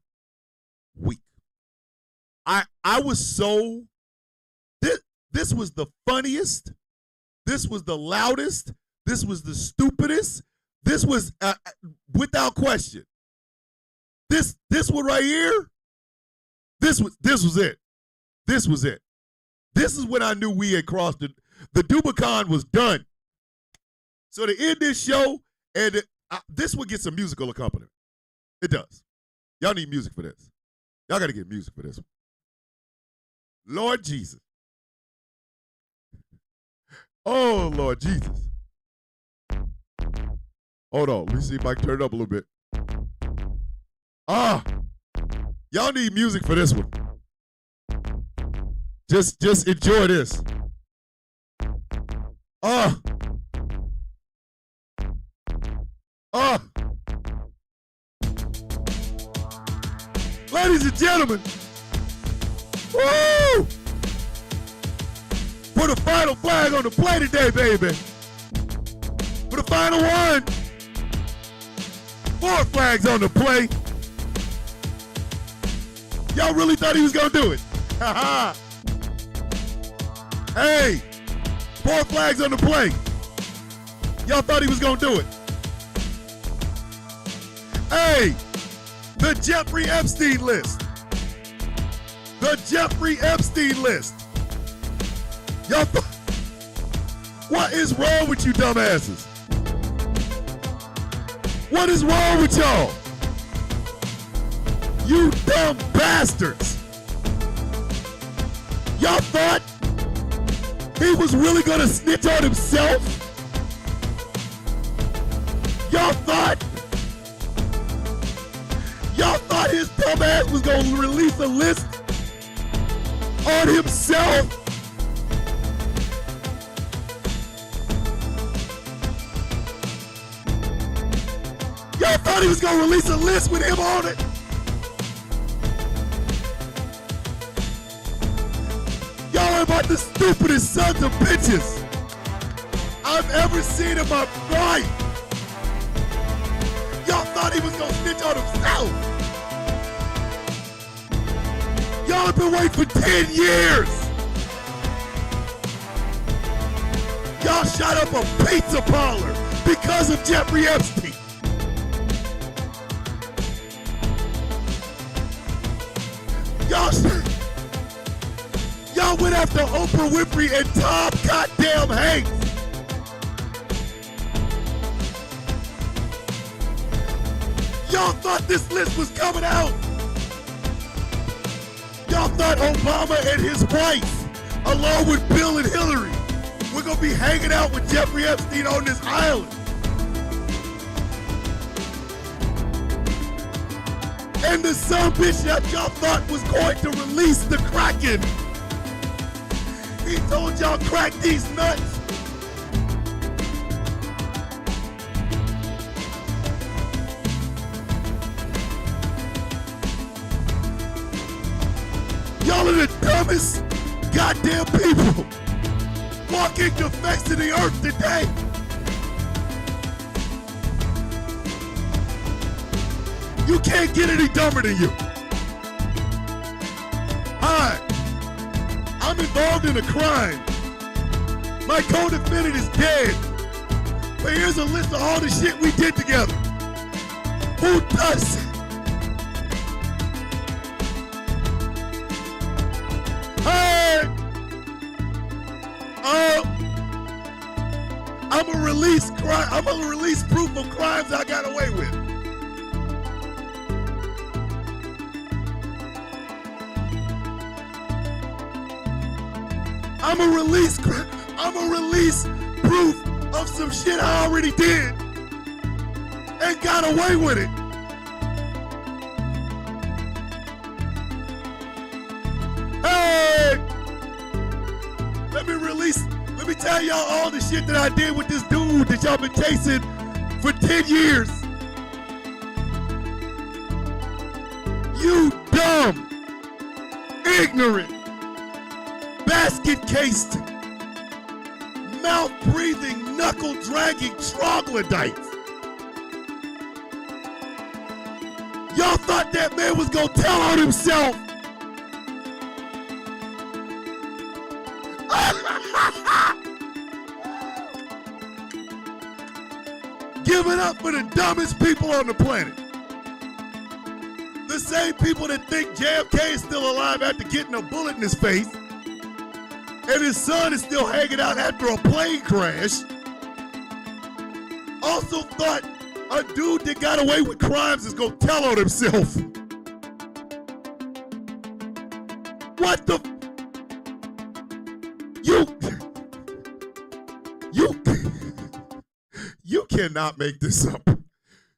week. I was so, this was the funniest. This was the loudest. This was the stupidest. This was, without question. This one right here, this was it. This was it. This is when I knew we had crossed the Dubicon was done. So to end this show, and this one gets some musical accompaniment. It does. Y'all need music for this. Y'all got to get music for this one. Lord Jesus. Oh, Lord Jesus. Hold on. Let me see if I can turn it up a little bit. Y'all need music for this one. Just enjoy this. Ladies and gentlemen, woo! Put a final flag on the play today, baby. For the final one. 4 flags on the play. Y'all really thought he was gonna do it? Haha. Hey, 4 flags on the play. Y'all thought he was gonna do it. Hey, the Jeffrey Epstein list. The Jeffrey Epstein list. Y'all what is wrong with you dumbasses? What is wrong with y'all? You dumb bastards. Y'all thought he was really gonna snitch on himself? Y'all thought his dumb ass was gonna release a list on himself? Y'all thought he was gonna release a list with him on it? Y'all are about the stupidest sons of bitches I've ever seen in my life. Y'all thought he was gonna snitch on himself. Y'all have been waiting for 10 years. Y'all shot up a pizza parlor because of Jeffrey Epstein. Y'all went after Oprah Winfrey and Tom goddamn Hanks. Y'all thought this list was coming out. Y'all thought Obama and his wife, along with Bill and Hillary, were gonna be hanging out with Jeffrey Epstein on this island. And the son bitch that y'all thought was going to release the Kraken, he told y'all crack these nuts. Y'all are the dumbest goddamn people walking the face of the earth today. You can't get any dumber than you. Hi, I'm involved in a crime. My co-defendant is dead. But here's a list of all the shit we did together. Who does it? Hey! I'm gonna release proof of crimes I got away with. I'm gonna release proof of some shit I already did and got away with it. Hey! Let me tell y'all all the shit that I did with this dude that y'all been chasing for 10 years. You dumb, ignorant, basket-cased, mouth-breathing, knuckle-dragging troglodytes. Y'all thought that man was gonna tell on himself. Give it up for the dumbest people on the planet. The same people that think JFK is still alive after getting a bullet in his face, and his son is still hanging out after a plane crash, also thought a dude that got away with crimes is gonna tell on himself. What the? You cannot make this up.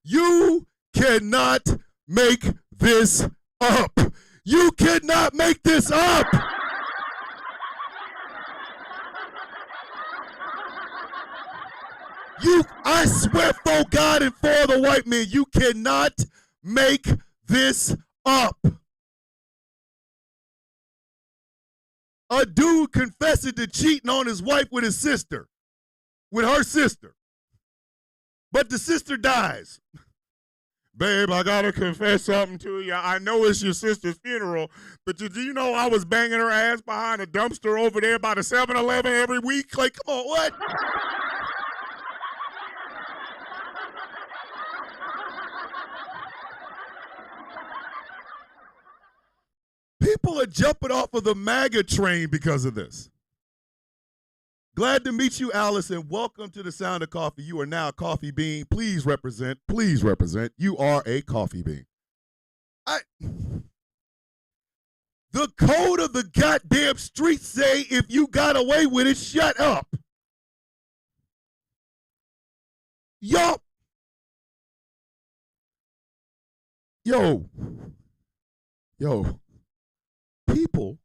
You cannot make this up. You cannot make this up. I swear for God and for the white man, you cannot make this up. A dude confessing to cheating on his wife with her sister. But the sister dies. Babe, I gotta confess something to you. I know it's your sister's funeral, but do you know I was banging her ass behind a dumpster over there by the 7-Eleven every week? Like, come on, what? People are jumping off of the MAGA train because of this. Glad to meet you, Alice, and welcome to the Sound of Coffee. You are now a coffee bean. Please represent. Please represent. You are a coffee bean. The code of the goddamn streets say if you got away with it, shut up. Yo. People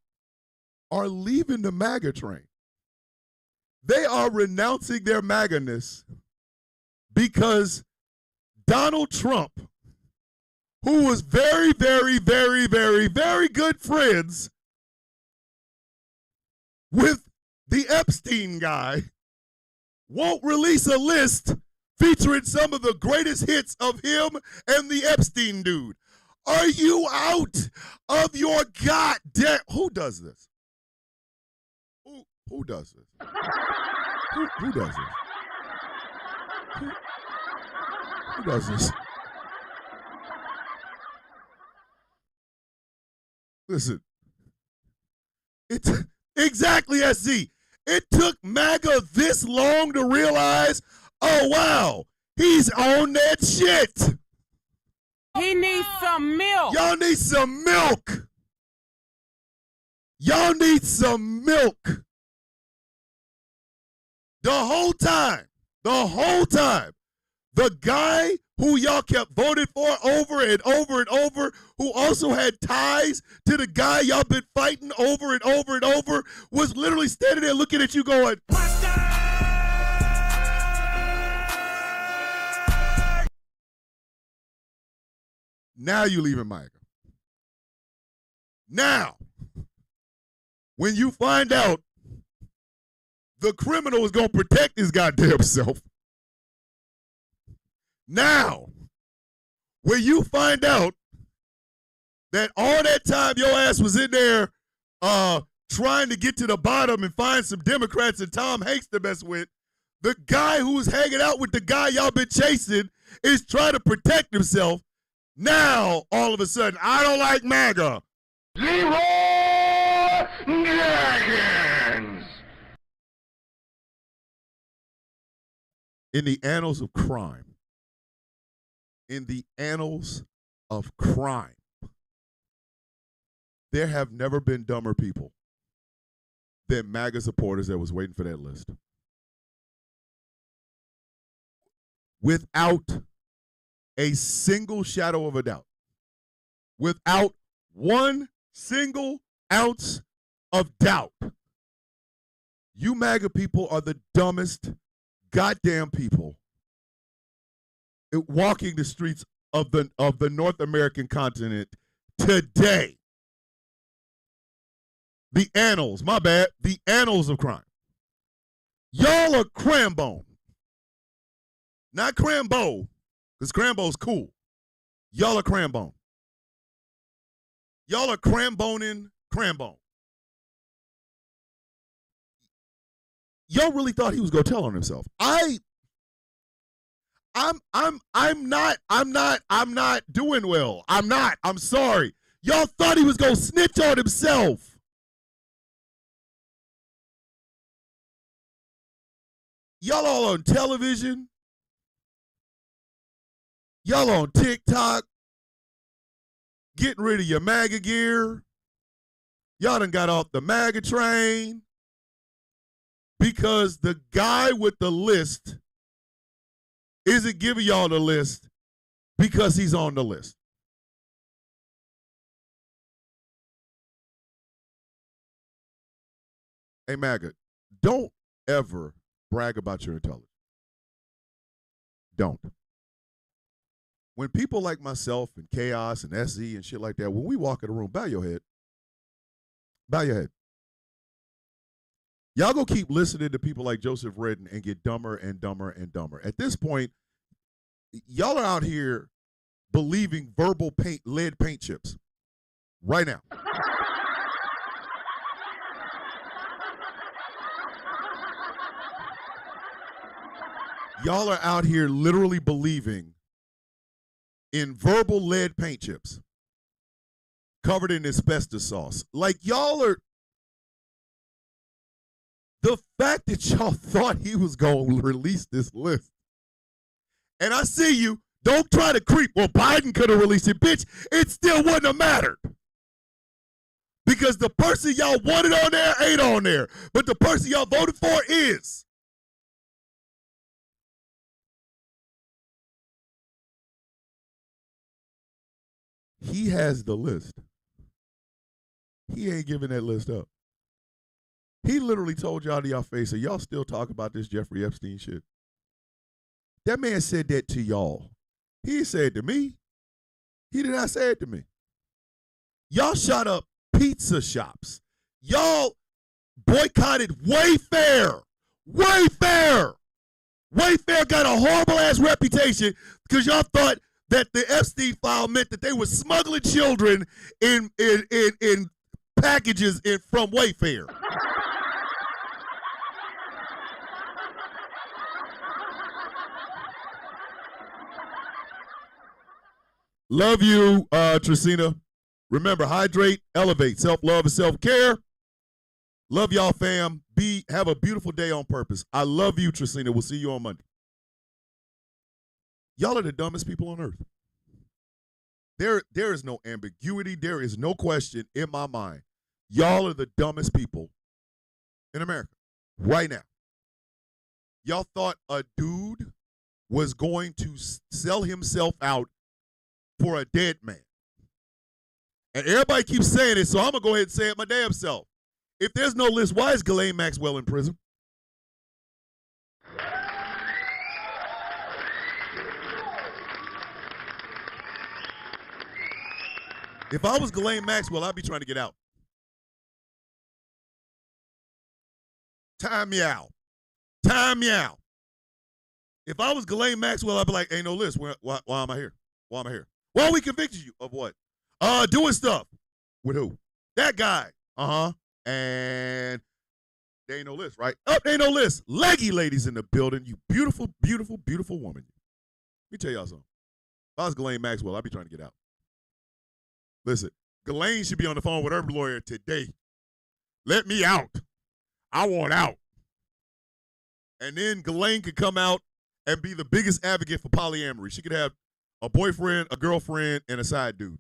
are leaving the MAGA train. They are renouncing their MAGA-ness because Donald Trump, who was very, very, very, very, very good friends with the Epstein guy, won't release a list featuring some of the greatest hits of him and the Epstein dude. Are you out of your goddamn... Who does this? Who does this? Who does this? Who does this? Listen, it's exactly, SZ. It took MAGA this long to realize, oh, wow, he's on that shit. He needs some milk. Y'all need some milk. Y'all need some milk. The whole time, the guy who y'all kept voting for over and over and over, who also had ties to the guy y'all been fighting over and over and over, was literally standing there looking at you going, now you leaving MAGA. Now, when you find out the criminal is going to protect his goddamn self. Now, when you find out that all that time your ass was in there trying to get to the bottom and find some Democrats and Tom Hanks to mess with, the guy who's hanging out with the guy y'all been chasing is trying to protect himself. Now, all of a sudden, I don't like MAGA. Leroy Dragons! In the annals of crime, there have never been dumber people than MAGA supporters that was waiting for that list. Without a single shadow of a doubt, without one single ounce of doubt, you MAGA people are the dumbest goddamn people walking the streets of the North American continent today. The annals, my bad, the annals of crime. Y'all are Crambone. Not Crambo, because Crambo's cool. Y'all are Crambone. Y'all are Cramboning Crambone. Y'all really thought he was gonna tell on himself. I'm not doing well. I'm not. I'm sorry. Y'all thought he was gonna snitch on himself. Y'all all on television. Y'all on TikTok. Getting rid of your MAGA gear. Y'all done got off the MAGA train. Because the guy with the list isn't giving y'all the list because he's on the list. Hey, MAGA, don't ever brag about your intelligence. Don't. When people like myself and Chaos and SZ and shit like that, when we walk in the room, bow your head. Bow your head. Y'all go keep listening to people like Joseph Redden and get dumber and dumber and dumber. At this point, y'all are out here believing verbal lead paint chips right now. Y'all are out here literally believing in verbal lead paint chips covered in asbestos sauce. Like y'all are. The fact that y'all thought he was going to release this list. And I see you. Don't try to creep. Well, Biden could have released it. Bitch, it still wouldn't have mattered. Because the person y'all wanted on there ain't on there. But the person y'all voted for is. He has the list. He ain't giving that list up. He literally told y'all to y'all face, and y'all still talk about this Jeffrey Epstein shit. That man said that to y'all. He said to me. He did not say it to me. Y'all shot up pizza shops. Y'all boycotted Wayfair. Wayfair. Wayfair got a horrible ass reputation because y'all thought that the Epstein file meant that they were smuggling children in packages from Wayfair. Love you, Tracina. Remember, hydrate, elevate, self-love and self-care. Love y'all, fam. Have a beautiful day on purpose. I love you, Tracina. We'll see you on Monday. Y'all are the dumbest people on earth. There is no ambiguity. There is no question in my mind. Y'all are the dumbest people in America right now. Y'all thought a dude was going to sell himself out for a dead man. And everybody keeps saying it, so I'm going to go ahead and say it my damn self. If there's no list, why is Ghislaine Maxwell in prison? If I was Ghislaine Maxwell, I'd be trying to get out. Time me out. Time me out. If I was Ghislaine Maxwell, I'd be like, ain't no list. Why am I here? Why am I here? Why we convicted you of what? Doing stuff. With who? That guy. And there ain't no list, right? Oh, there ain't no list. Leggy ladies in the building. You beautiful, beautiful, beautiful woman. Let me tell y'all something. If I was Ghislaine Maxwell, I'd be trying to get out. Listen, Ghislaine should be on the phone with her lawyer today. Let me out. I want out. And then Ghislaine could come out and be the biggest advocate for polyamory. She could have a boyfriend, a girlfriend, and a side dude.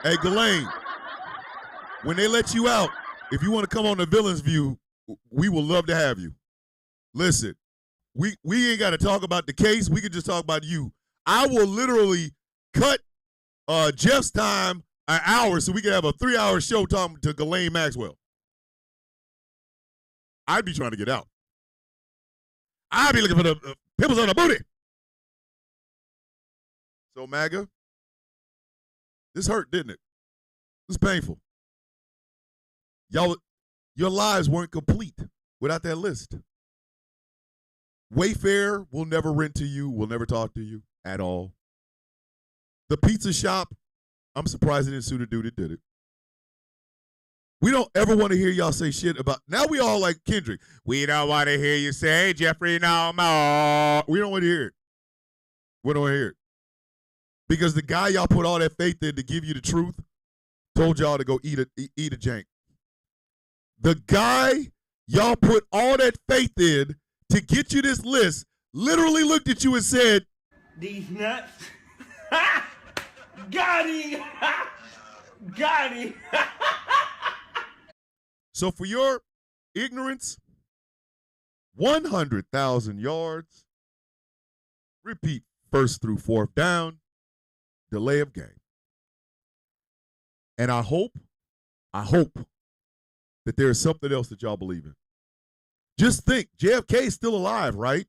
Hey, Ghislaine, when they let you out, if you want to come on the Villain's View, we will love to have you. Listen, we ain't got to talk about the case. We can just talk about you. I will literally cut Jeff's time an hour so we can have a 3-hour show talking to Ghislaine Maxwell. I'd be trying to get out. I'd be looking for the pimples on the booty. So, MAGA, This hurt, didn't it? It was painful. Y'all, your lives weren't complete without that list. Wayfair will never rent to you, will never talk to you at all. The pizza shop, I'm surprised they didn't sue the dude that did it. We don't ever want to hear y'all say shit about, now we all like Kendrick. We don't want to hear you say Jeffrey no more. We don't want to hear it. We don't want to hear it. Because the guy y'all put all that faith in to give you the truth told y'all to go eat a jank. The guy y'all put all that faith in to get you this list literally looked at you and said, These nuts. Got him. Got him. So for your ignorance, 100,000 yards, repeat first through fourth down, delay of game. And I hope that there is something else that y'all believe in. Just think, JFK is still alive, right?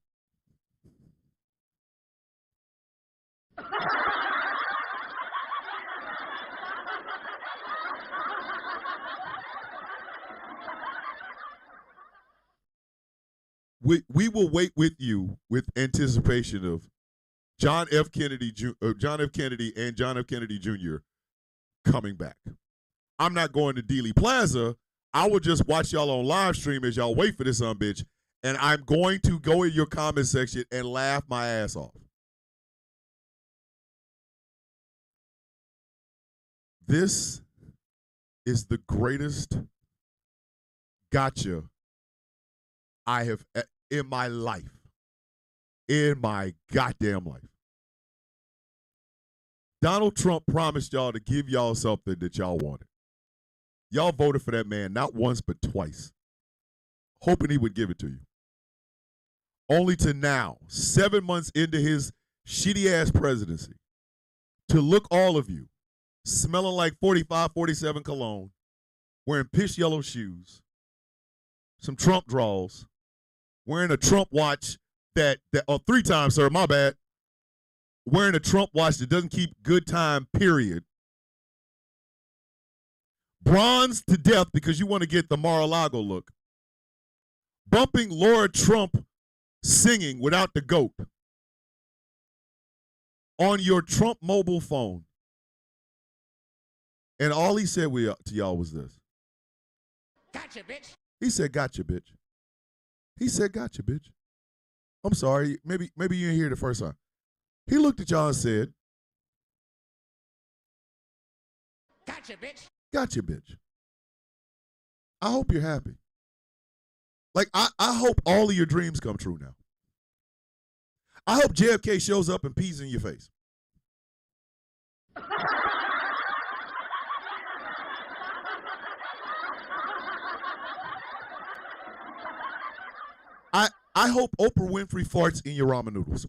We will wait with you with anticipation of John F. Kennedy and John F. Kennedy Jr. coming back. I'm not going to Dealey Plaza. I will just watch y'all on live stream as y'all wait for this bitch, and I'm going to go in your comment section and laugh my ass off. This is the greatest gotcha I have in my life. In my goddamn life. Donald Trump promised y'all to give y'all something that y'all wanted. Y'all voted for that man not once but twice, hoping he would give it to you. Only to now, 7 months into his shitty-ass presidency, to look all of you smelling like 45, 47 cologne, wearing piss yellow shoes, some Trump draws, wearing a Trump watch that 3 times, sir, my bad, wearing a Trump watch that doesn't keep good time, period. Bronzed to death because you want to get the Mar-a-Lago look. Bumping Laura Trump singing without the goat on your Trump mobile phone. And all he said to y'all was this. Gotcha, bitch. He said, gotcha, bitch. He said, gotcha, bitch. I'm sorry. Maybe you didn't hear it the first time. He looked at y'all and said, Gotcha, bitch. Gotcha, bitch. I hope you're happy. Like, I hope all of your dreams come true now. I hope JFK shows up and pees in your face. I hope Oprah Winfrey farts in your ramen noodles.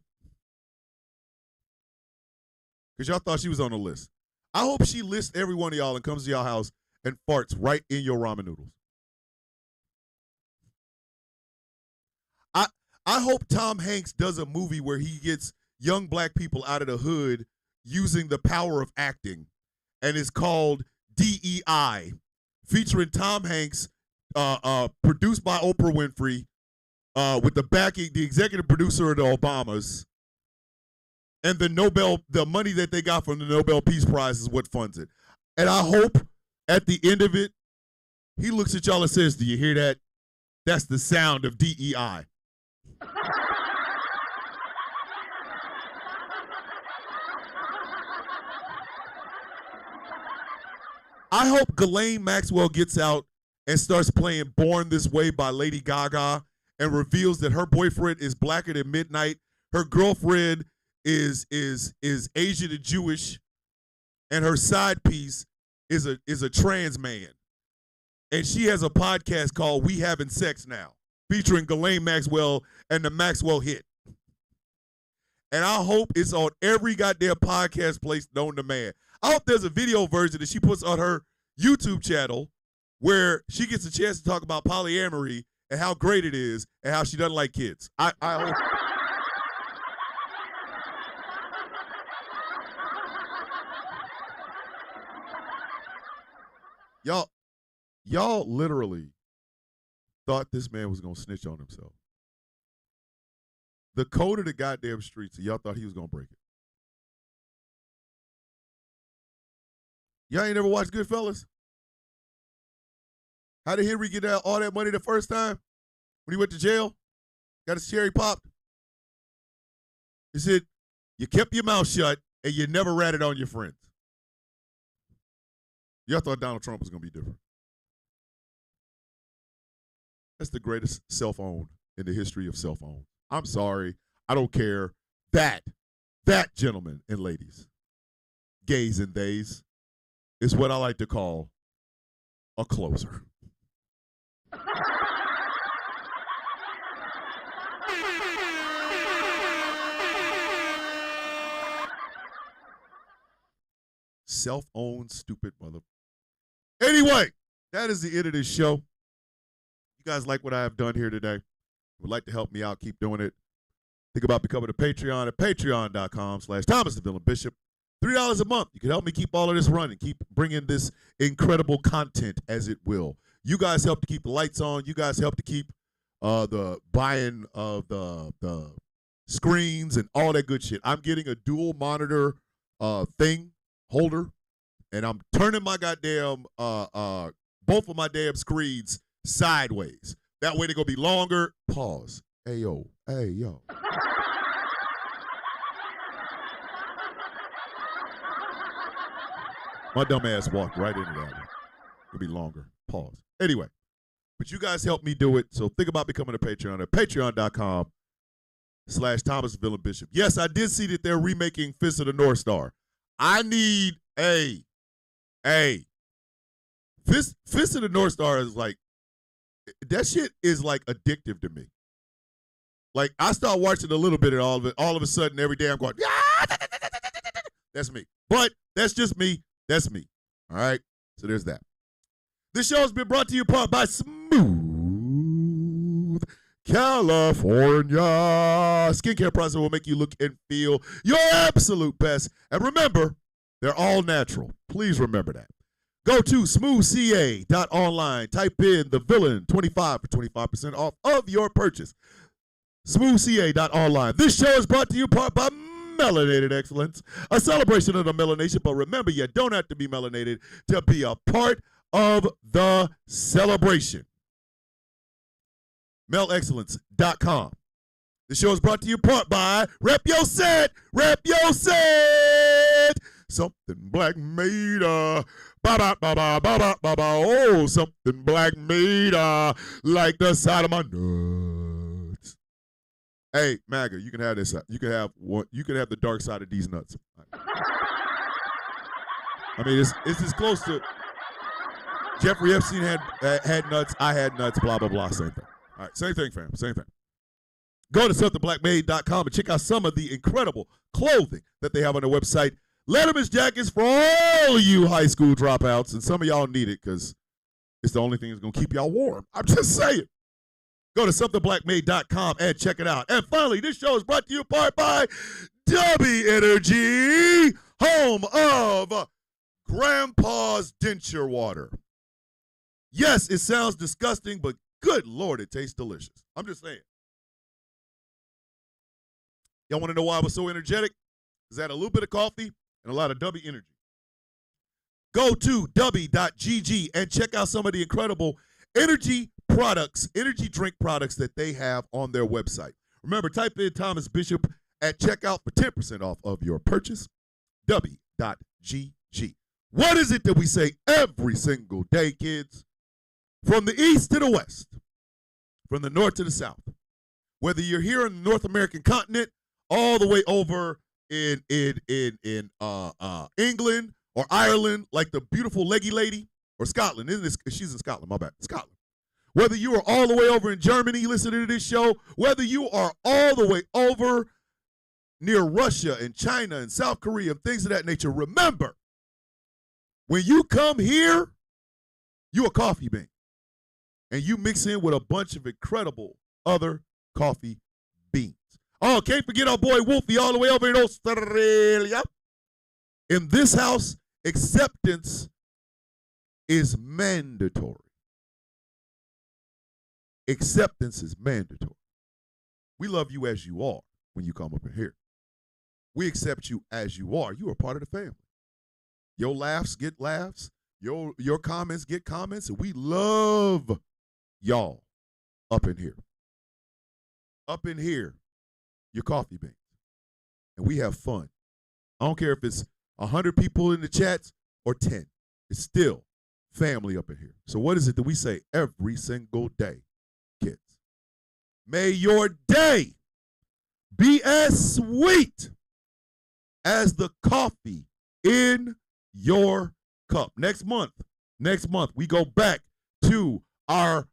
Because y'all thought she was on the list. I hope she lists every one of y'all and comes to y'all house and farts right in your ramen noodles. I hope Tom Hanks does a movie where he gets young black people out of the hood using the power of acting, and it's called DEI, featuring Tom Hanks, produced by Oprah Winfrey, with the backing, the executive producer of the Obamas, and the money that they got from the Nobel Peace Prize is what funds it. And I hope at the end of it, he looks at y'all and says, do you hear that? That's the sound of DEI. I hope Ghislaine Maxwell gets out and starts playing Born This Way by Lady Gaga and reveals that her boyfriend is blacker than midnight. Her girlfriend is Asian and Jewish, and her side piece is a trans man. And she has a podcast called We Having Sex Now, featuring Ghislaine Maxwell and the Maxwell Hit. And I hope it's on every goddamn podcast place known to man. I hope there's a video version that she puts on her YouTube channel where she gets a chance to talk about polyamory and how great it is and how she doesn't like kids. I hope. Y'all literally thought this man was going to snitch on himself. The code of the goddamn streets, and y'all thought he was going to break it. Y'all ain't never watched Goodfellas? How did Henry get all that money the first time when he went to jail? Got his cherry popped? He said, you kept your mouth shut and you never ratted on your friends. Y'all thought Donald Trump was going to be different. That's the greatest self-owned in the history of self-owned. I'm sorry. I don't care. That, gentlemen and ladies, gays and theys, is what I like to call a closer. Self-owned, stupid mother. Anyway, that is the end of this show. You guys like what I have done here today? Would like to help me out, keep doing it. Think about becoming a Patreon at patreon.com/Thomas the Villain Bishop. $3 a month. You can help me keep all of this running, keep bringing this incredible content as it will. You guys help to keep the lights on. You guys help to keep the buying of the screens and all that good shit. I'm getting a dual monitor thing holder, and I'm turning my goddamn both of my damn screens sideways. That way they're gonna be longer. Pause. Hey yo. My dumb ass walked right into that one. It'll be longer. Pause. Anyway, but you guys help me do it. So think about becoming a Patreon at patreon.com/Thomas the Villain Bishop. Yes, I did see that they're remaking Fist of the North Star. I need Fist of the North Star is like, that shit is like addictive to me. Like, I start watching a little bit of all of it. All of a sudden, every day I'm going, that's me. But that's just me. That's me. All right? So there's that. This show has been brought to you in part by Smooth California. Skincare products that will make you look and feel your absolute best. And remember, they're all natural. Please remember that. Go to smoothca.online. Type in the villain 25 for 25% off of your purchase. Smoothca.online. This show is brought to you in part by Melanated Excellence, a celebration of the melanation. But remember, you don't have to be melanated to be a part of the celebration. melexcellence.com. The show is brought to you in part by Rep Your Set. Rep Your Set. Something black made oh, something black made like the side of my nuts. Hey, MAGA, you can have this. You can have one. You can have the dark side of these nuts. I mean, it's as close to Jeffrey Epstein had nuts. I had nuts. Blah blah blah. Same thing. All right, same thing, fam. Same thing. Go to somethingblackmade.com and check out some of the incredible clothing that they have on their website. Letterman's jackets for all you high school dropouts, and some of y'all need it because it's the only thing that's going to keep y'all warm. I'm just saying. Go to somethingblackmade.com and check it out. And finally, this show is brought to you in part by W Energy, home of Grandpa's Denture Water. Yes, it sounds disgusting, but good Lord, it tastes delicious. I'm just saying. Y'all want to know why I was so energetic? Because I had a little bit of coffee and a lot of W Energy. Go to w.gg and check out some of the incredible energy products, energy drink products that they have on their website. Remember, type in Thomas Bishop at checkout for 10% off of your purchase. W.gg. What is it that we say every single day, kids? From the east to the west, from the north to the south, whether you're here in the North American continent, all the way over in England or Ireland, like the beautiful leggy lady, or Scotland. She's in Scotland, my bad, Scotland. Whether you are all the way over in Germany listening to this show, whether you are all the way over near Russia and China and South Korea and things of that nature, remember, when you come here, you a coffee bean. And you mix in with a bunch of incredible other coffee beans. Oh, can't forget our boy Wolfie all the way over in Australia. In this house, acceptance is mandatory. Acceptance is mandatory. We love you as you are when you come up in here. We accept you as you are. You are part of the family. Your laughs get laughs. Your comments get comments. And we love y'all up in here. Up in here, your coffee beans. And we have fun. I don't care if it's 100 people in the chats or 10. It's still family up in here. So what is it that we say every single day, kids? May your day be as sweet as the coffee in your cup. Next month, we go back to our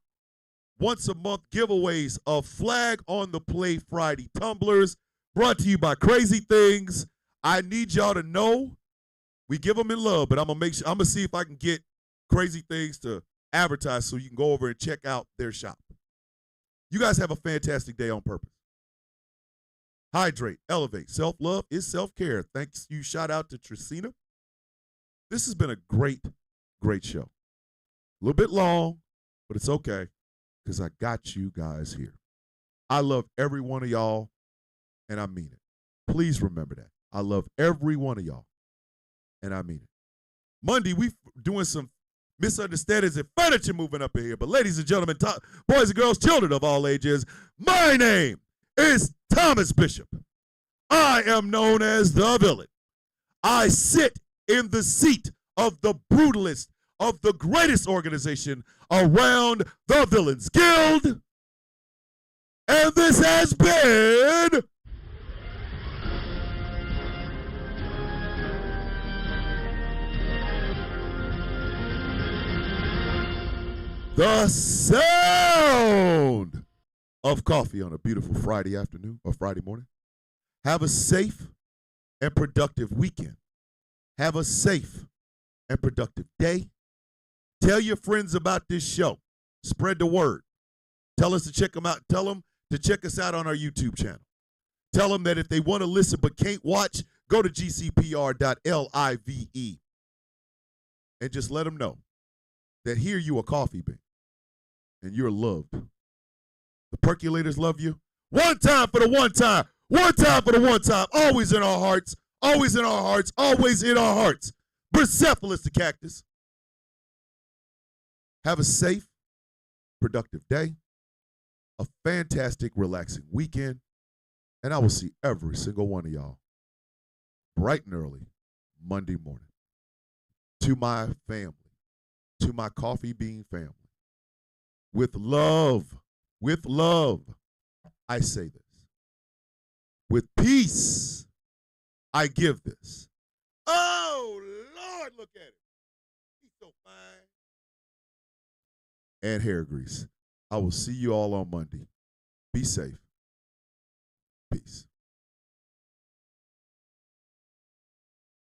once a month giveaways of Flag on the Play Friday tumblers brought to you by Crazy Things. I need y'all to know we give them in love, but I'm gonna see if I can get Crazy Things to advertise so you can go over and check out their shop. You guys have a fantastic day on purpose. Hydrate, elevate. Self-love is self-care. Thanks you. Shout out to Tracina. This has been a great, great show. A little bit long, but it's okay because I got you guys here. I love every one of y'all, and I mean it. Please remember that. I love every one of y'all, and I mean it. Monday, we doing some misunderstandings and furniture moving up in here. But ladies and gentlemen, boys and girls, children of all ages, my name is Thomas Bishop. I am known as the villain. I sit in the seat of the brutalist of the greatest organization around the Villains Guild. And this has been the sound of coffee on a beautiful Friday afternoon or Friday morning. Have a safe and productive weekend. Have a safe and productive day. Tell your friends about this show. Spread the word. Tell us to check them out. Tell them to check us out on our YouTube channel. Tell them that if they want to listen but can't watch, go to gcpr.live and just let them know that here you a coffee bean and you're loved. The percolators love you. One time for the one time. One time for the one time. Always in our hearts. Always in our hearts. Always in our hearts. Bricephalus the cactus. Have a safe, productive day. A fantastic, relaxing weekend. And I will see every single one of y'all bright and early Monday morning. To my family. To my coffee bean family. With love, I say this. With peace, I give this. Oh, Lord, look at it. He's so fine. And hair grease. I will see you all on Monday. Be safe. Peace.